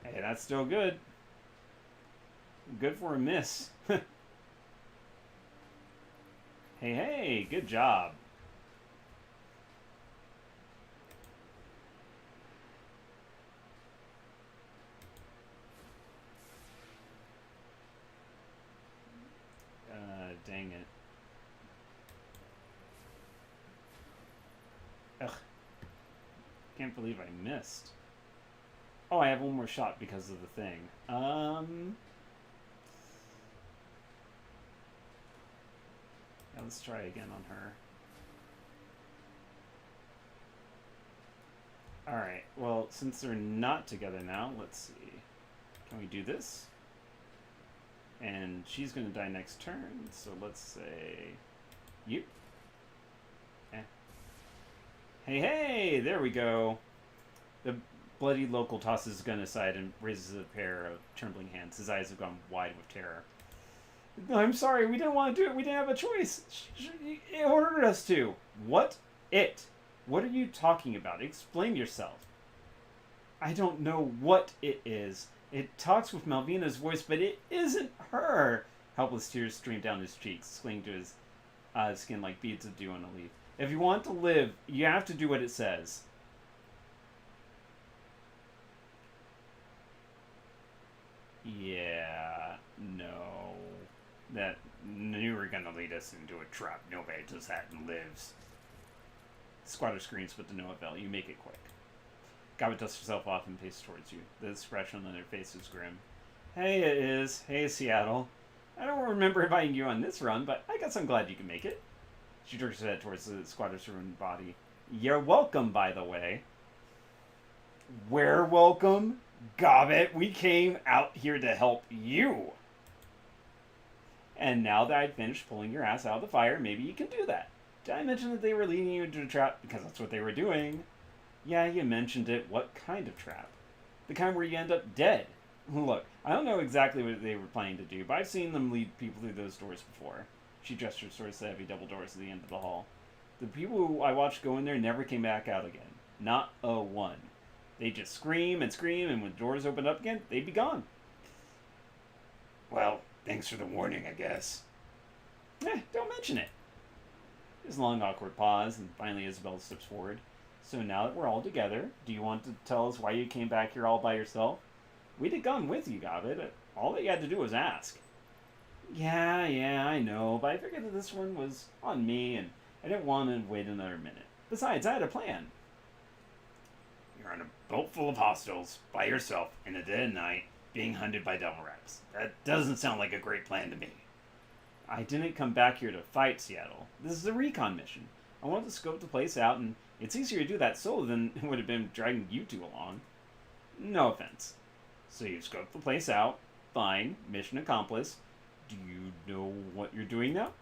A: Hey, that's still good. Good for a miss. Hey, good job. Dang it. Ugh. Can't believe I missed. Oh, I have one more shot because of the thing. Yeah, let's try again on her. Alright, well, since they're not together now, let's see. Can we do this? And she's going to die next turn, so let's say... You. Hey, there we go. The bloody local tosses his gun aside and raises a pair of trembling hands. His eyes have gone wide with terror. I'm sorry, we didn't want to do it. We didn't have a choice. It ordered us to. What? It? What are you talking about? Explain yourself. I don't know what it is. It talks with Malvina's voice, but it isn't her. Helpless tears stream down his cheeks, clinging to his skin like beads of dew on a leaf. If you want to live, you have to do what it says. Yeah, no.
B: That you were gonna lead us into a trap. Nobody does that and lives.
A: Squatter screams, but to no avail. You make it quick. Gobbet dusts herself off and paces towards you. The expression on her face is grim. Hey, it is. Hey, Seattle. I don't remember inviting you on this run, but I guess I'm glad you can make it. She jerks her head towards the squatter's ruined body. You're welcome, by the way. We're welcome?
B: Gobbit, we came out here to help you.
A: And now that I'd finished pulling your ass out of the fire, maybe you can do that. Did I mention that they were leading you into a trap? Because that's what they were doing. Yeah, you mentioned it. What kind of trap? The kind where you end up dead. Look, I don't know exactly what they were planning to do, but I've seen them lead people through those doors before. She gestured towards the heavy double doors at the end of the hall. The people who I watched go in there never came back out again. Not a one. They'd just scream, and when the doors opened up again, they'd be gone.
B: Well, thanks for the warning, I guess.
A: Don't mention it. There's a long, awkward pause, and finally Isabel steps forward. So now that we're all together, do you want to tell us why you came back here all by yourself? We'd have gone with you, Gobbit. All that you had to do was ask. Yeah, I know, but I figured that this one was on me, and I didn't want to wait another minute. Besides, I had a plan.
B: You're on a boat full of hostiles, by yourself, in a dead night, being hunted by devil rats. That doesn't sound like a great plan to me.
A: I didn't come back here to fight, Seattle. This is a recon mission. I wanted to scope the place out, and it's easier to do that solo than it would have been dragging you two along. No offense. So you've scoped the place out. Fine. Mission accomplished. Do you know what you're doing now?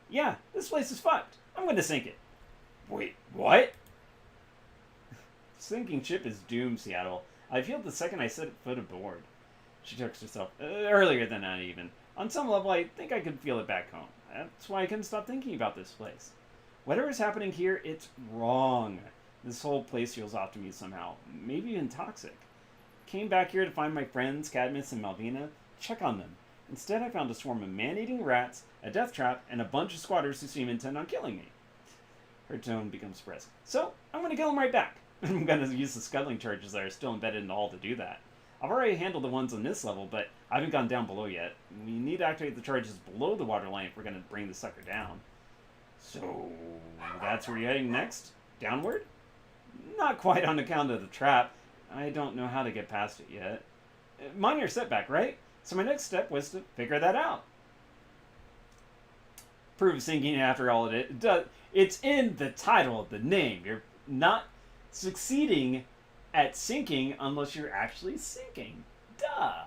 A: Yeah, this place is fucked. I'm going to sink it.
B: Wait, what?
A: Sinking ship is doomed, Seattle. I feel the second I set foot aboard. She checks herself. Earlier than that, even. On some level, I think I could feel it back home. That's why I couldn't stop thinking about this place. Whatever's happening here, it's wrong. This whole place feels off to me somehow. Maybe even toxic. Came back here to find my friends, Cadmus and Malvina, check on them. Instead, I found a swarm of man-eating rats, a death trap, and a bunch of squatters who seem intent on killing me. Her tone becomes brisk. So, I'm going to kill them right back. I'm going to use the scuttling charges that are still embedded in the hull to do that. I've already handled the ones on this level, but I haven't gone down below yet. We need to activate the charges below the waterline if we're going to bring the sucker down. So, that's where you're heading next? Downward? Not quite on account of the trap. I don't know how to get past it yet. Minor setback, right? So my next step was to figure that out. Prove sinking after all it does. It's in the title of the name. You're not succeeding at sinking unless you're actually sinking. Duh.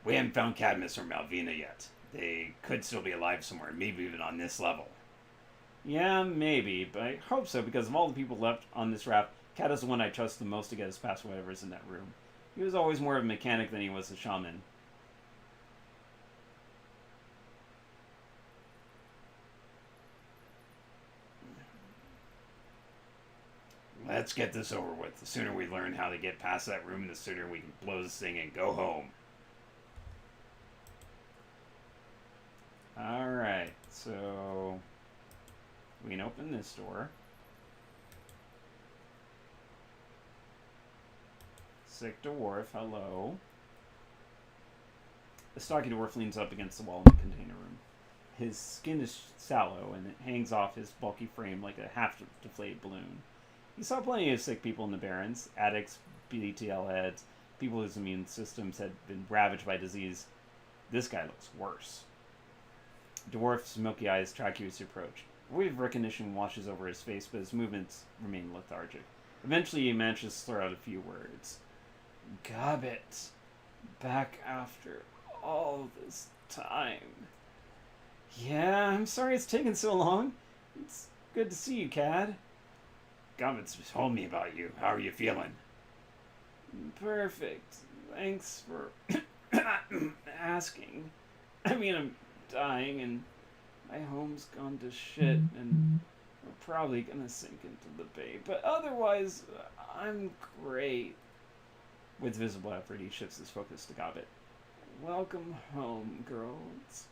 B: We haven't found Cadmus or Malvina yet. They could still be alive somewhere, maybe even on this level.
A: Yeah, maybe, but I hope so because of all the people left on this raft, Cat is the one I trust the most to get us past whatever's in that room. He was always more of a mechanic than he was a shaman.
B: Let's get this over with. The sooner we learn how to get past that room, the sooner we can blow this thing and go home.
A: Alright, so we can open this door. Sick dwarf, hello. The stocky dwarf leans up against the wall in the container room. His skin is sallow and it hangs off his bulky frame like a half-deflated balloon. He saw plenty of sick people in the Barrens, addicts, BTL heads, people whose immune systems had been ravaged by disease. This guy looks worse. Dwarf's milky eyes track you as you approach. A wave of recognition washes over his face, but his movements remain lethargic. Eventually, he manages to slur out a few words. Gobbit, back after all this time. Yeah, I'm sorry it's taken so long. It's good to see you, Cad.
B: Gobbit's told me about you. How are you feeling?
A: Perfect. Thanks for asking. I mean, I'm dying and my home's gone to shit and we're probably gonna sink into the bay, but otherwise I'm great. With visible effort, he shifts his focus to Gobbit. Welcome home, girl. It's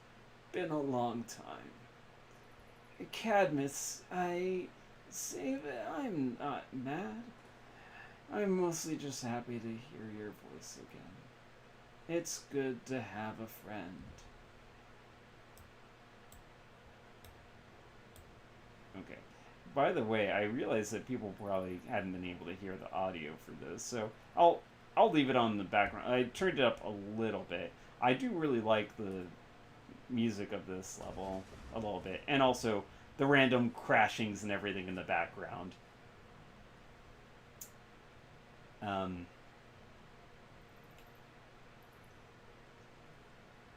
A: been a long time. Cadmus, I say that I'm not mad. I'm mostly just happy to hear your voice again. It's good to have a friend. Okay. By the way, I realize that people probably hadn't been able to hear the audio for this, so I'll leave it on the background. I turned it up a little bit. I do really like the music of this level a little bit, and also the random crashings and everything in the background.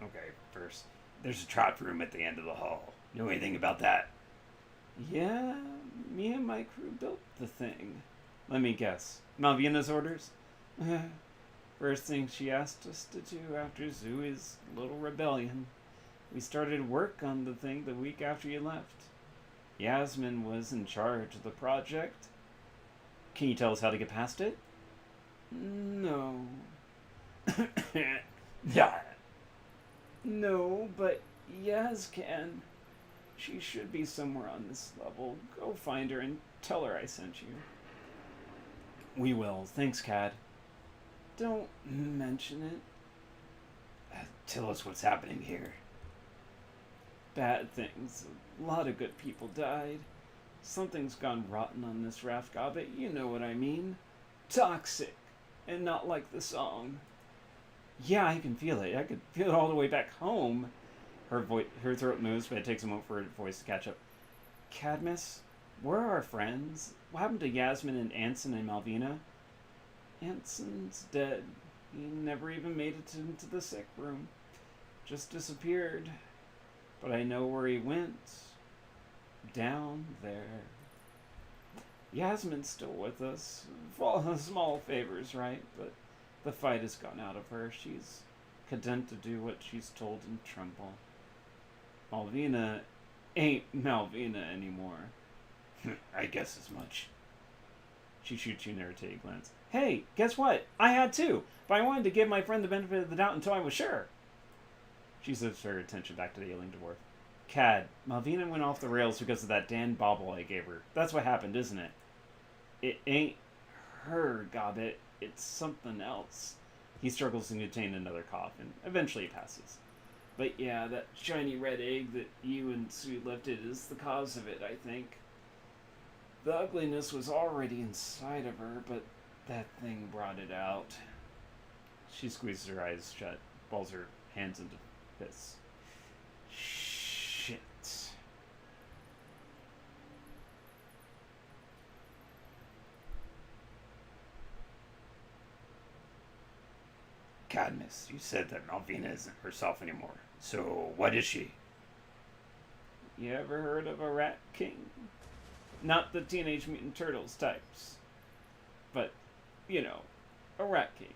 B: Okay, first, there's a trap room at the end of the hall. Know anything about that?
A: Yeah, me and my crew built the thing. Let me guess. Malvina's orders? First thing she asked us to do after Zooey's little rebellion. We started work on the thing the week after you left. Yasmin was in charge of the project. Can you tell us how to get past it? No.
B: Yeah.
A: No, but Yaz can. She should be somewhere on this level. Go find her and tell her I sent you. We will. Thanks, Cad. Don't mention it.
B: Tell us what's happening here.
A: Bad things. A lot of good people died. Something's gone rotten on this raft, Gobbet. You know what I mean. Toxic. And not like the song. Yeah, I can feel it. I could feel it all the way back home. Her throat moves, but it takes a moment for her voice to catch up. Cadmus, where are our friends? What happened to Yasmin and Anson and Malvina? Anson's dead. He never even made it into the sick room. Just disappeared. But I know where he went. Down there. Yasmin's still with us. Small favors, right? But the fight has gone out of her. She's content to do what she's told and tremble. Malvina ain't Malvina anymore.
B: I guess as much.
A: She shoots you an irritated glance. Hey, guess what? I had too, but I wanted to give my friend the benefit of the doubt until I was sure. She shifts her attention back to the ailing dwarf. Cad, Malvina went off the rails because of that Dan bauble I gave her. That's what happened, isn't it? It ain't her, Gobbet. It's something else. He struggles to contain another cough, and eventually it passes. But yeah, that shiny red egg that you and Sue lifted is the cause of it, I think. The ugliness was already inside of her, but that thing brought it out. She squeezes her eyes shut, balls her hands into fists. Shit.
B: Cadmus, you said that Malvina isn't herself anymore. So, what is she?
A: You ever heard of a rat king? Not the Teenage Mutant Turtles types. But, you know, a rat king.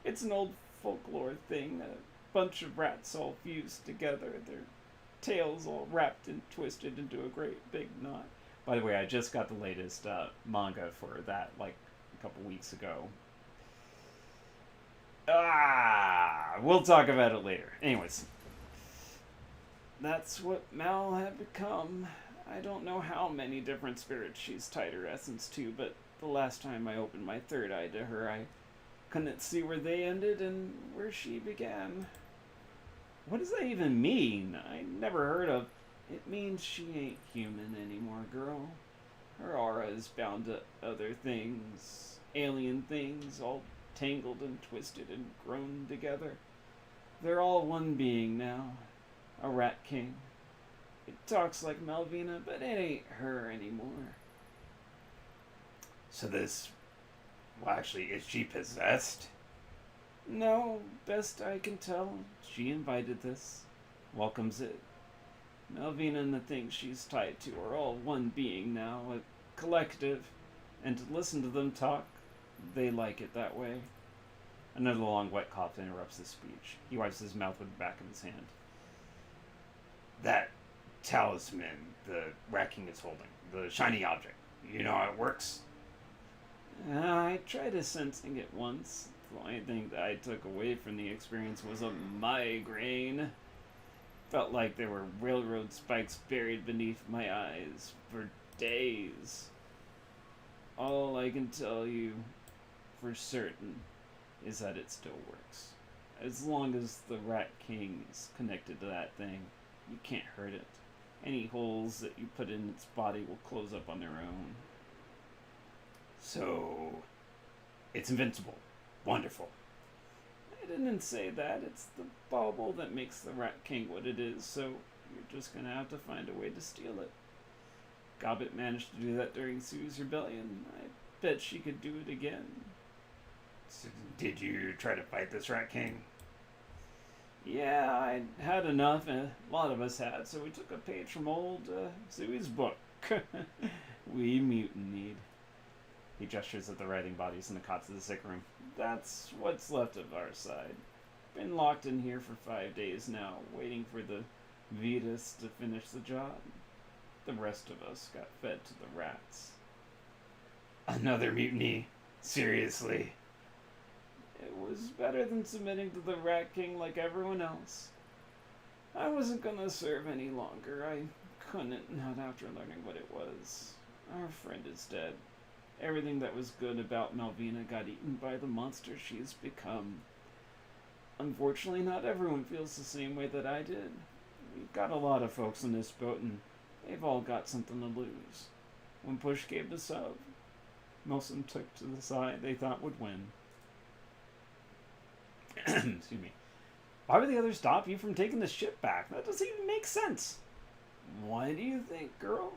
A: It's an old folklore thing. A bunch of rats all fused together. Their tails all wrapped and twisted into a great big knot. By the way, I just got the latest manga for that, like, a couple weeks ago. We'll talk about it later. Anyways. That's what Mal had become. I don't know how many different spirits she's tied her essence to, but the last time I opened my third eye to her, I couldn't see where they ended and where she began. What does that even mean? I never heard of... It means she ain't human anymore, girl. Her aura is bound to other things. Alien things, all tangled and twisted and grown together. They're all one being now. A rat king. It talks like Malvina, but it ain't her anymore.
B: So this... Well, actually, is she possessed?
A: No, best I can tell, she invited this. Welcomes it. Malvina and the things she's tied to are all one being now, a collective. And to listen to them talk, they like it that way. Another long wet cough interrupts his speech. He wipes his mouth with the back of his hand.
B: That talisman the rat king is holding, the shiny object. You know how it works?
A: I tried sensing it once. The only thing that I took away from the experience was a migraine. Felt like there were railroad spikes buried beneath my eyes for days. All I can tell you for certain is that it still works. As long as the Rat King is connected to that thing, you can't hurt it. Any holes that you put in its body will close up on their own.
B: So, it's invincible. Wonderful.
A: I didn't say that. It's the bauble that makes the Rat King what it is, so you're just gonna have to find a way to steal it. Gobbet managed to do that during Sue's rebellion. I bet she could do it again.
B: So did you try to fight this Rat King?
A: Yeah, I had enough, and a lot of us had, so we took a page from old Sue's book. We mutinied. He gestures at the writing bodies in the cots of the sick room. That's what's left of our side. Been locked in here for 5 days now, waiting for the Vetus to finish the job. The rest of us got fed to the rats.
B: Another mutiny? Seriously?
A: It was better than submitting to the Rat King like everyone else. I wasn't gonna serve any longer. I couldn't, not after learning what it was. Our friend is dead. Everything that was good about Malvina got eaten by the monster she has become. Unfortunately, not everyone feels the same way that I did. We've got a lot of folks on this boat, and they've all got something to lose. When push came to shove, most of them took to the side they thought would win. Excuse me. Why would the others stop you from taking the ship back? That doesn't even make sense. What do you think, girl?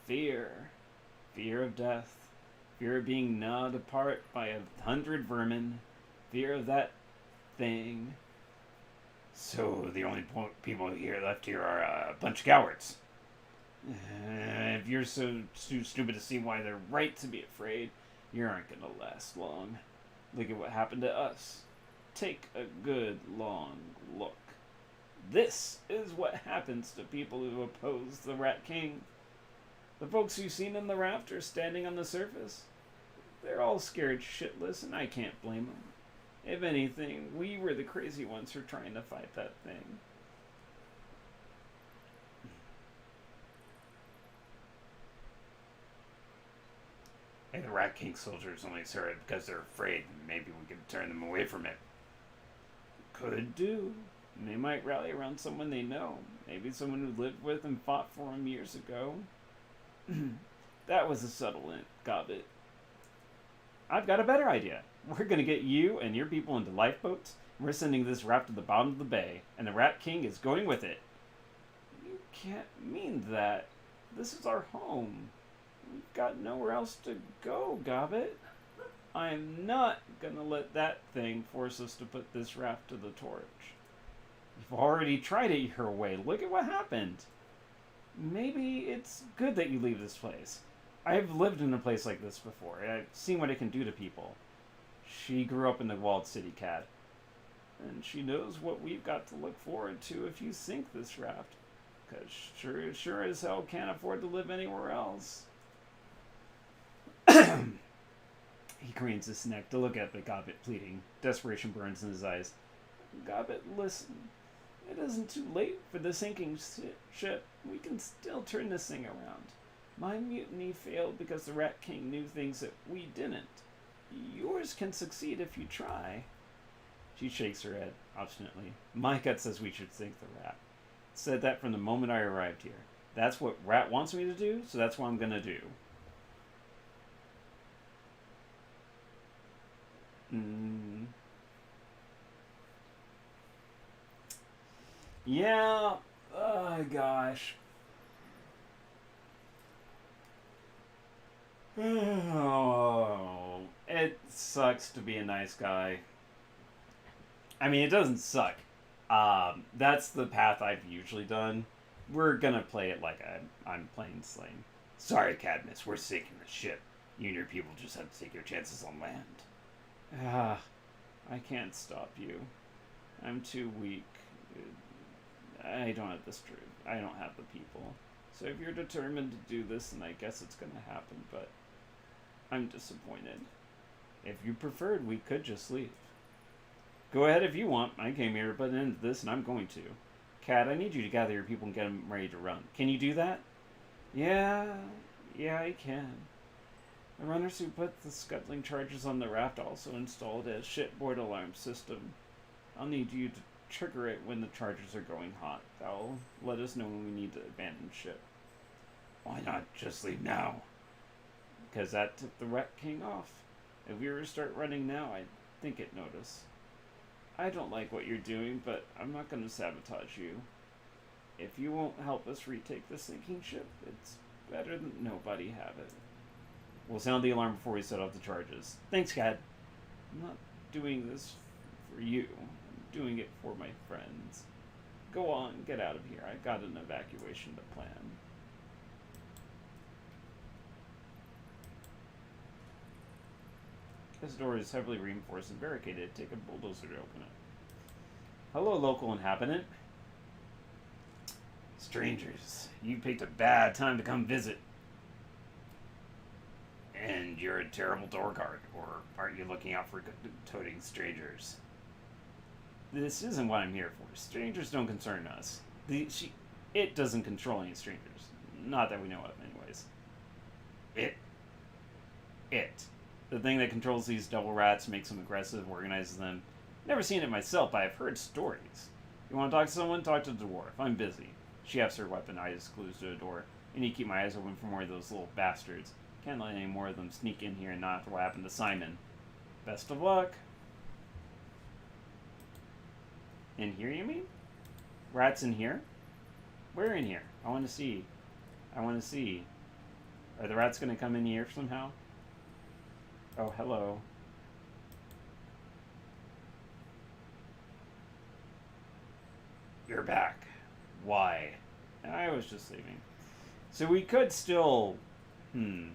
A: Fear. Fear of death. Fear of being gnawed apart by 100 vermin. Fear of that thing.
B: So the only people here left here are a bunch of cowards.
A: If you're so stupid to see why they're right to be afraid, you aren't gonna last long. Look at what happened to us. Take a good long look. This is what happens to people who oppose the Rat King. The folks you've seen in the raft are standing on the surface. They're all scared shitless, and I can't blame them. If anything, we were the crazy ones who are trying to fight that thing.
B: Hey, the Rat King soldiers only serve it because they're afraid. Maybe we could turn them away from it.
A: Could do. They might rally around someone they know. Maybe someone who lived with and fought for them years ago. That was a subtle Gobbet. I've got a better idea. We're gonna get you and your people into lifeboats. And we're sending this raft to the bottom of the bay, and the Rat King is going with it. You can't mean that. This is our home. We've got nowhere else to go, Gobbet. I'm not gonna let that thing force us to put this raft to the torch. You've already tried it your way. Look at what happened. Maybe it's good that you leave this place. I've lived in a place like this before. I've seen what it can do to people. She grew up in the walled city, Cat. And she knows what we've got to look forward to if you sink this raft. Because sure as hell can't afford to live anywhere else. He cranes his neck to look at the Gobbet pleading. Desperation burns in his eyes. Gobbet, listen. It isn't too late for the sinking ship. We can still turn this thing around. My mutiny failed because the Rat King knew things that we didn't. Yours can succeed if you try. She shakes her head obstinately. My gut says we should sink the rat. Said that from the moment I arrived here. That's what Rat wants me to do, so that's what I'm gonna do. Yeah. Oh, gosh. Oh, it sucks to be a nice guy. I mean, it doesn't suck. That's the path I've usually done. We're gonna play it like I'm playing Slain.
B: Sorry, Cadmus, we're sinking the ship. You and your people just have to take your chances on land.
A: I can't stop you. I'm too weak. I don't have the strength. I don't have the people. So if you're determined to do this, then I guess it's gonna happen, but I'm disappointed. If you preferred, we could just leave. Go ahead if you want. I came here to put an end to this, and I'm going to. Cat, I need you to gather your people and get them ready to run. Can you do that? Yeah, I can. The runners who put the scuttling charges on the raft also installed a shipboard alarm system. I'll need you to trigger it when the charges are going hot. That'll let us know when we need to abandon ship.
B: Why not just leave now?
A: Because that took the Rat King off. If we were to start running now, I'd think it notice. I don't like what you're doing, but I'm not going to sabotage you. If you won't help us retake the sinking ship, it's Better than nobody have it. We'll sound the alarm before we set off the charges. Thanks, Cat. I'm not doing this for you. I'm doing it for my friends. Go on, get out of here. I got an evacuation to plan. This door is heavily reinforced and barricaded. Take a bulldozer to open it. Hello, local inhabitant.
B: Strangers, you picked a bad time to come visit. And you're a terrible door guard, or aren't you looking out for toting strangers?
A: This isn't what I'm here for. Strangers don't concern us. It doesn't control any strangers. Not that we know of, anyways. It. The thing that controls these double rats, makes them aggressive, organizes them. Never seen it myself, but I've heard stories. You want to talk to someone? Talk to the dwarf. I'm busy. She hefts her weapon, eyes glued to the door. I need to keep my eyes open for more of those little bastards. Can't let any more of them sneak in here and not after what happened to Simon. Best of luck. In here, you mean? Rats in here? Where in here? I want to see. Are the rats going to come in here somehow? Oh, hello.
B: You're back. Why?
A: I was just leaving. So we could still... No.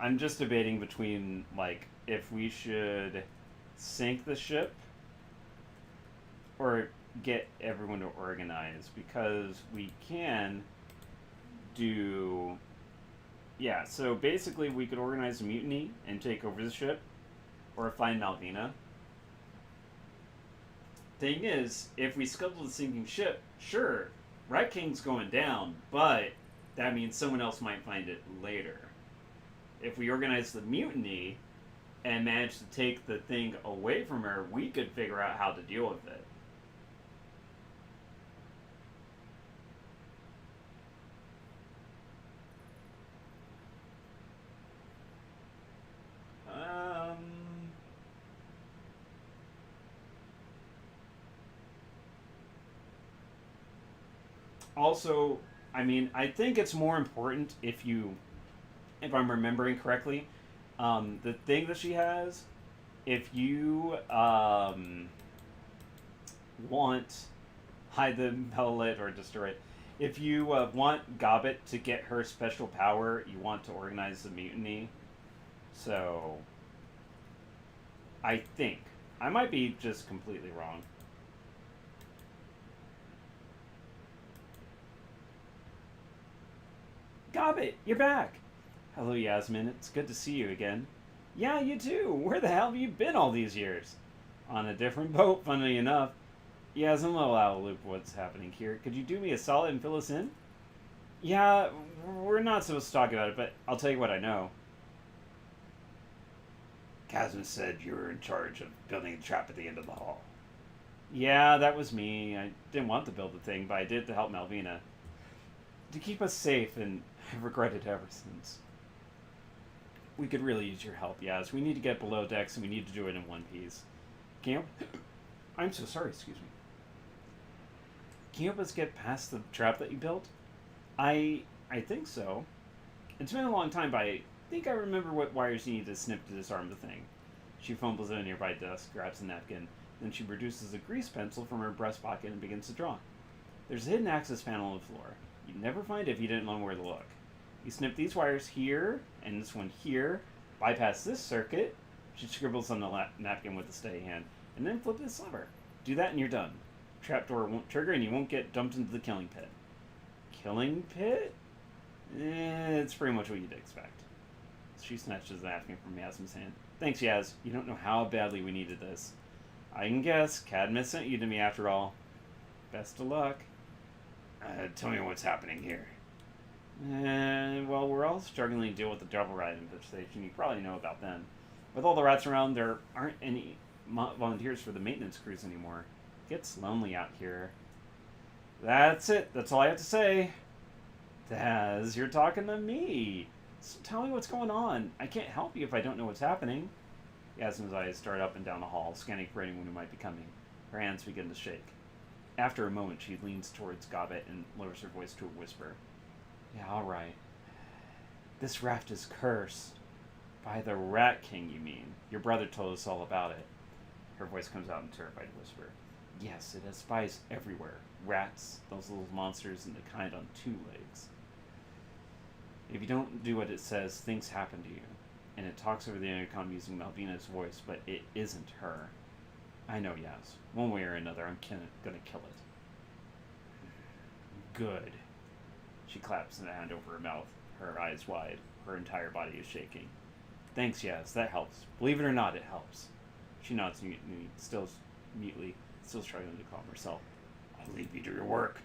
A: I'm just debating between, like, if we should sink the ship or get everyone to organize, because we can do... Yeah, so basically we could organize a mutiny and take over the ship, or find Malvina. Thing is, if we scuttle the sinking ship, sure, Rat King's going down, but that means someone else might find it later. If we organize the mutiny and manage to take the thing away from her, we could figure out how to deal with it. Also, I mean, I think it's more important if I'm remembering correctly, the thing that she has, if you want hide the pellet or destroy it, if you want Gobbet to get her special power, you want to organize the mutiny. So, I think. I might be just completely wrong. Gobbet, you're back! Hello, Yasmin. It's good to see you again. Yeah, you too. Where the hell have you been all these years? On a different boat, funnily enough. Yas, I'm a little out of the loop what's happening here. Could you do me a solid and fill us in? Yeah, we're not supposed to talk about it, but I'll tell you what I know.
B: Casman said you were in charge of building a trap at the end of the hall.
A: Yeah, that was me. I didn't want to build the thing, but I did to help Malvina. To keep us safe, and I've regretted it ever since. We could really use your help, Yaz. We need to get below decks, and we need to do it in one piece. Can you... I'm so sorry, excuse me. Can you help us get past the trap that you built? I think so. It's been a long time, but I think I remember what wires you need to snip to disarm the thing. She fumbles at a nearby desk, grabs a napkin, then she produces a grease pencil from her breast pocket and begins to draw. There's a hidden access panel on the floor. You'd never find it if you didn't know where to look. You snip these wires here, and this one here, bypass this circuit. She scribbles on the napkin with a steady hand, and then flip this lever. Do that and you're done. Trapdoor won't trigger and you won't get dumped into the killing pit. Killing pit? It's pretty much what you'd expect. She snatches the napkin from Yasmin's hand. Thanks, Yaz. You don't know how badly we needed this. I can guess. Cadmus sent you to me after all. Best of luck.
B: Tell me what's happening here.
A: Well, we're all struggling to deal with the double rat infestation. You probably know about them. With all the rats around, there aren't any volunteers for the maintenance crews anymore. It gets lonely out here. That's it. That's all I have to say. Taz, you're talking to me. So tell me what's going on. I can't help you if I don't know what's happening. Yasmin's eyes start up and down the hall, scanning for anyone who might be coming. Her hands begin to shake. After a moment, she leans towards Gobbet and lowers her voice to a whisper. Yeah, all right. This raft is cursed. By the Rat King, you mean? Your brother told us all about it. Her voice comes out in a terrified whisper. Yes, it has spies everywhere. Rats, those little monsters, and the kind on 2 legs. If you don't do what it says, things happen to you. And it talks over the intercom using Malvina's voice, but it isn't her. I know, Yas. One way or another, I'm gonna kill it. Good. She claps a hand over her mouth, her eyes wide. Her entire body is shaking. Thanks, Yas. That helps. Believe it or not, it helps. She nods mutely, still struggling to calm herself. I'll leave you to your work.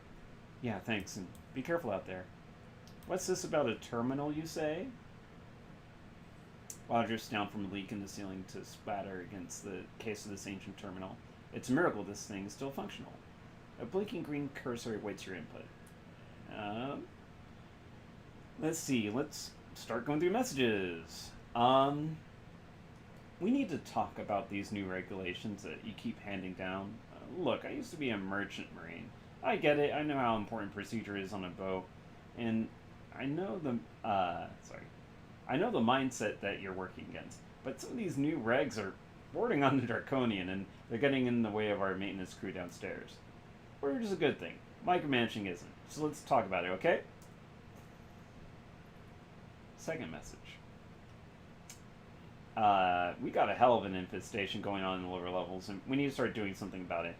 A: Yeah, thanks, and be careful out there. What's this about a terminal, you say? Water drifts down from a leak in the ceiling to splatter against the case of this ancient terminal. It's a miracle this thing is still functional. A blinking green cursor awaits your input. Let's see. Let's start going through messages. We need to talk about these new regulations that you keep handing down. Look, I used to be a merchant marine. I get it. I know how important procedure is on a boat, and I know the mindset that you're working against. But some of these new regs are bordering on the draconian, and they're getting in the way of our maintenance crew downstairs. Which is a good thing. Micromanaging isn't. So let's talk about it, okay? Second message. We got a hell of an infestation going on in the lower levels, and we need to start doing something about it.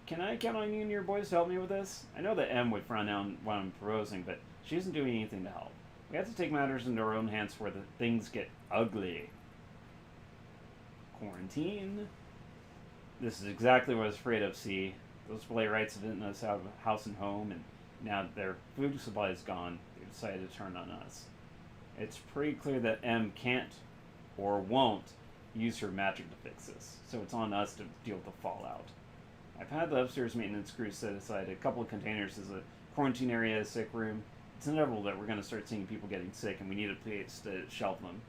A: Can I count on you and your boys to help me with this? I know that M would frown down what I'm proposing, but she isn't doing anything to help. We have to take matters into our own hands before the things get ugly. Quarantine. This is exactly what I was afraid of, see. Those playwrights have eaten us out of house and home, and now their food supply is gone. They decided to turn on us. It's pretty clear that M can't or won't use her magic to fix this, so it's on us to deal with the fallout. I've had the upstairs maintenance crew set aside a couple of containers as a quarantine area, sick room. It's inevitable that we're going to start seeing people getting sick, and we need a place to shelf them.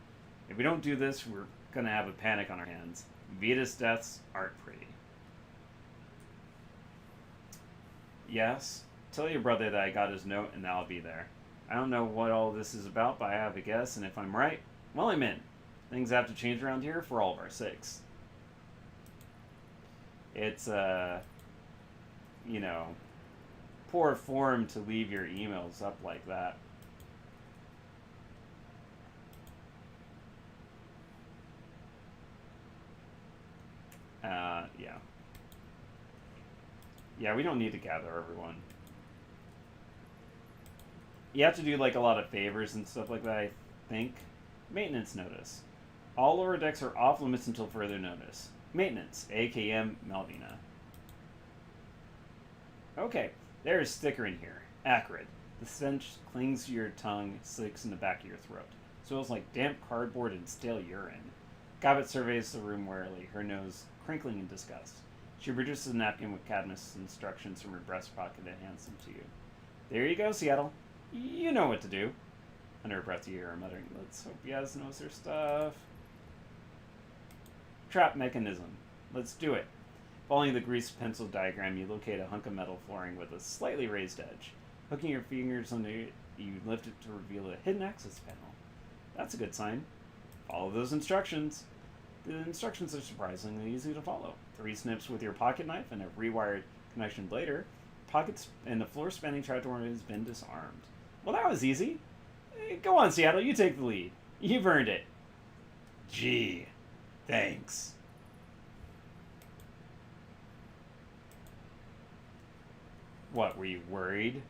A: If we don't do this, we're going to have a panic on our hands. Vita's deaths aren't pretty. Yes, tell your brother that I got his note and I'll be there. I don't know what all this is about, but I have a guess, and if I'm right, well, I'm in. Things have to change around here for all of our sakes. It's, poor form to leave your emails up like that. Yeah. Yeah, we don't need to gather everyone. You have to do, like, a lot of favors and stuff like that, I think. Maintenance notice. All lower decks are off limits until further notice. Maintenance, AKM Malvina. Okay, there's sticker in here. Acrid. The stench clings to your tongue, sticks in the back of your throat. Smells like damp cardboard and stale urine. Gobbet surveys the room warily, her nose crinkling in disgust. She produces a napkin with Cadmus' instructions from her breast pocket and hands them to you. There you go, Seattle. You know what to do. Under her breath, you hear her muttering, let's hope Yaz knows her stuff. Trap mechanism. Let's do it. Following the greased pencil diagram, you locate a hunk of metal flooring with a slightly raised edge. Hooking your fingers under it, you lift it to reveal a hidden access panel. That's a good sign. Follow those instructions. The instructions are surprisingly easy to follow. 3 snips with your pocket knife and a rewired connection later, pockets and the floor-spanning trapdoor has been disarmed. Well, that was easy. Go on, Seattle, you take the lead. You've earned it.
B: Gee, thanks.
A: What, were you worried?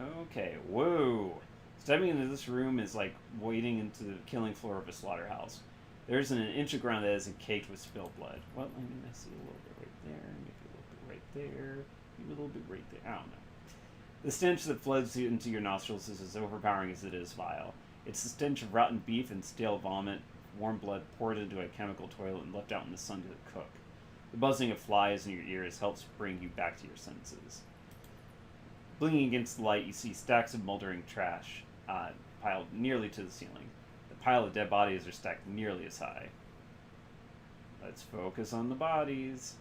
A: Okay, whoa. Stepping into this room is like wading into the killing floor of a slaughterhouse. There's an inch of ground that isn't caked with spilled blood. Well, let me see a little bit right there, maybe a little bit right there, maybe a little bit right there. I don't know. The stench that floods into your nostrils is as overpowering as it is vile. It's the stench of rotten beef and stale vomit, warm blood poured into a chemical toilet and left out in the sun to cook. The buzzing of flies in your ears helps bring you back to your senses. Blinking against the light, you see stacks of moldering trash piled nearly to the ceiling. The pile of dead bodies are stacked nearly as high. Let's focus on the bodies.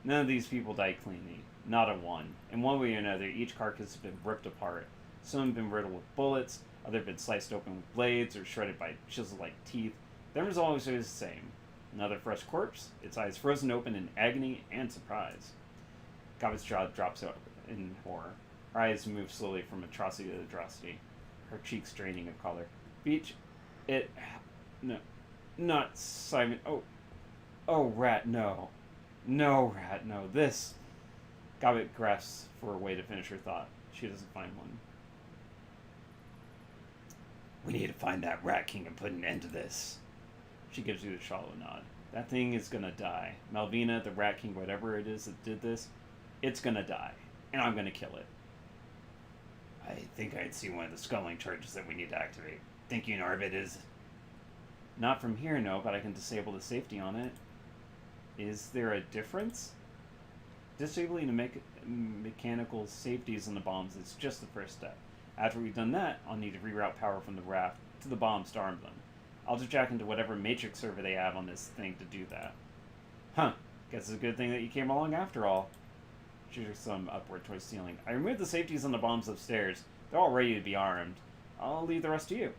A: None of these people died cleanly. Not a one. In one way or another, each carcass has been ripped apart. Some have been riddled with bullets, others have been sliced open with blades or shredded by chisel-like teeth. The end result is always the same. Another fresh corpse, its eyes frozen open in agony and surprise. Gaba's jaw drops out in horror. Her eyes move slowly from atrocity to atrocity, her cheeks draining of color. Beach, it... No. Not Simon. Oh, Rat, no. No, Rat, no. This... Goblet grasps for a way to finish her thought. She doesn't find one.
B: We need to find that Rat King and put an end to this.
A: She gives you a shallow nod. That thing is gonna die. Malvina, the Rat King, whatever it is that did this, it's gonna die. And I'm gonna kill it.
B: I think I'd see one of the sculling charges that we need to activate. Think you know where it is?
A: Not from here, no, but I can disable the safety on it. Is there a difference? Disabling the mechanical safeties on the bombs is just the first step. After we've done that, I'll need to reroute power from the raft to the bombs to arm them. I'll just jack into whatever matrix server they have on this thing to do that. Huh. Guess it's a good thing that you came along after all. Shoots her thumb upward towards the ceiling. I removed the safeties on the bombs upstairs. They're all ready to be armed. I'll leave the rest to you.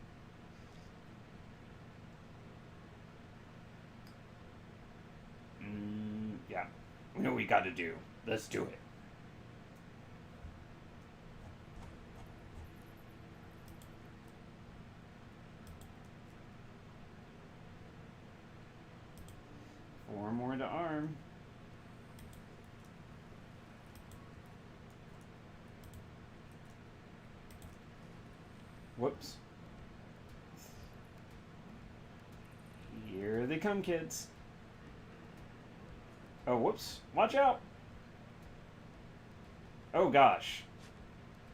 B: Yeah. We know what we gotta do. Let's do it.
A: Four more to arm. Whoops. Here they come, kids. Oh, whoops. Watch out. Oh, gosh.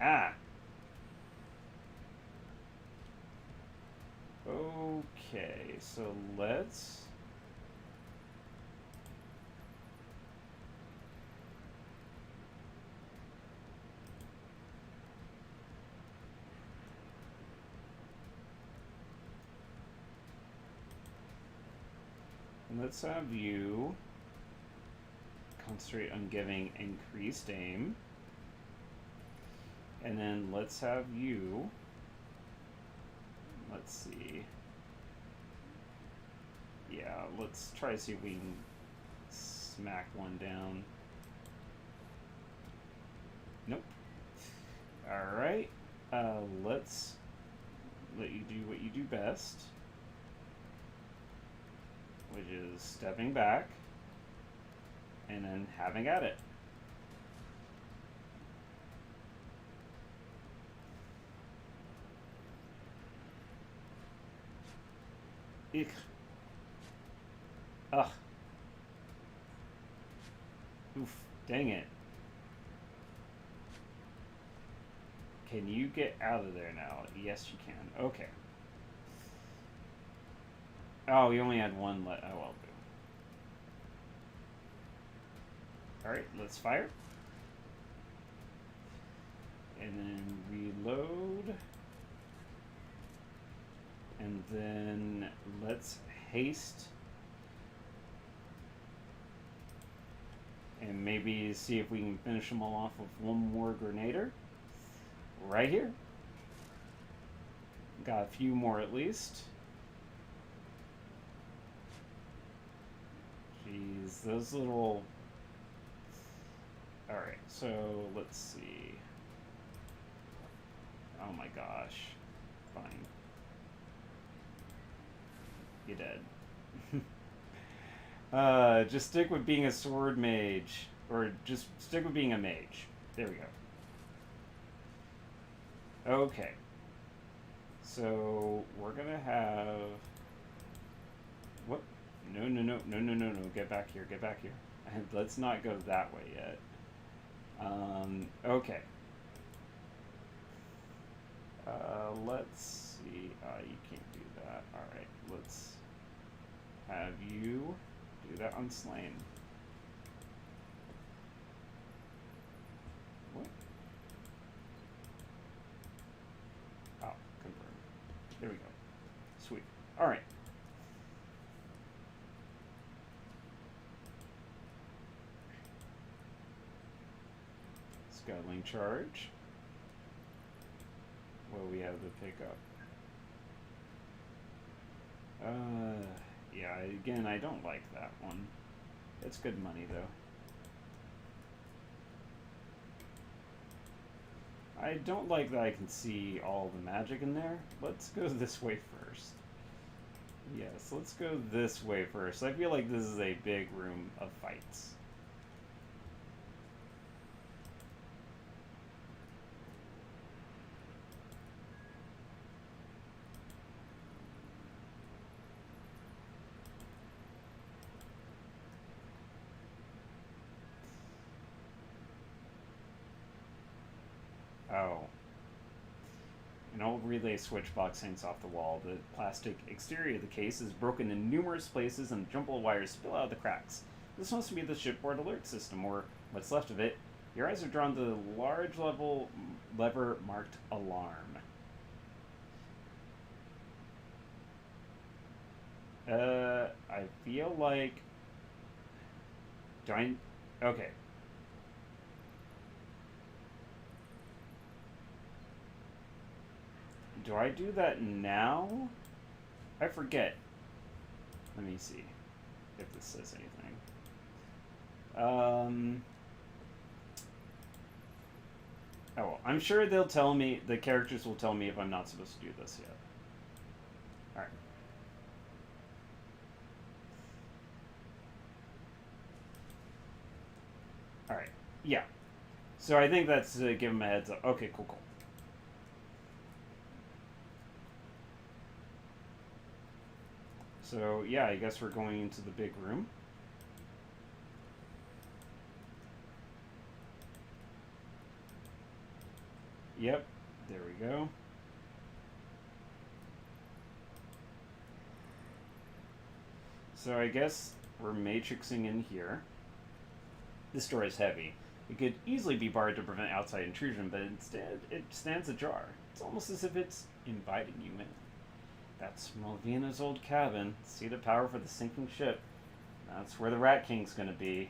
A: Ah. Okay, so let's... Let's have you concentrate on giving increased aim. And then let's have you, let's see. Yeah, let's try to see if we can smack one down. Nope. Alright, let's let you do what you do best, which is stepping back and then having at it. Eek. Ugh. Oof. Dang it. Can you get out of there now? Yes, you can. Okay. Oh, you only had one left. Oh, well. Alright, let's fire. And then reload. And then let's haste. And maybe see if we can finish them all off with one more grenader. Right here. Got a few more at least. Jeez, those little... Alright, so let's see. Oh my gosh. Fine. You're dead. Just stick with being a sword mage. Or just stick with being a mage. There we go. Okay. So, we're gonna have... What? No. Get back here, get back here. Let's not go that way yet. Okay. Let's see. You can't do that. Alright, let's have you do that on Slain. Alright. Scuttling charge. What we have to pick up? Yeah, again, I don't like that one. It's good money, though. I don't like that I can see all the magic in there. Let's go this way first. Yes, let's go this way first. I feel like this is a big room of fights. Oh. An old relay switch box hangs off the wall. The plastic exterior of the case is broken in numerous places and a jumble of wires spill out of the cracks. This must be the shipboard alert system, or what's left of it. Your eyes are drawn to the large lever marked alarm. I feel like... Okay. Do I do that now? I forget. Let me see if this says anything. Oh, I'm sure they'll tell me, the characters will tell me if I'm not supposed to do this yet. Alright. Alright, yeah. So I think that's to give them a heads up. Okay, cool. So, yeah, I guess we're going into the big room. Yep, there we go. So I guess we're matrixing in here. This door is heavy. It could easily be barred to prevent outside intrusion, but instead it stands ajar. It's almost as if it's inviting you in. That's Malvina's old cabin, seat of power for the sinking ship. That's where the Rat King's gonna be.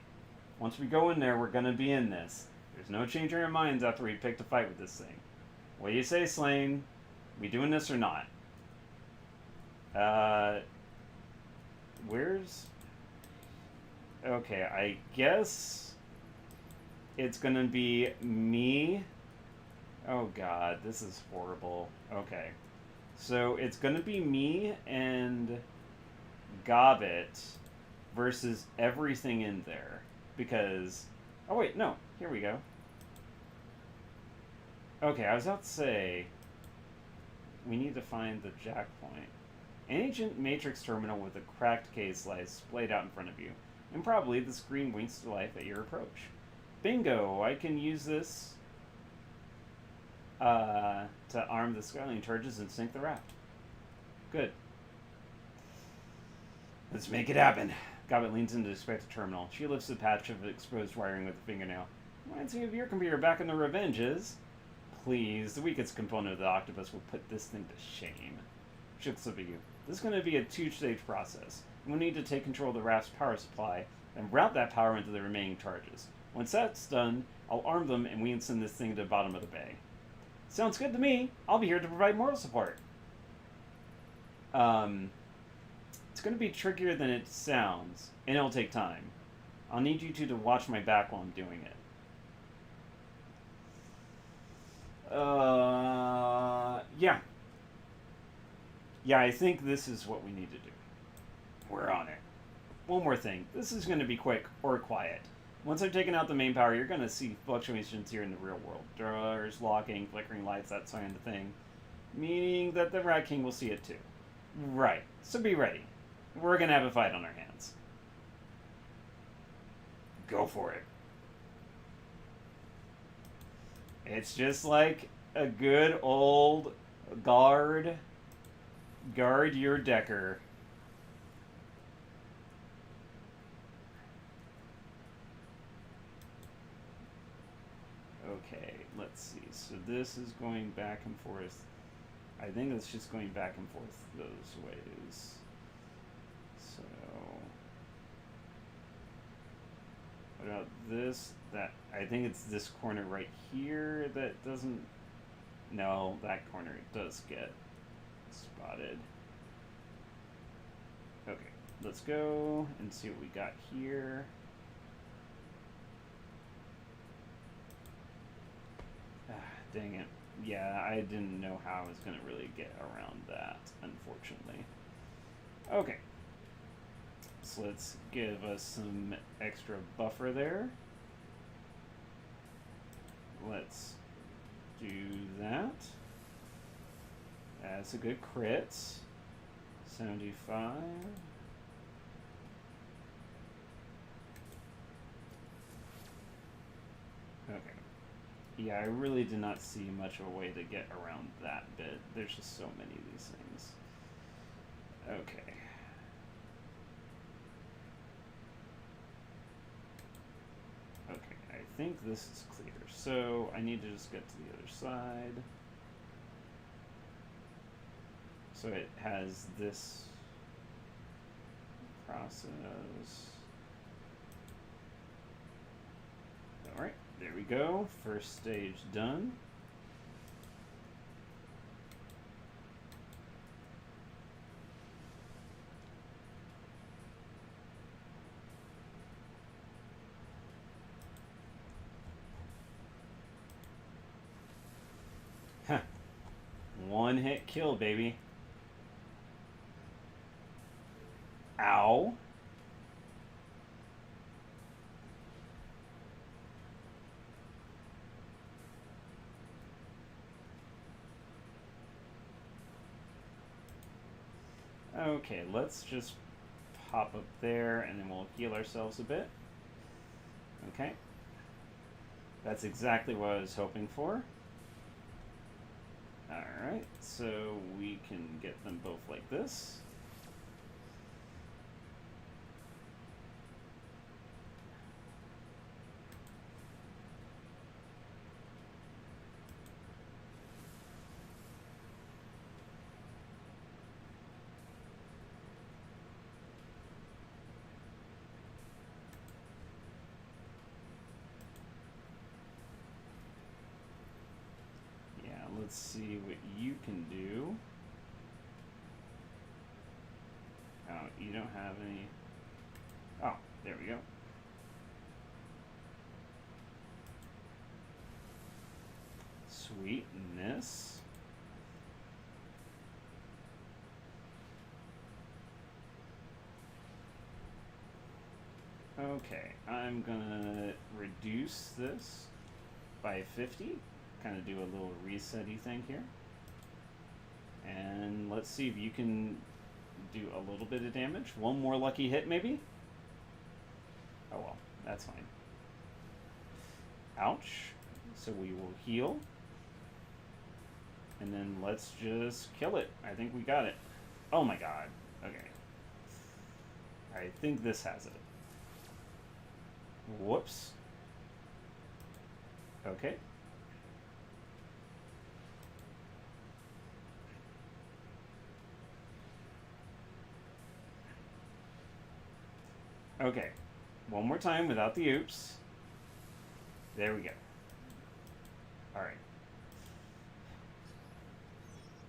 A: Once we go in there, we're gonna be in this. There's no changing our minds after we pick a fight with this thing. What do you say, Slane? We doing this or not? Where's... Okay, I guess it's gonna be me. Oh god, this is horrible. Okay. So it's gonna be me and Gobbet versus everything in there. Because... Oh wait, no. Here we go. Okay, I was about to say... We need to find the jack point. An ancient matrix terminal with a cracked case lies splayed out in front of you. And probably the screen winks to life at your approach. Bingo! I can use this to arm the scaling charges and sink the raft. Good. Let's make it happen. Gobbet leans in to inspect the terminal. She lifts a patch of exposed wiring with a fingernail. Reminds me of your computer back in the Revenges. Please, the weakest component of the octopus will put this thing to shame. She looks up at you. This is going to be a two-stage process. We'll need to take control of the raft's power supply and route that power into the remaining charges. Once that's done, I'll arm them and we can send this thing to the bottom of the bay. Sounds good to me. I'll be here to provide moral support. It's going to be trickier than it sounds, and it'll take time. I'll need you two to watch my back while I'm doing it. Yeah. Yeah, I think this is what we need to do. We're on it. One more thing. This is going to be quick or quiet. Once I've taken out the main power, you're going to see fluctuations here in the real world. Doors, locking, flickering lights, that kind of thing. Meaning that the Rat King will see it too. Right. So be ready. We're going to have a fight on our hands. Go for it. It's just like a good old guard your decker. Okay, let's see. So this is going back and forth. I think it's just going back and forth those ways. So, what about this? That I think it's this corner right here that doesn't. No, that corner does get spotted. Okay, let's go and see what we got here. Dang it. Yeah, I didn't know how I was going to really get around that, unfortunately. Okay. So let's give us some extra buffer there. Let's do that. That's a good crit. 75. Okay. Yeah, I really did not see much of a way to get around that bit. There's just so many of these things. Okay. Okay, I think this is clear. So I need to just get to the other side. So it has this process. Alright, there we go. First stage done. Huh. One hit kill, baby. Ow. Okay, let's just pop up there and then we'll heal ourselves a bit. Okay. That's exactly what I was hoping for. Alright, so we can get them both like this. Let's see what you can do. Oh, you don't have any. Oh, there we go. Sweetness. Okay, I'm gonna reduce this by 50. Kind of do a little reset-y thing here. And let's see if you can do a little bit of damage. One more lucky hit, maybe? Oh well, that's fine. Ouch. So we will heal. And then let's just kill it. I think we got it. Oh my god. Okay. I think this has it. Whoops. Okay. Okay, one more time without the oops. There we go. Alright.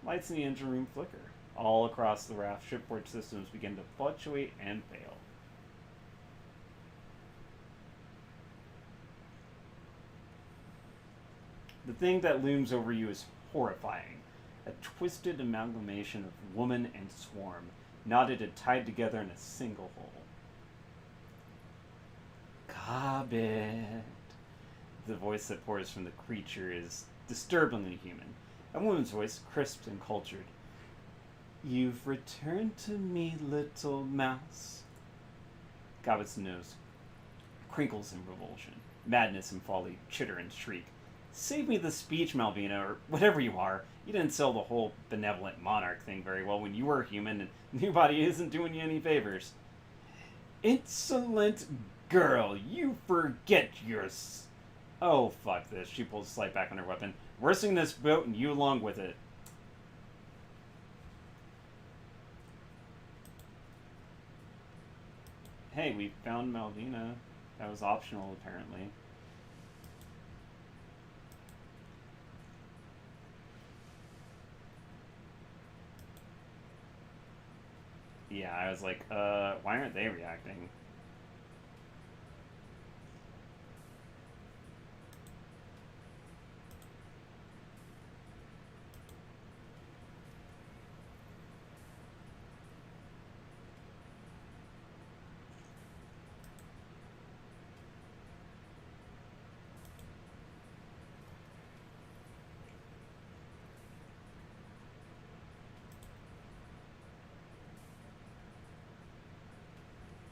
A: Lights in the engine room flicker. All across the raft, shipboard systems begin to fluctuate and fail. The thing that looms over you is horrifying. A twisted amalgamation of woman and swarm, knotted and tied together in a single whole. Cobbett. The voice that pours from the creature is disturbingly human. A woman's voice, crisp and cultured. You've returned to me, little mouse. Gobbett's nose crinkles in revulsion. Madness and folly chitter and shriek. Save me the speech, Malvina, or whatever you are. You didn't sell the whole benevolent monarch thing very well when you were human, and nobody isn't doing you any favors. Insolent girl, you forget your... Oh, fuck this. She pulls the slide back on her weapon. We're singing this boat and you along with it. Hey, we found Malvina. That was optional, apparently. Yeah, I was like, why aren't they reacting?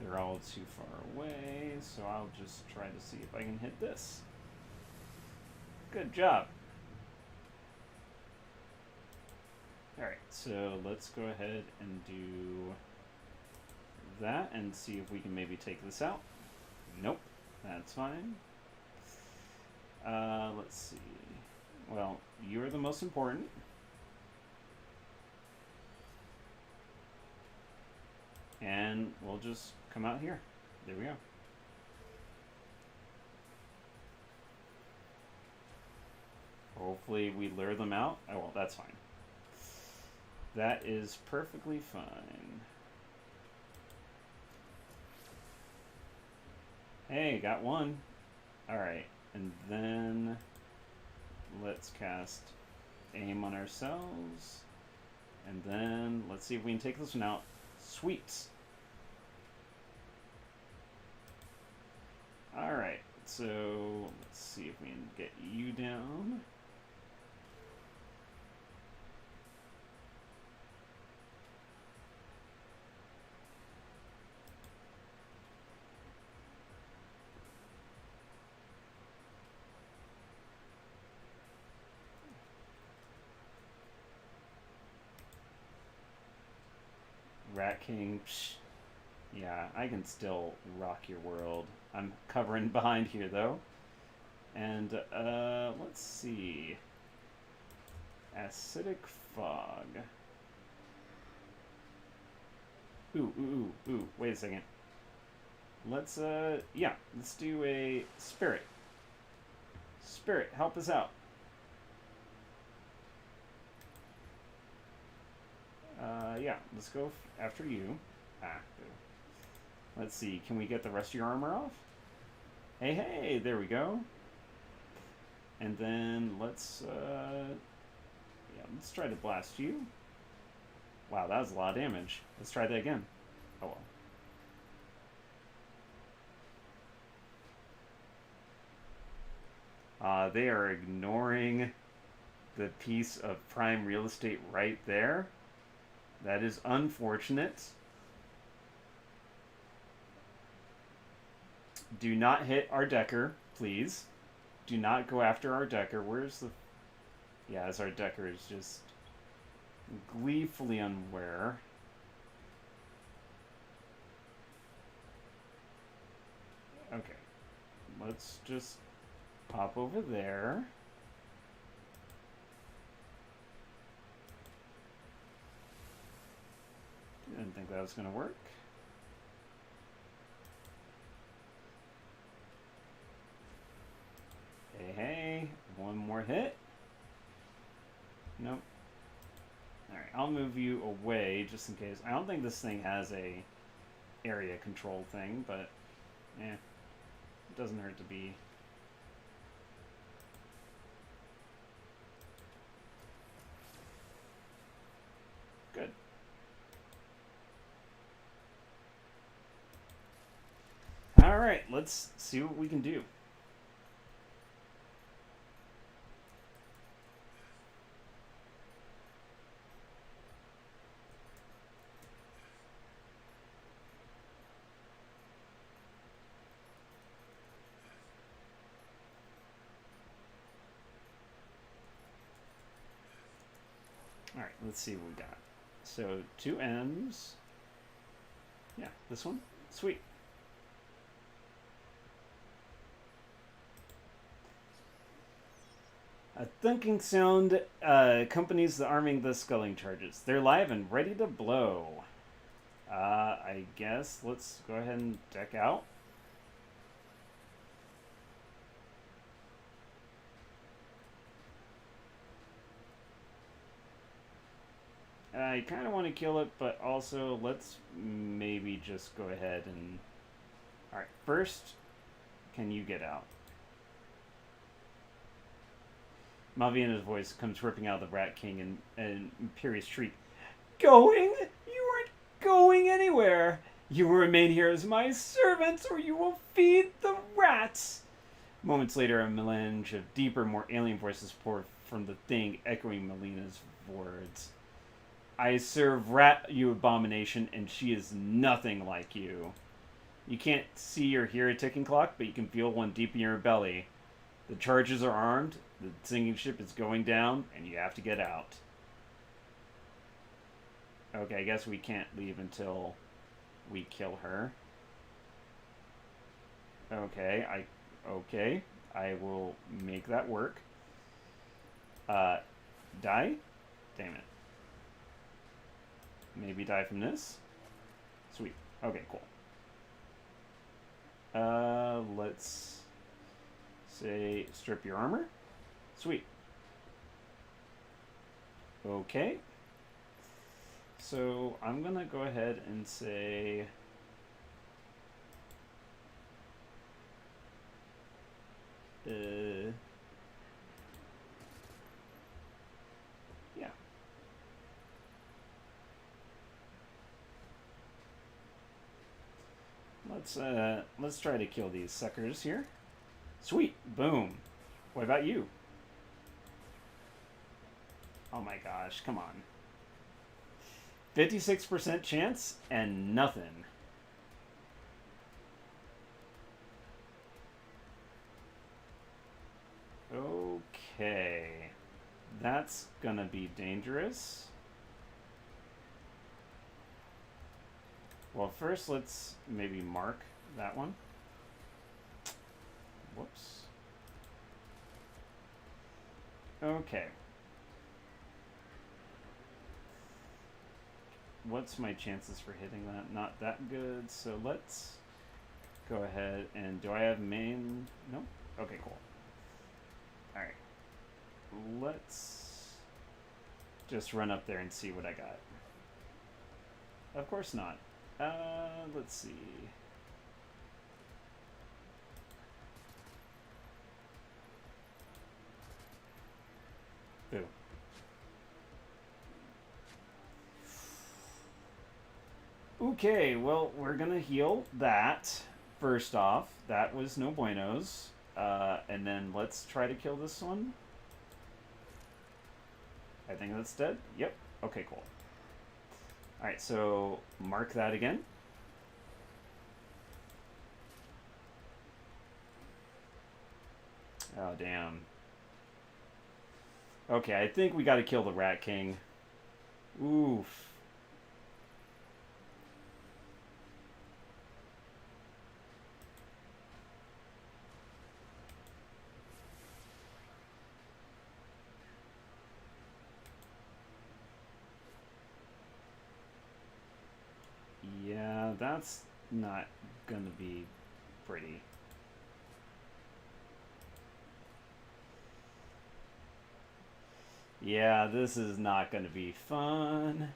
A: They're all too far away, so I'll just try to see if I can hit this. Good job. Alright, so let's go ahead and do that and see if we can maybe take this out. Nope, that's fine. Let's see. Well, you're the most important. And we'll just come out here. There we go. Hopefully we lure them out. Oh, well, that's fine. That is perfectly fine. Hey, got one. Alright, and then let's cast aim on ourselves. And then let's see if we can take this one out. Sweet. Alright, so let's see if we can get you down. Rat King, psh. Yeah, I can still rock your world. I'm covering behind here, though. And, let's see. Acidic Fog. Ooh, wait a second. Let's, yeah, let's do a Spirit. Spirit, help us out. Yeah, let's go after you. Let's see, can we get the rest of your armor off? Hey, there we go. And then let's, yeah, let's try to blast you. Wow, that was a lot of damage. Let's try that again. Oh well. They are ignoring the piece of prime real estate right there. That is unfortunate. Do not hit our Decker, please. Do not go after our Decker. Where's the... Yeah, as our Decker is just gleefully unaware. Okay. Let's just pop over there. Didn't think that was going to work. Hey, one more hit. Nope. Alright, I'll move you away just in case. I don't think this thing has a area control thing, but it doesn't hurt to be. Good. Alright, let's see what we can do. Alright, let's see what we got. So, 2 M's. Yeah, this one. Sweet. A thunking sound accompanies the arming the sculling charges. They're live and ready to blow. I I guess let's go ahead and deck out. I kind of want to kill it, but also let's maybe just go ahead and... Alright, first, can you get out? Malvina's voice comes ripping out of the Rat King in an imperious shriek. Going? You aren't going anywhere! You will remain here as my servants, or you will feed the rats! Moments later, a melange of deeper, more alien voices poured from the thing, echoing Melina's words. I serve Rat, you abomination, and she is nothing like you. You can't see or hear a ticking clock, but you can feel one deep in your belly. The charges are armed, the sinking ship is going down, and you have to get out. Okay, I guess we can't leave until we kill her. Okay, I will make that work. Die? Damn it. Maybe die from this? Sweet. Okay, cool. Let's say strip your armor. Sweet. Okay. So I'm gonna go ahead and say yeah. Let's try to kill these suckers here. Sweet. Boom. What about you? Oh my gosh, come on. 56% chance and nothing. Okay. That's gonna be dangerous. Well, first let's maybe mark that one. Whoops. Okay. What's my chances for hitting that? Not that good, so let's go ahead and... Do I have main? Nope. Okay, cool. Alright. Let's just run up there and see what I got. Of course not. Let's see. Boo. Okay, well, we're gonna heal that first off. That was no buenos. And then let's try to kill this one. I think that's dead. Yep. Okay, cool. Alright, so mark that again. Oh, damn. Okay, I think we gotta kill the Rat King. Oof. Yeah, that's not gonna be pretty. Yeah, this is not gonna be fun.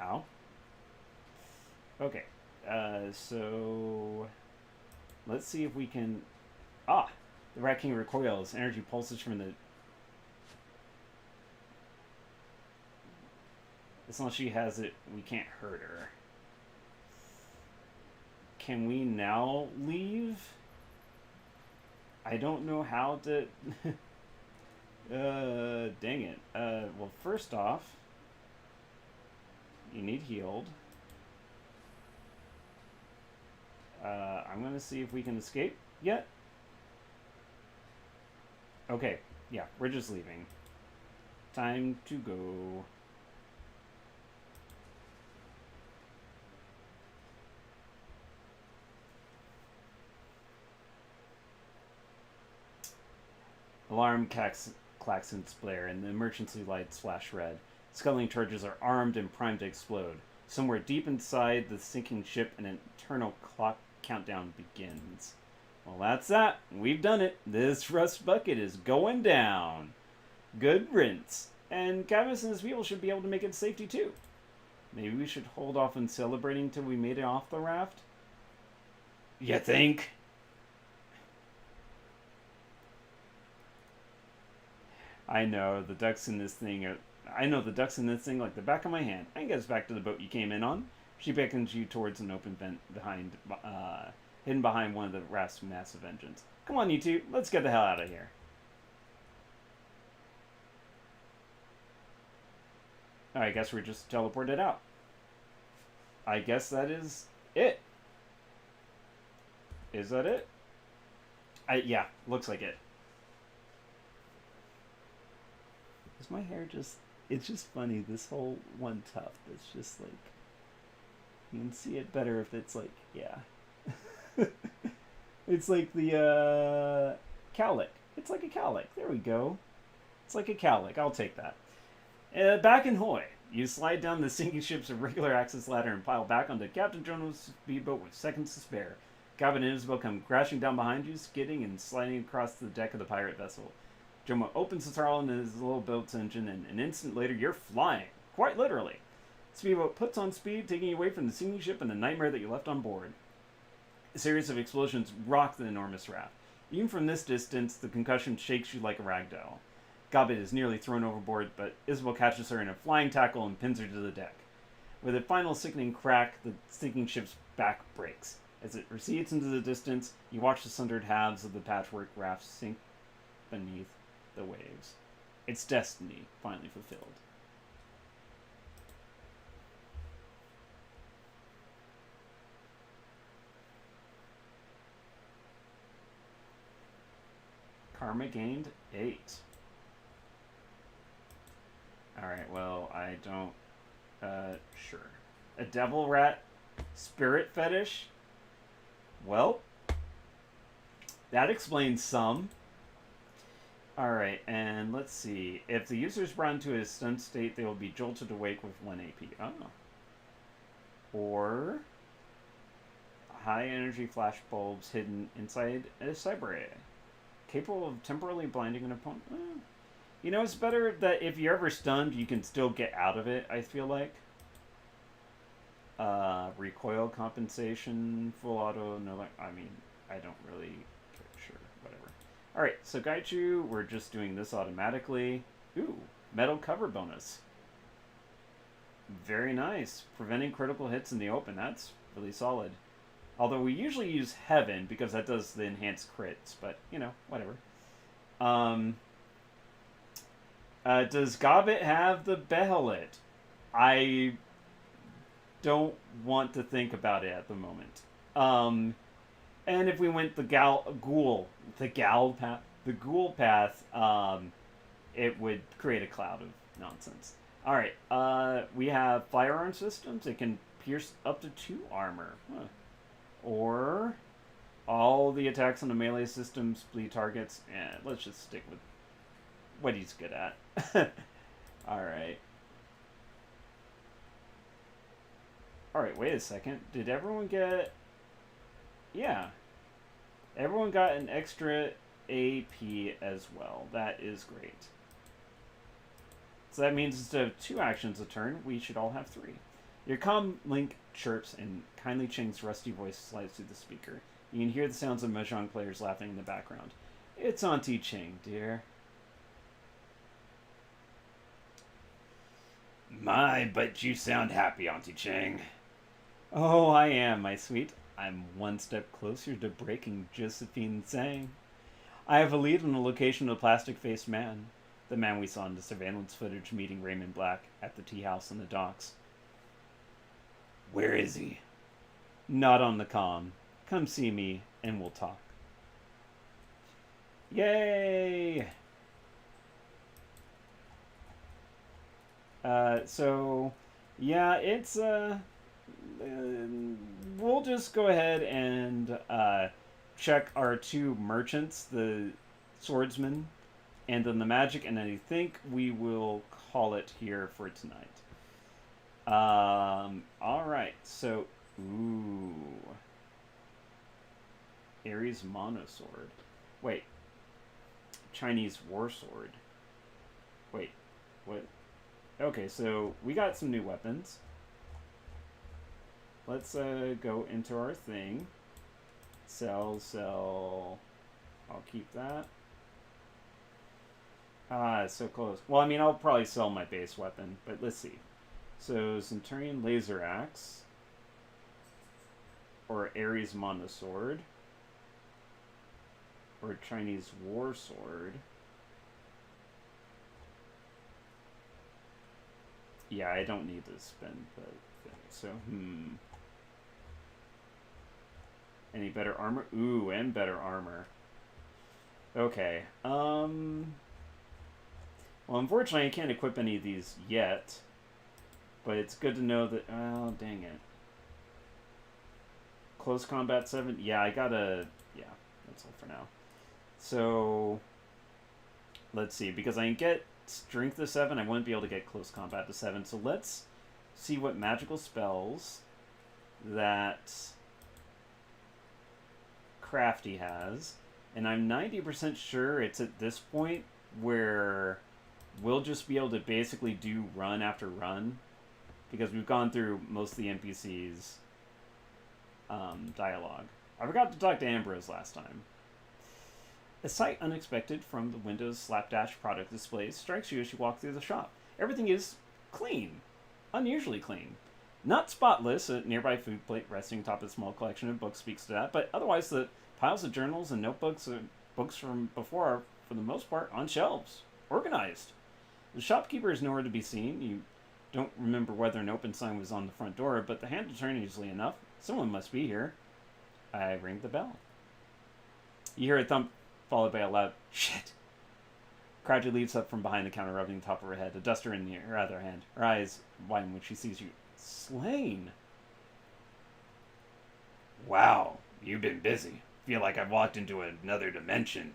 A: Ow. Okay, so let's see if we can... Ah! The Rat King recoils. Energy pulses from the... As long as she has it, we can't hurt her. Can we now leave? I don't know how to... dang it. Well, first off, you need healed. I'm gonna see if we can escape yet. Okay, yeah, we're just leaving. Time to go. Alarm claxons blare and the emergency lights flash red. Scuttling charges are armed and primed to explode. Somewhere deep inside the sinking ship, an eternal clock countdown begins. Well, that's that. We've done it. This rust bucket is going down. Good riddance. And Camus and his people should be able to make it to safety too. Maybe we should hold off on celebrating till we made it off the raft?
B: You think?
A: I know the ducks in this thing like the back of my hand. I can get us back to the boat you came in on. She beckons you towards an open vent hidden behind one of the raft's massive engines. Come on, you two. Let's get the hell out of here. I guess we're just teleported out. I guess that is it. Is that it? Yeah, looks like it. Is my hair just... It's just funny, this whole one tuft is just like... You can see it better if it's like... Yeah. It's like the, cowlick. It's like a cowlick. There we go. It's like a cowlick. I'll take that. Back in Hoy, you slide down the sinking ship's irregular access ladder and pile back onto Captain Jonas' speedboat with seconds to spare. Gavin and Isabel come crashing down behind you, skidding and sliding across the deck of the pirate vessel. Jomo opens the throttle into his little boat's engine, and an instant later, you're flying. Quite literally. The speedboat puts on speed, taking you away from the sinking ship and the nightmare that you left on board. A series of explosions rock the enormous raft. Even from this distance, the concussion shakes you like a ragdoll. Gobbet is nearly thrown overboard, but Isabel catches her in a flying tackle and pins her to the deck. With a final sickening crack, the sinking ship's back breaks. As it recedes into the distance, you watch the sundered halves of the patchwork raft sink beneath the waves. Its destiny finally fulfilled. Karma gained 8. Alright, well, I don't... sure. A devil rat spirit fetish? Well, that explains some. Alright, and let's see. If the user is brought into a stunned state, they will be jolted awake with 1 AP. Oh. Or... high energy flash bulbs hidden inside a cyber AI. Capable of temporarily blinding an opponent. You know, it's better that if you're ever stunned, you can still get out of it, I feel like. Recoil compensation, full auto, no, I mean, I don't really care. Sure, whatever. Alright, so Gaichu, we're just doing this automatically. Ooh, metal cover bonus. Very nice. Preventing critical hits in the open, that's really solid. Although we usually use Heaven, because that does the enhanced crits, but, you know, whatever. Does Gobbet have the Behelit? I don't want to think about it at the moment. And if we went the ghoul path, it would create a cloud of nonsense. Alright, we have firearm systems. It can pierce up to 2 armor. Huh. Or all the attacks on the melee systems bleed targets. Let's just stick with what he's good at. Alright. Alright, wait a second. Did everyone get... Yeah. Everyone got an extra AP as well. That is great. So that means instead of 2 actions a turn, we should all have 3. Your comm link chirps and Kindly Ching's rusty voice slides through the speaker. You can hear the sounds of Mahjong players laughing in the background. It's Auntie Ching, dear.
B: My, but you sound happy, Auntie Ching.
A: Oh, I am, my sweet. I'm one step closer to breaking Josephine Tsang. I have a lead on the location of the plastic-faced man. The man we saw in the surveillance footage meeting Raymond Black at the tea house on the docks.
B: Where is he?
A: Not on the comm. Come see me, and we'll talk. Yay! So, yeah, it's, we'll just go ahead and, check our 2 merchants, the swordsman and then the magic, and I think we will call it here for tonight. All right. So, ooh, Ares monosword. Wait, Chinese war sword. Wait, what? Okay, so we got some new weapons. Let's go into our thing. Sell. I'll keep that. Ah, it's so close. Well, I mean, I'll probably sell my base weapon, but let's see. So, Centurion Laser Axe. Or Ares Monosword. Or Chinese War Sword. Yeah, I don't need to spend the thing. So, Any better armor? Ooh, and better armor. Okay. Well, unfortunately, I can't equip any of these yet. But it's good to know that... Oh, dang it. Close Combat 7? Yeah, I gotta... Yeah, that's all for now. So... Let's see. Because I can get Strength to 7, I wouldn't be able to get Close Combat to 7. So let's see what magical spells that Crafty has. And I'm 90% sure it's at this point where we'll just be able to basically do run after run. Because we've gone through most of the NPCs' dialogue. I forgot to talk to Ambrose last time. A sight unexpected from the Windows Slapdash product displays strikes you as you walk through the shop. Everything is clean. Unusually clean. Not spotless, a nearby food plate resting atop a small collection of books speaks to that, but otherwise the piles of journals and notebooks and books from before are, for the most part, on shelves. Organized. The shopkeeper is nowhere to be seen. You don't remember whether an open sign was on the front door, but the handle turned easily enough. Someone must be here. I ring the bell. You hear a thump, followed by a loud shit. Crowdy leaps up from behind the counter, rubbing the top of her head, a duster in her other hand. Her eyes widen when she sees you. Slain.
B: Wow, you've been busy. Feel like I've walked into another dimension.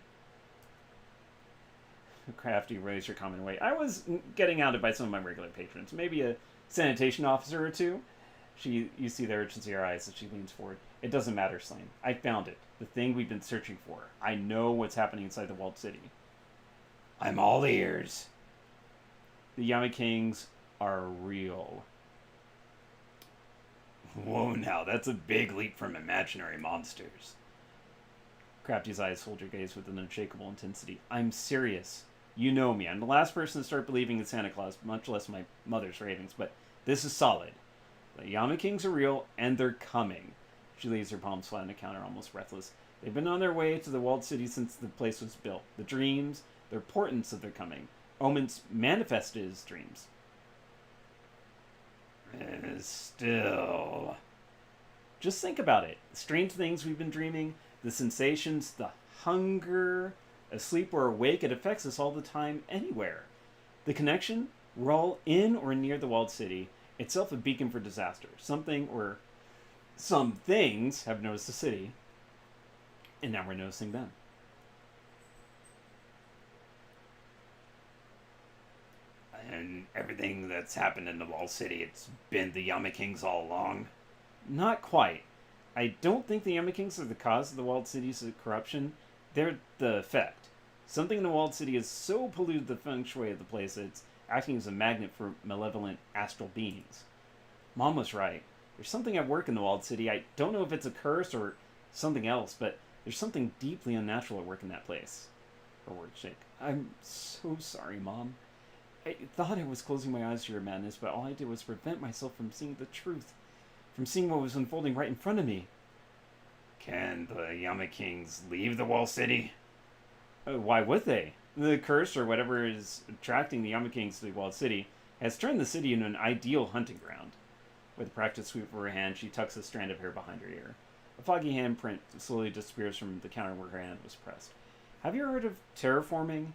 A: Crafty raised her common weight. I was getting outed by some of my regular patrons. Maybe a sanitation officer or two. You see the urgency in her eyes as she leans forward. It doesn't matter, Slain. I found it. The thing we've been searching for. I know what's happening inside the walled city.
B: I'm all ears.
A: The Yami Kings are real.
B: Whoa, now, that's a big leap from imaginary monsters.
A: Crafty's eyes hold your gaze with an unshakable intensity. I'm serious. You know me. I'm the last person to start believing in Santa Claus, much less my mother's ravings, but this is solid. The Yama Kings are real, and they're coming. She lays her palms flat on the counter, almost breathless. They've been on their way to the walled city since the place was built. The dreams, their portents of their coming. Omens manifested as dreams.
B: Still...
A: Just think about it. The strange things we've been dreaming, the sensations, the hunger, asleep or awake, it affects us all the time, anywhere. The connection, we're all in or near the walled city, itself a beacon for disaster. Something or some things have noticed the city, and now we're noticing them.
B: And everything that's happened in the walled city, it's been the Yama Kings all along?
A: Not quite. I don't think the Yama Kings are the cause of the walled city's corruption. They're the effect. Something in the walled city has so polluted the feng shui of the place that it's acting as a magnet for malevolent astral beings. Mom was right. There's something at work in the walled city. I don't know if it's a curse or something else, but there's something deeply unnatural at work in that place. Her words shake. I'm so sorry, Mom. I thought I was closing my eyes to your madness, but all I did was prevent myself from seeing the truth, from seeing what was unfolding right in front of me.
B: Can the Yama Kings leave the walled city?
A: Why would they? The curse, or whatever is attracting the Yama Kings to the walled city, has turned the city into an ideal hunting ground. With a practiced sweep of her hand, she tucks a strand of hair behind her ear. A foggy handprint slowly disappears from the counter where her hand was pressed. Have you heard of terraforming?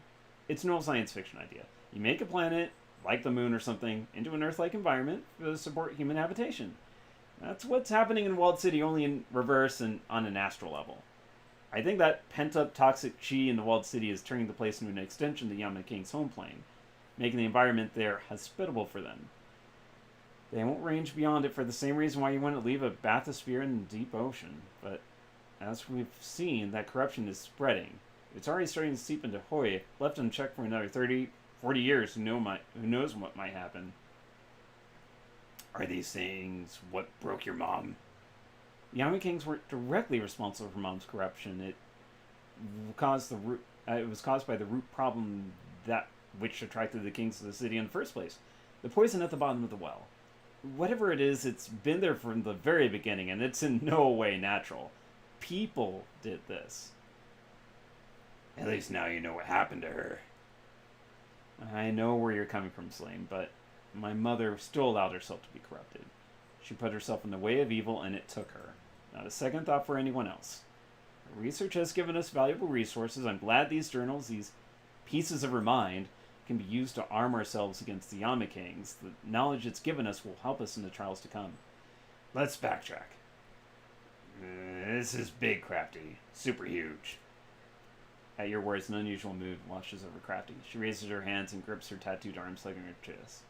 A: It's an old science fiction idea. You make a planet, like the moon or something, into an Earth-like environment to support human habitation. That's what's happening in Walled City, only in reverse and on an astral level. I think that pent-up toxic chi in the walled city is turning the place into an extension of the Yama King's home plane, making the environment there hospitable for them. They won't range beyond it for the same reason why you wouldn't leave a bathysphere in the deep ocean. But as we've seen, that corruption is spreading. It's already starting to seep into Hoi. Left unchecked for another 30, 40 years, who knows what might happen.
B: Are these things what broke your mom?
A: The Yama Kings weren't directly responsible for Mom's corruption. It was caused by the root problem that which attracted the kings to the city in the first place. The poison at the bottom of the well. Whatever it is, it's been there from the very beginning, and it's in no way natural. People did this.
B: At least now you know what happened to her.
A: I know where you're coming from, Slane, but my mother still allowed herself to be corrupted. She put herself in the way of evil, and it took her. Not a second thought for anyone else. Her research has given us valuable resources. I'm glad these journals, these pieces of her mind, can be used to arm ourselves against the Yama Kings. The knowledge it's given us will help us in the trials to come.
B: Let's backtrack. This is big, Crafty. Super huge.
A: At your words, an unusual mood washes over Crafty. She raises her hands and grips her tattooed arms like her chest.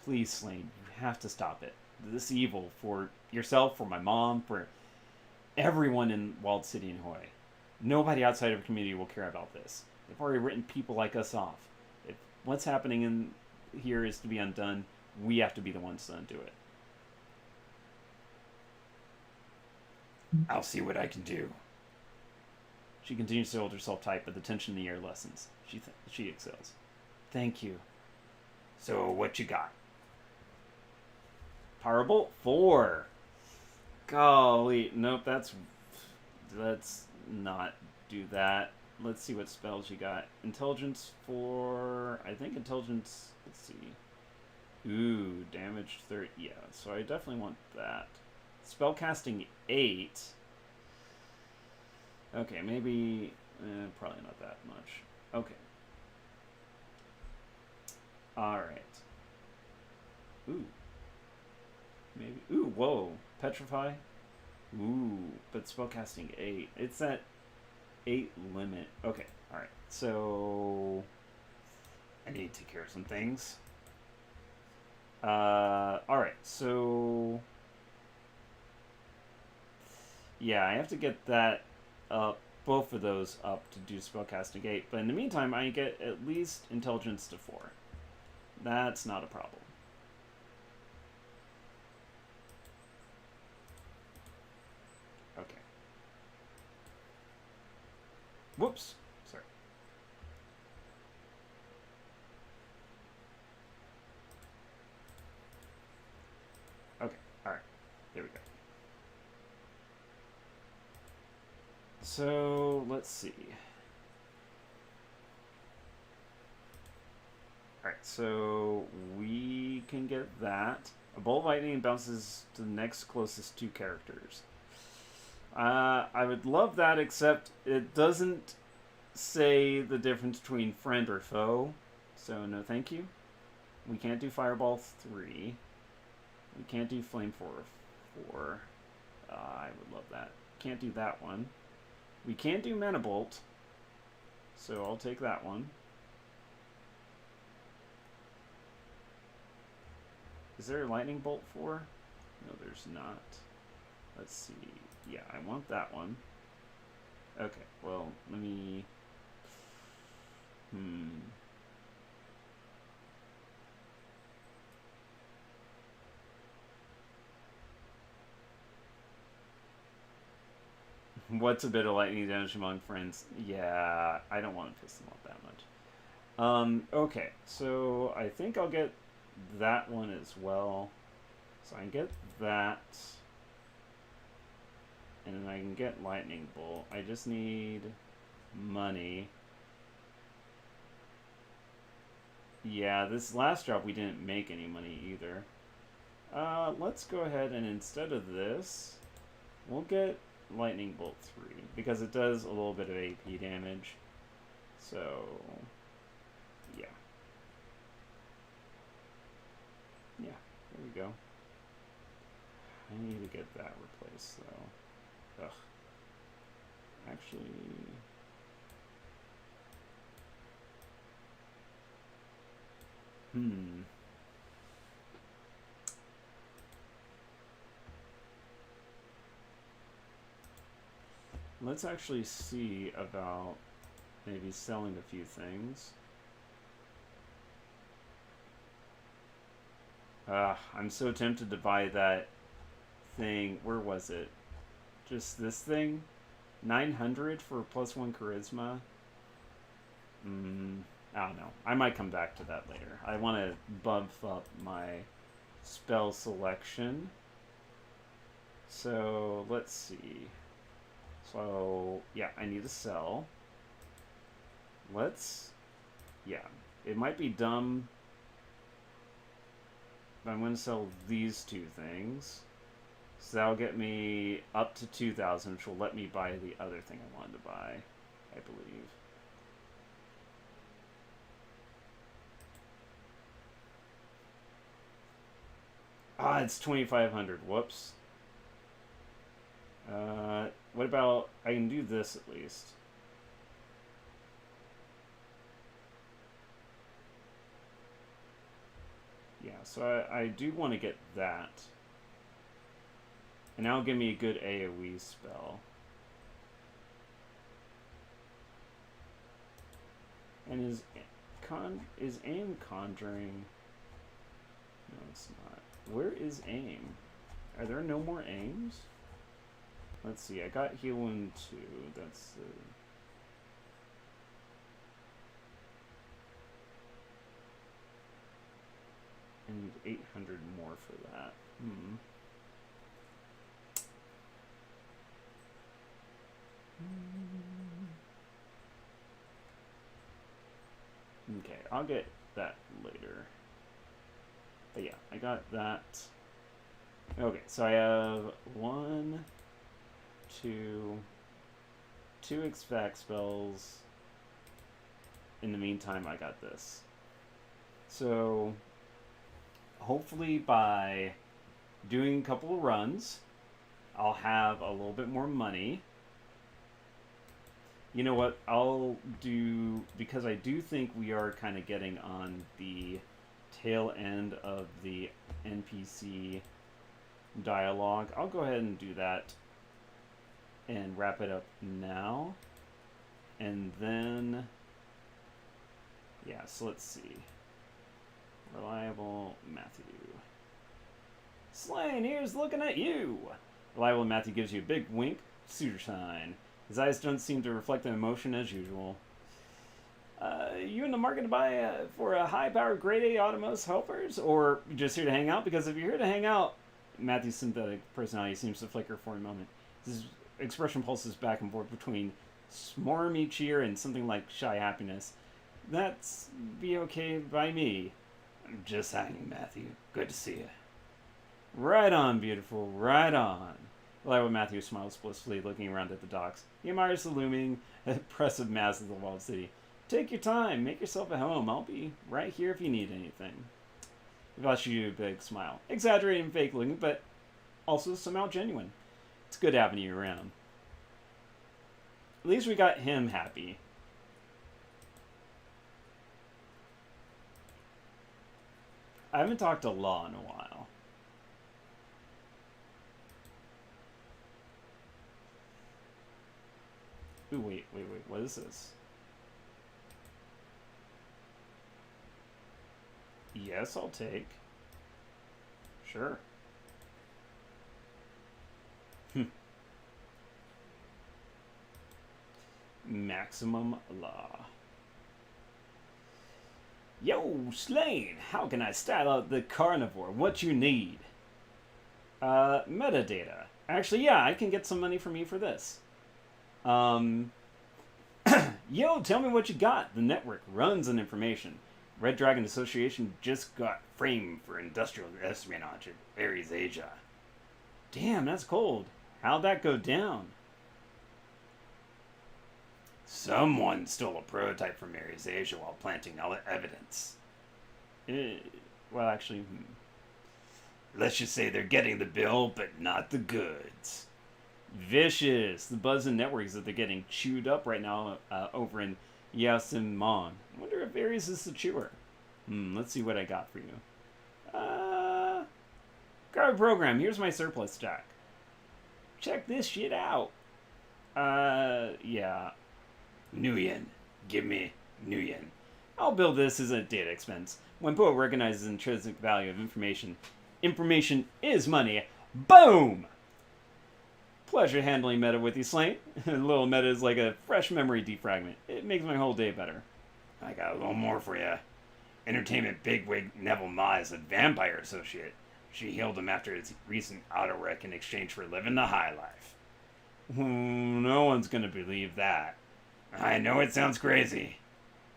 A: Please, Slane, you have to stop it. This evil, for yourself, for my mom, for everyone in Walled City and Hoi. Nobody outside of our community will care about this. They've already written people like us off. If what's happening in here is to be undone, we have to be the ones to undo it.
B: I'll see what I can do.
A: She continues to hold herself tight, but the tension in the air lessens. She exhales. Thank you.
B: So, what you got?
A: Powerbolt 4. Golly, nope, let's not do that. Let's see what spells you got. Intelligence 4, I think intelligence, let's see. Ooh, damage 30, yeah, so I definitely want that. Spellcasting 8. Okay, maybe, probably not that much. Okay. Alright. Ooh. Maybe, ooh, whoa. Petrify? Ooh, but spellcasting 8. It's that 8 limit. Okay, alright. So,
B: I need to take care of some things.
A: Alright, so... Yeah, I have to get that up, both of those up to do spellcasting 8. But in the meantime, I get at least intelligence to 4. That's not a problem. Okay. Whoops. Sorry. Okay, alright. There we go. So, let's see. Alright, so we can get that. A bolt of lightning bounces to the next closest 2 characters. I would love that, except it doesn't say the difference between friend or foe. So, no thank you. We can't do Fireball 3. We can't do Flame 4. I would love that. Can't do that one. We can't do Mana Bolt, so I'll take that one. Is there a Lightning Bolt 4? No, there's not. Let's see. Yeah, I want that one. Okay, well, let me... What's a bit of lightning damage among friends? Yeah, I don't want to piss them off that much. Okay, so I think I'll get that one as well. So I can get that. And then I can get Lightning Bolt. I just need money. Yeah, this last drop we didn't make any money either. Let's go ahead and instead of this, we'll get Lightning Bolt 3, because it does a little bit of AP damage. So, yeah. Yeah, there we go. I need to get that replaced, though. Ugh. Actually... Let's actually see about maybe selling a few things. I'm so tempted to buy that thing. Where was it? Just this thing? 900 for +1 charisma? I don't know. I might come back to that later. I want to bump up my spell selection. So, let's see. So, yeah, I need to sell. Yeah, it might be dumb, but I'm going to sell these two things. So that'll get me up to 2,000, which will let me buy the other thing I wanted to buy, I believe. It's 2,500. Whoops. What about... I can do this at least. Yeah, so I do want to get that. And that'll give me a good AoE spell. And is aim conjuring? No, it's not. Where is aim? Are there no more aims? Let's see, I got healing 2. That's I need 800 more for that. Okay, I'll get that later. But yeah, I got that. Okay, so I have 1, 2 extract spells. In the meantime, I got this. So, hopefully by doing a couple of runs, I'll have a little bit more money. You know what, I'll do, because I do think we are kind of getting on the tail end of the NPC dialogue, I'll go ahead and do that and wrap it up now. And then, yeah, so let's see. Reliable Matthew. Slain, here's looking at you. Reliable Matthew gives you a big wink, suitor sign. His eyes don't seem to reflect an emotion as usual. You in the market to buy for a high-powered grade A Automos helpers, or just here to hang out? Because if you're here to hang out, Matthew's synthetic personality seems to flicker for a moment. His expression pulses back and forth between smarmy cheer and something like shy happiness. That's be okay by me.
B: I'm just hanging, Matthew. Good to see you.
A: Right on, beautiful. Right on. Reliable Matthew smiles blissfully, looking around at the docks. He admires the looming, oppressive mass of the walled city. Take your time. Make yourself at home. I'll be right here if you need anything. He flashes you a big smile. Exaggerated and fake looking, but also somehow genuine. It's good having you around. At least we got him happy. I haven't talked to Law in a while. Ooh, wait. What is this? Yes, I'll take. Sure. Maximum law. Yo, Slane, how can I style out the carnivore? What you need? Metadata. Actually, yeah, I can get some money from you for this. Yo, tell me what you got. The network runs on information. Red Dragon Association just got framed for industrial espionage at Ares Asia. Damn, that's cold. How'd that go down?
B: Someone stole a prototype from Ares Asia while planting evidence.
A: Well, actually...
B: Let's just say they're getting the bill, but not the goods.
A: Vicious. The buzz in networks that they're getting chewed up right now over in Yasimon. I wonder if Ares is the chewer. Let's see what I got for you. Guard program. Here's my surplus stack. Check this shit out. Yeah.
B: Nuyen. Give me Nuyen.
A: I'll build this as a data expense. When Poe recognizes the intrinsic value of information, information is money. Boom! Pleasure handling meta with you, Slain. A little meta is like a fresh memory defragment. It makes my whole day better.
B: I got a little more for you. Entertainment bigwig Neville Ma is a vampire associate. She healed him after his recent auto wreck in exchange for living the high life.
A: No one's gonna believe that.
B: I know it sounds crazy.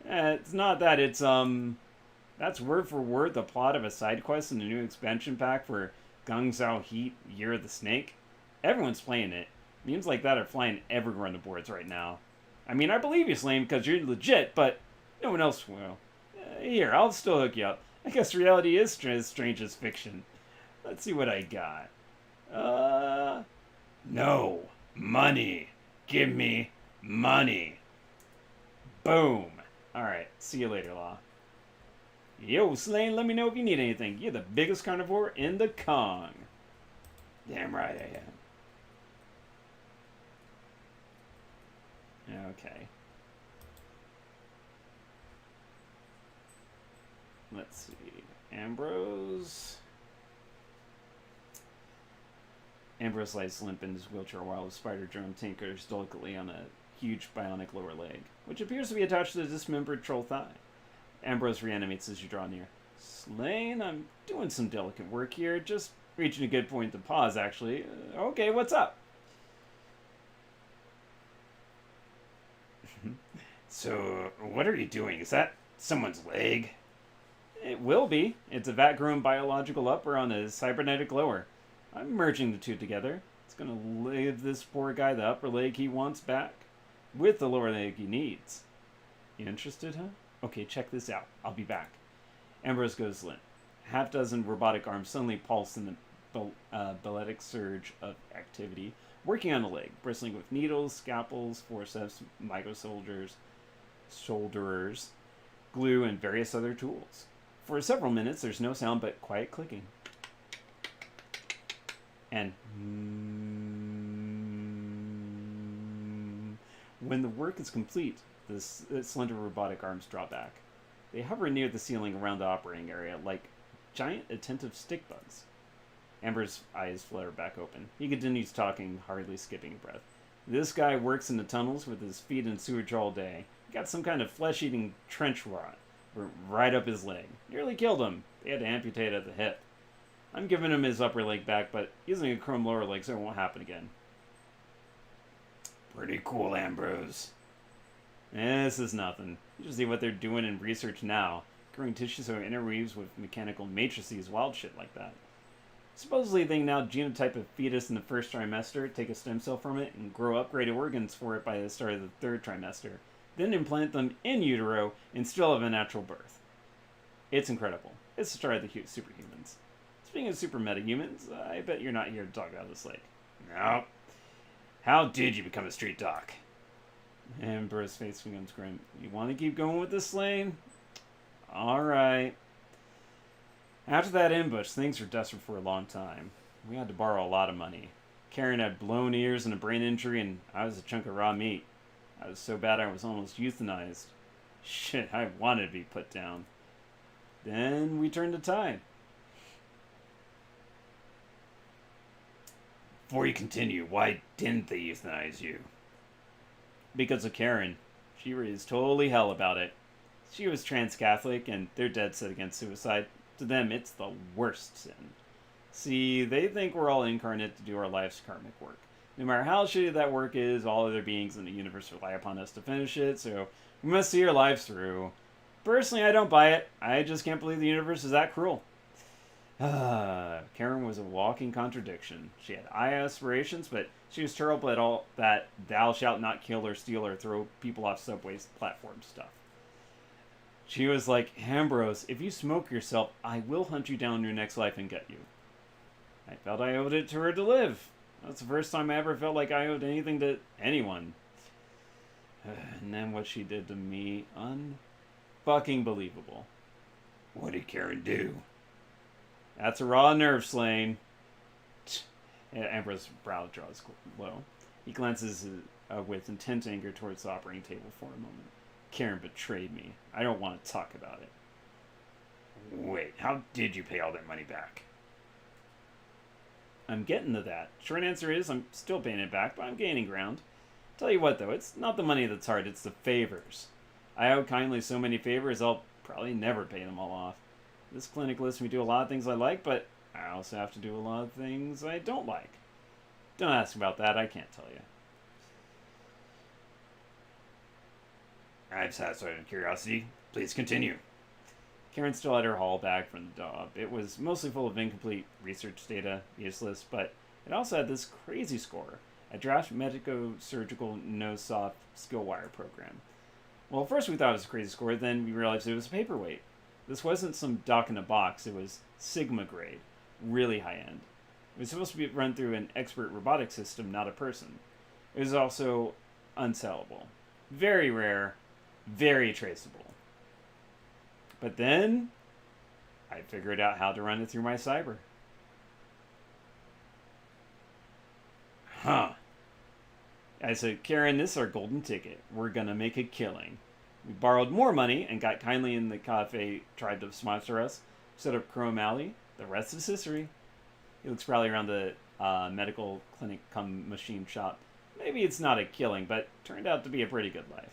A: It's not that, it's, that's word for word the plot of a side quest in the new expansion pack for Gangzhou Heat Year of the Snake. Everyone's playing it. Memes like that are flying everywhere on the boards right now. I mean, I believe you, Slane, because you're legit, but no one else will. Here, I'll still hook you up. I guess reality is as strange as fiction. Let's see what I got.
B: No. Money. Give me money.
A: Boom. Alright, see you later, Law. Yo, Slane, let me know if you need anything. You're the biggest carnivore in the Kong.
B: Damn right I am.
A: Okay. Let's see. Ambrose. Ambrose lies limp in his wheelchair while his spider drone tinkers delicately on a huge bionic lower leg, which appears to be attached to the dismembered troll thigh. Ambrose reanimates as you draw near. Slane, I'm doing some delicate work here, just reaching a good point to pause, actually. Okay, what's up?
B: So, what are you doing? Is that someone's leg?
A: It will be. It's a vat-grown biological upper on a cybernetic lower. I'm merging the two together. It's gonna give this poor guy the upper leg he wants back, with the lower leg he needs. You interested, huh? Okay, check this out. I'll be back. Ambrose goes limp. Half-dozen robotic arms suddenly pulse in the balletic surge of activity, working on the leg, bristling with needles, scalpels, forceps, microsoldiers, solderers, glue, and various other tools. For several minutes, there's no sound but quiet clicking. And when the work is complete, the slender robotic arms draw back. They hover near the ceiling around the operating area like giant attentive stick bugs. Amber's eyes flutter back open. He continues talking, hardly skipping a breath. This guy works in the tunnels with his feet in sewage all day. He got some kind of flesh-eating trench rot right up his leg. Nearly killed him. They had to amputate at the hip. I'm giving him his upper leg back, but using a chrome lower leg so it won't happen again.
B: Pretty cool, Ambrose.
A: This is nothing. You should see what they're doing in research now. Growing tissue so it interweaves with mechanical matrices, wild shit like that. Supposedly they can now genotype a fetus in the first trimester, take a stem cell from it, and grow upgraded organs for it by the start of the third trimester. Then implant them in utero and still have a natural birth. It's incredible. It's the start of the superhumans. Speaking of super metahumans, I bet you're not here to talk about this lake.
B: No. How did you become a street doc?
A: Ambrose's face becomes grim. You want to keep going with this lane? Alright. After that ambush, things were desperate for a long time. We had to borrow a lot of money. Karen had blown ears and a brain injury, and I was a chunk of raw meat. I was so bad I was almost euthanized. Shit, I wanted to be put down. Then we turned the tide.
B: Before you continue, why didn't they euthanize you?
A: Because of Karen. She was totally hell about it. She was trans-Catholic, and they're dead set against suicide. To them, it's the worst sin. See, they think we're all incarnate to do our life's karmic work. No matter how shitty that work is, all other beings in the universe rely upon us to finish it, so we must see our lives through. Personally, I don't buy it. I just can't believe the universe is that cruel. Karen was a walking contradiction. She had high aspirations, but she was terrible at all that thou shalt not kill or steal or throw people off subways platform stuff. She was like, Ambrose, if you smoke yourself, I will hunt you down in your next life and get you. I felt I owed it to her to live. That's the first time I ever felt like I owed anything to anyone. And then what she did to me, unfucking believable.
B: What did Karen do?
A: That's a raw nerve, Slane. Amber's brow draws low. He glances with intense anger towards the operating table for a moment. Karen betrayed me. I don't want to talk about it.
B: Wait, how did you pay all that money back?
A: I'm getting to that. Short answer is I'm still paying it back, but I'm gaining ground. Tell you what, though, it's not the money that's hard, it's the favors. I owe kindly so many favors, I'll probably never pay them all off. This clinic lets me do a lot of things I like, but I also have to do a lot of things I don't like. Don't ask about that, I can't tell you.
B: I'm satisfied in curiosity. Please continue.
A: Karen still had her haul bag from the job. It was mostly full of incomplete research data, useless, but it also had this crazy score. A draft medico-surgical no-soft skill wire program. Well, first we thought it was a crazy score, then we realized it was a paperweight. This wasn't some doc in a box, it was Sigma grade, really high-end. It was supposed to be run through an expert robotic system, not a person. It was also unsellable. Very rare, very traceable. But then, I figured out how to run it through my cyber.
B: Huh.
A: I said, Karen, this is our golden ticket. We're gonna make a killing. We borrowed more money and got kindly in the cafe, tried to sponsor us, set up Chrome Alley. The rest is history. He looks probably around the medical clinic cum machine shop. Maybe it's not a killing, but turned out to be a pretty good life.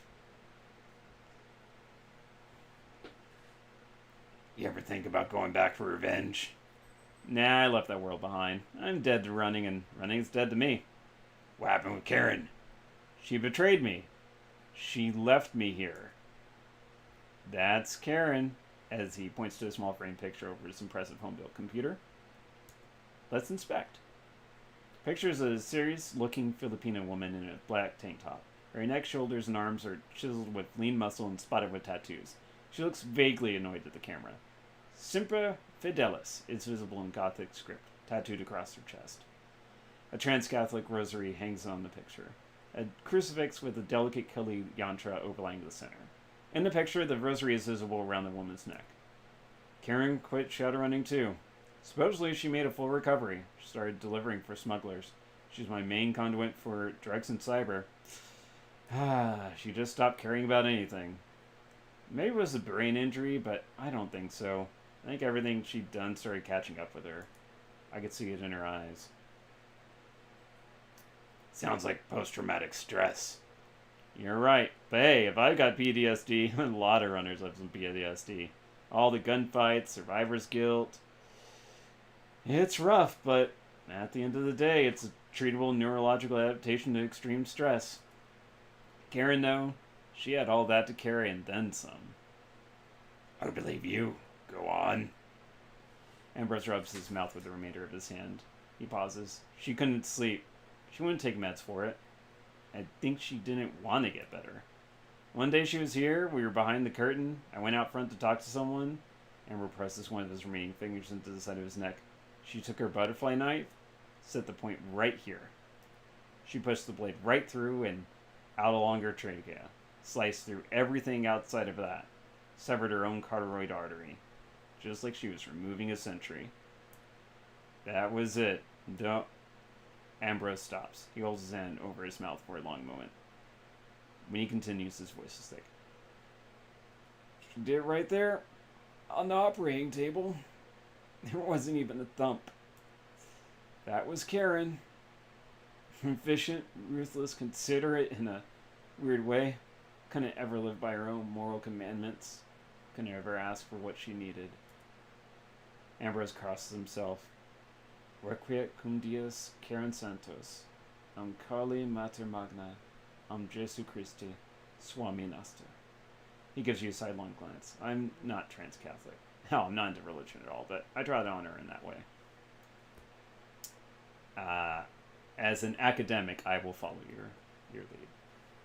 B: You ever think about going back for revenge?
A: Nah, I left that world behind. I'm dead to running, and running's dead to me.
B: What happened with Karen?
A: She betrayed me. She left me here. That's Karen, as he points to a small frame picture over his impressive home-built computer. Let's inspect. Picture is a serious-looking Filipino woman in a black tank top. Her neck, shoulders, and arms are chiseled with lean muscle and spotted with tattoos. She looks vaguely annoyed at the camera. Semper Fidelis is visible in Gothic script, tattooed across her chest. A trans-Catholic rosary hangs on the picture. A crucifix with a delicate Kali yantra overlying the center. In the picture, the rosary is visible around the woman's neck. Karen quit shadowrunning too. Supposedly, she made a full recovery. She started delivering for smugglers. She's my main conduit for drugs and cyber. She just stopped caring about anything. Maybe it was a brain injury, but I don't think so. I think everything she'd done started catching up with her. I could see it in her eyes.
B: Sounds like post-traumatic stress.
A: You're right. But hey, if I got PTSD, a lot of runners have some PTSD. All the gunfights, survivor's guilt. It's rough, but at the end of the day, it's a treatable neurological adaptation to extreme stress. Karen, though, she had all that to carry and then some.
B: I believe you. Go on.
A: Ambrose rubs his mouth with the remainder of his hand. He pauses. She couldn't sleep. She wouldn't take meds for it. I think she didn't want to get better. One day she was here, we were behind the curtain, I went out front to talk to someone. Amber presses one of his remaining fingers into the side of his neck. She took her butterfly knife, set the point right here. She pushed the blade right through and out along her trachea, sliced through everything outside of that, severed her own carotid artery, just like she was removing a sentry. That was it. Don't. Ambrose stops. He holds his hand over his mouth for a long moment. When he continues, his voice is thick. She did it right there, on the operating table. There wasn't even a thump. That was Karen. Efficient, ruthless, considerate in a weird way. Couldn't ever live by her own moral commandments. Couldn't ever ask for what she needed. Ambrose crosses himself. Requiet cum Dios Karen Santos. Kali Mater Magna. Jesu Christi. Swami Nasta. He gives you a sidelong glance. I'm not trans-Catholic. Hell, I'm not into religion at all, but I try to honor in that way. As an academic, I will follow your lead.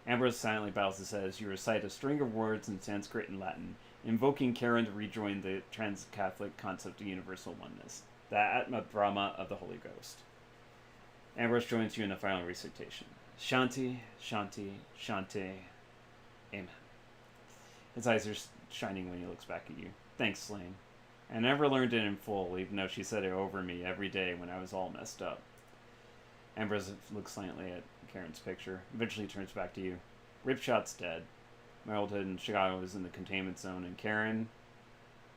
A: Ambrose silently bows his head as you recite a string of words in Sanskrit and Latin, invoking Karen to rejoin the trans-Catholic concept of universal oneness, the Atma Brahma of the Holy Ghost. Ambrose joins you in the final recitation. Shanti, Shanti, Shanti. Amen. His eyes are shining when he looks back at you. Thanks, Slane. I never learned it in full, even though she said it over me every day when I was all messed up. Ambrose looks silently at Karen's picture, eventually turns back to you. Ripshot's dead. My old hood in Chicago was in the containment zone, and Karen,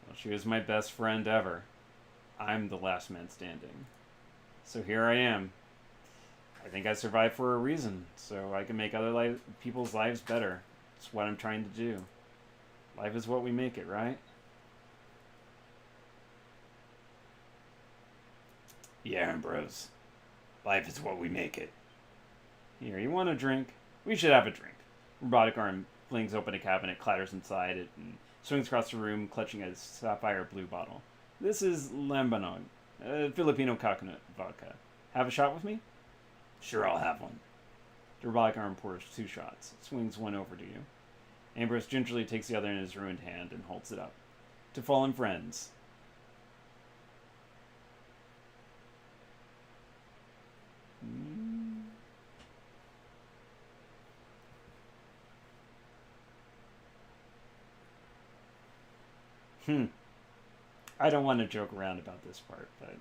A: well, she was my best friend ever. I'm the last man standing. So here I am. I think I survived for a reason, so I can make other people's lives better. It's what I'm trying to do. Life is what we make it, right?
B: Yeah, Ambrose. Life is what we make it.
A: Here, you want a drink? We should have a drink. Robotic arm flings open a cabinet, clatters inside it, and swings across the room, clutching a sapphire blue bottle. This is Lambanog, Filipino coconut vodka. Have a shot with me?
B: Sure, I'll have one.
A: The robotic arm pours 2 shots, swings one over to you. Ambrose gingerly takes the other in his ruined hand and holds it up. To fallen friends. I don't want to joke around about this part, but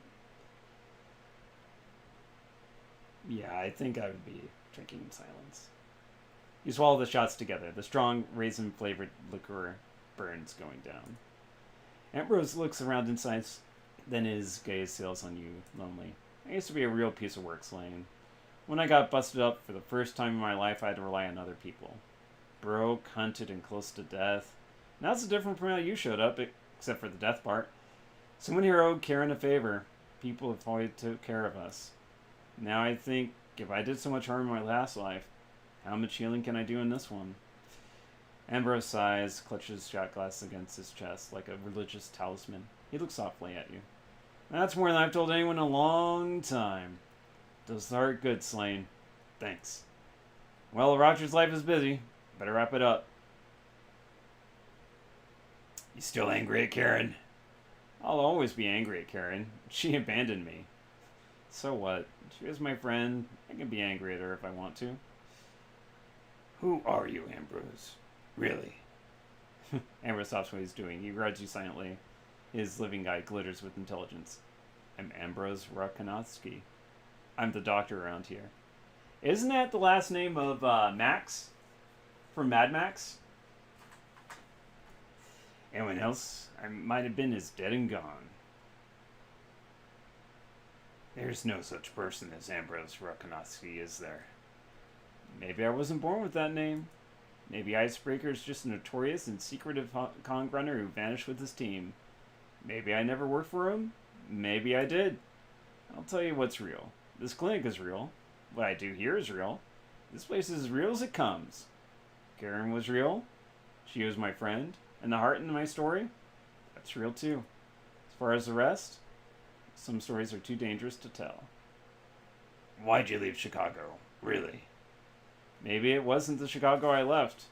A: yeah, I think I would be drinking in silence. You swallow the shots together. The strong raisin-flavored liqueur burns going down. Ambrose looks around in silence, then his gaze sails on you, lonely. I used to be a real piece of work, Slane. When I got busted up for the first time in my life, I had to rely on other people. Broke, hunted, and close to death. Now it's different from how you showed up, except for the death part. Someone here owed Karen a favor. People have always took care of us. Now I think, if I did so much harm in my last life, how much healing can I do in this one? Ambrose sighs, clutches his shot glass against his chest like a religious talisman. He looks softly at you. That's more than I've told anyone in a long time. Does the heart good, Slane. Thanks. Well, Roger's life is busy. Better wrap it up.
B: You still angry at Karen?
A: I'll always be angry at Karen. She abandoned me. So what? She was my friend. I can be angry at her if I want to.
B: Who are you, Ambrose? Really?
A: Ambrose stops what he's doing. He regards you silently. His living eye glitters with intelligence. I'm Ambrose Rakanatsky. I'm the doctor around here. Isn't that the last name of Max? From Mad Max?
B: Anyone else I might have been is dead and gone. There's no such person as Ambrose Rakanatsky, is there?
A: Maybe I wasn't born with that name. Maybe Icebreaker's just a notorious and secretive con runner who vanished with his team. Maybe I never worked for him. Maybe I did. I'll tell you what's real. This clinic is real. What I do here is real. This place is as real as it comes. Karen was real. She was my friend. And the heart in my story? That's real too. As far as the rest, some stories are too dangerous to tell.
B: Why'd you leave Chicago? Really?
A: Maybe it wasn't the Chicago I left.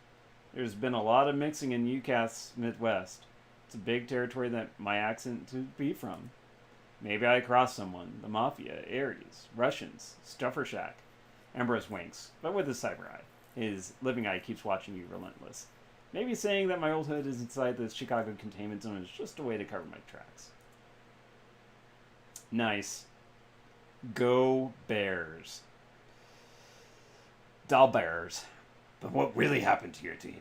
A: There's been a lot of mixing in UCAS's Midwest. It's a big territory that my accent to be from. Maybe I crossed someone. The Mafia, Aries, Russians, Stuffer Shack. Ambrose winks, but with his cyber eye. His living eye keeps watching you relentless. Maybe saying that my old hood is inside the Chicago containment zone is just a way to cover my tracks. Nice. Go Bears. Doll Bears.
B: But what really happened to your team?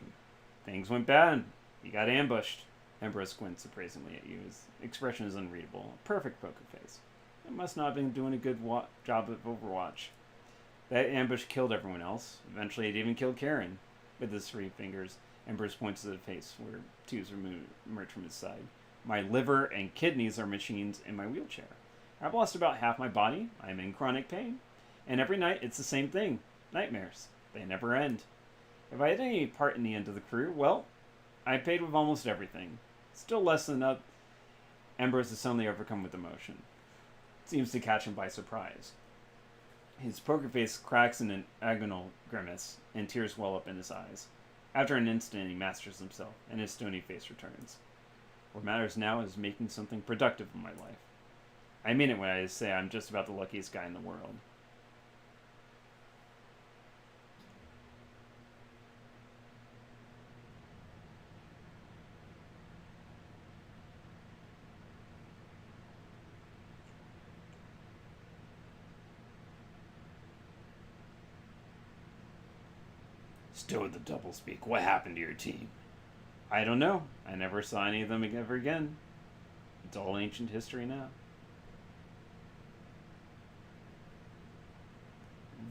A: Things went bad. You got ambushed. Ambrose squints appraisingly at you. His expression is unreadable. A perfect poker face. I must not have been doing a good job of Overwatch. That ambush killed everyone else. Eventually it even killed Karen. With his 3 fingers, Ambrose points to the face where 2's emerge from his side. My liver and kidneys are machines in my wheelchair. I've lost about half my body. I'm in chronic pain. And every night it's the same thing. Nightmares. They never end. If I had any part in the end of the crew, well, I paid with almost everything. Still less than up. Ambrose is suddenly overcome with emotion. It seems to catch him by surprise. His poker face cracks in an agonal grimace, and tears well up in his eyes. After an instant, he masters himself, and his stony face returns. What matters now is making something productive in my life. I mean it when I say I'm just about the luckiest guy in the world.
B: Still with the doublespeak. What happened to your team?
A: I don't know. I never saw any of them ever again. It's all ancient history now.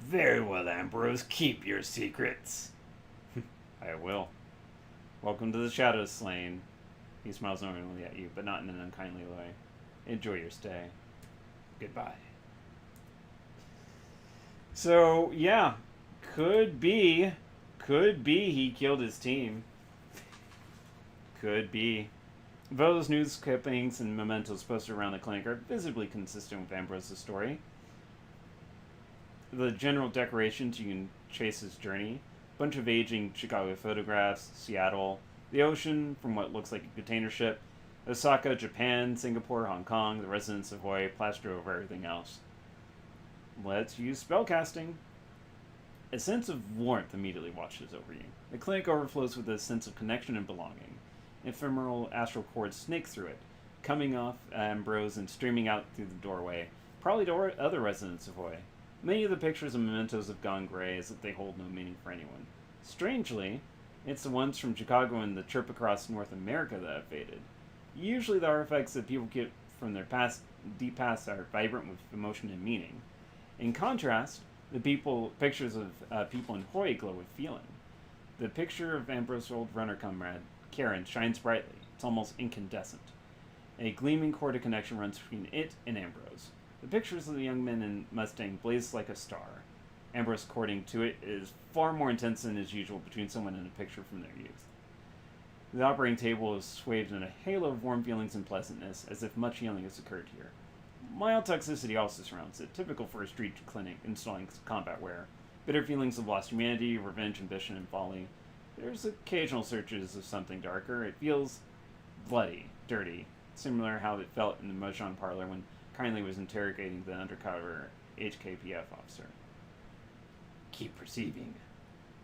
B: Very well, Ambrose. Keep your secrets.
A: I will. Welcome to the Shadows Slain. He smiles knowingly at you, but not in an unkindly way. Enjoy your stay.
B: Goodbye.
A: So, yeah. Could be he killed his team. Could be. Those news clippings and mementos posted around the clinic are visibly consistent with Ambrose's story. The general decorations, you can trace his journey. Bunch of aging Chicago photographs, Seattle, the ocean from what looks like a container ship, Osaka, Japan, Singapore, Hong Kong, the residents of Hawaii, plastered over everything else. Let's use spellcasting. A sense of warmth immediately washes over you. The clinic overflows with a sense of connection and belonging. Ephemeral astral cords snake through it, coming off Ambrose and streaming out through the doorway, probably to other residents of Hawaii. Many of the pictures and mementos have gone gray as if they hold no meaning for anyone. Strangely, it's the ones from Chicago and the trip across North America that have faded. Usually the artifacts that people get from their deep past are vibrant with emotion and meaning. In contrast, the pictures of people in Hawaii glow with feeling. The picture of Ambrose's old runner comrade, Karen, shines brightly. It's almost incandescent. A gleaming cord of connection runs between it and Ambrose. The pictures of the young men in Mustang blaze like a star. Ambrose, according to it, is far more intense than is usual between someone and a picture from their youth. The operating table is swathed in a halo of warm feelings and pleasantness, as if much healing has occurred here. Mild toxicity also surrounds it, typical for a street clinic installing combat wear. Bitter feelings of lost humanity, revenge, ambition, and folly. There's occasional searches of something darker. It feels bloody, dirty, similar how it felt in the Mahjong parlor when Kindly was interrogating the undercover HKPF officer.
B: Keep perceiving.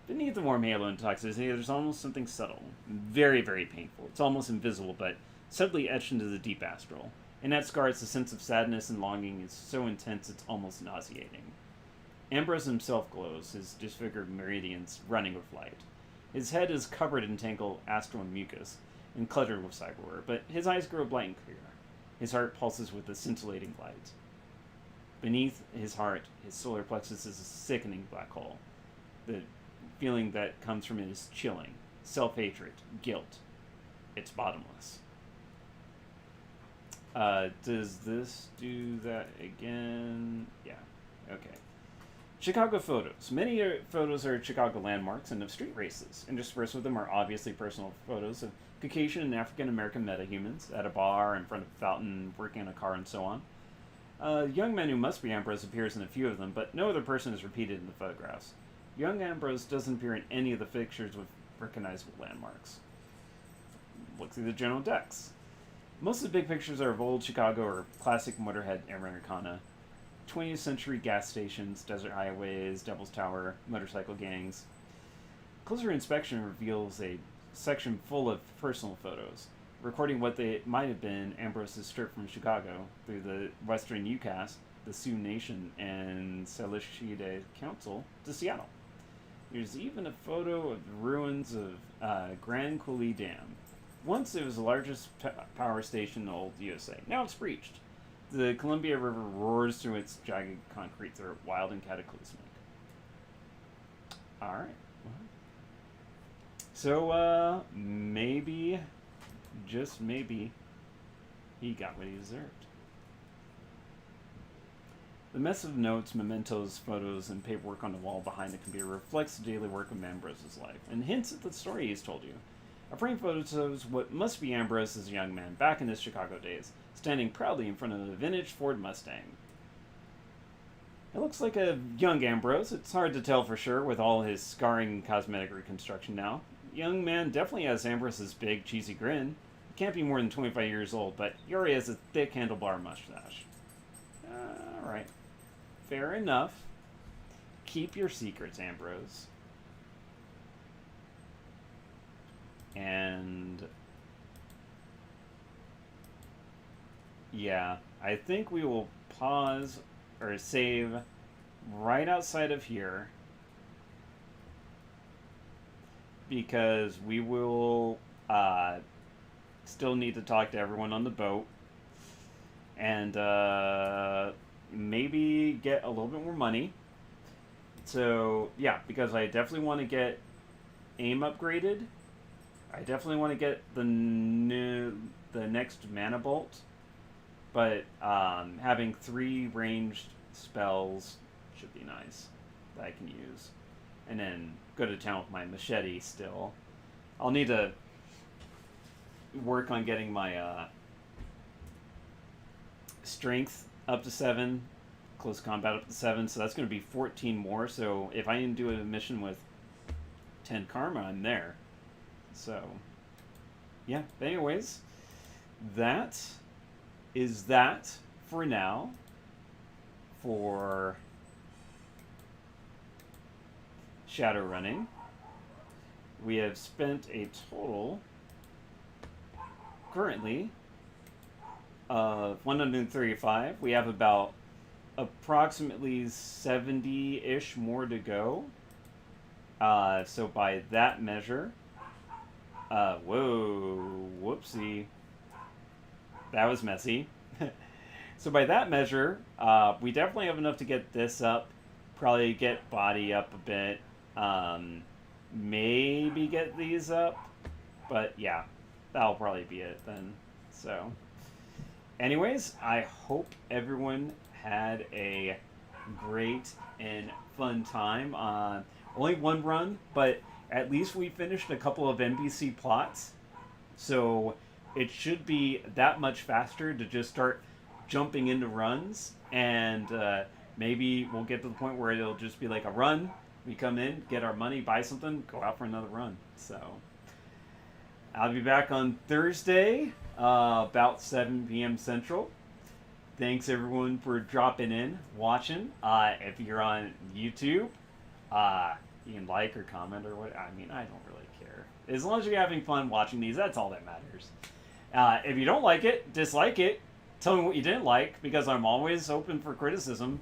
A: Beneath the warm halo and toxicity, there's almost something subtle, very, very painful. It's almost invisible, but subtly etched into the deep astral. In that scar, it's a sense of sadness and longing is so intense it's almost nauseating. Ambrose himself glows, his disfigured meridians running with light. His head is covered in tangled astral mucus and cluttered with cyberware, but his eyes grow bright and clear. His heart pulses with a scintillating light. Beneath his heart, his solar plexus is a sickening black hole. The feeling that comes from it is chilling. Self-hatred, guilt. It's bottomless. Does this do that again? Yeah. Okay. Chicago photos. Many photos are Chicago landmarks and of street races. Interspersed with them are obviously personal photos of Caucasian and African American metahumans at a bar, in front of a fountain, working on a car, and so on. A young man who must be Ambrose appears in a few of them, but no other person is repeated in the photographs. Young Ambrose doesn't appear in any of the pictures with recognizable landmarks. Look through the general decks. Most of the big pictures are of old Chicago or classic motorhead Americana. 20th century gas stations, desert highways, Devil's Tower, motorcycle gangs. Closer inspection reveals a section full of personal photos, recording what they might have been Ambrose's trip from Chicago through the Western UCAS, the Sioux Nation, and Seleucid Council to Seattle. There's even a photo of the ruins of Grand Coulee Dam. Once it was the largest power station in the old USA. Now it's breached. The Columbia River roars through its jagged concrete throat, wild and cataclysmic. Alright. So, maybe, just maybe, he got what he deserved. The mess of notes, mementos, photos, and paperwork on the wall behind the computer reflects the daily work of Ambrose's life, and hints at the story he's told you. A framed photo shows what must be Ambrose as a young man back in his Chicago days, standing proudly in front of a vintage Ford Mustang. It looks like a young Ambrose. It's hard to tell for sure with all his scarring cosmetic reconstruction now. Young man definitely has Ambrose's big, cheesy grin. He can't be more than 25 years old, but he already has a thick handlebar mustache. Alright. Fair enough. Keep your secrets, Ambrose. And yeah, I think we will pause or save right outside of here. because we will still need to talk to everyone on the boat and maybe get a little bit more money. So yeah, because I definitely want to get aim upgraded. I definitely want to get the next mana bolt, but having 3 ranged spells should be nice that I can use, and then go to town with my machete. Still, I'll need to work on getting my strength up to 7, close combat up to 7, so that's going to be 14 more. So if I can do a mission with 10 karma, I'm there. So yeah, but anyways, that is that for now for shadow running. We have spent a total currently of 135. We have about approximately 70-ish more to go. So by that measure, whoopsie. That was messy. So by that measure, we definitely have enough to get this up. Probably get body up a bit. Maybe get these up. But yeah, that'll probably be it then. So anyways, I hope everyone had a great and fun time. Only one run, but at least we finished a couple of NPC plots. So it should be that much faster to just start jumping into runs. And maybe we'll get to the point where it'll just be like a run. We come in, get our money, buy something, go out for another run. So I'll be back on Thursday, about 7 p.m. Central. Thanks everyone for dropping in, watching. If you're on YouTube, you can like or comment or what. I mean, I don't really care. As long as you're having fun watching these, that's all that matters. If you don't like it, dislike it. Tell me what you didn't like, because I'm always open for criticism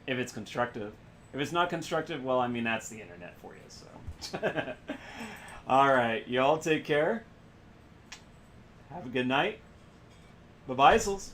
A: if it's constructive. If it's not constructive, well, I mean, that's the internet for you, so. All right, y'all take care. Have a good night. Bye-bye, Sils.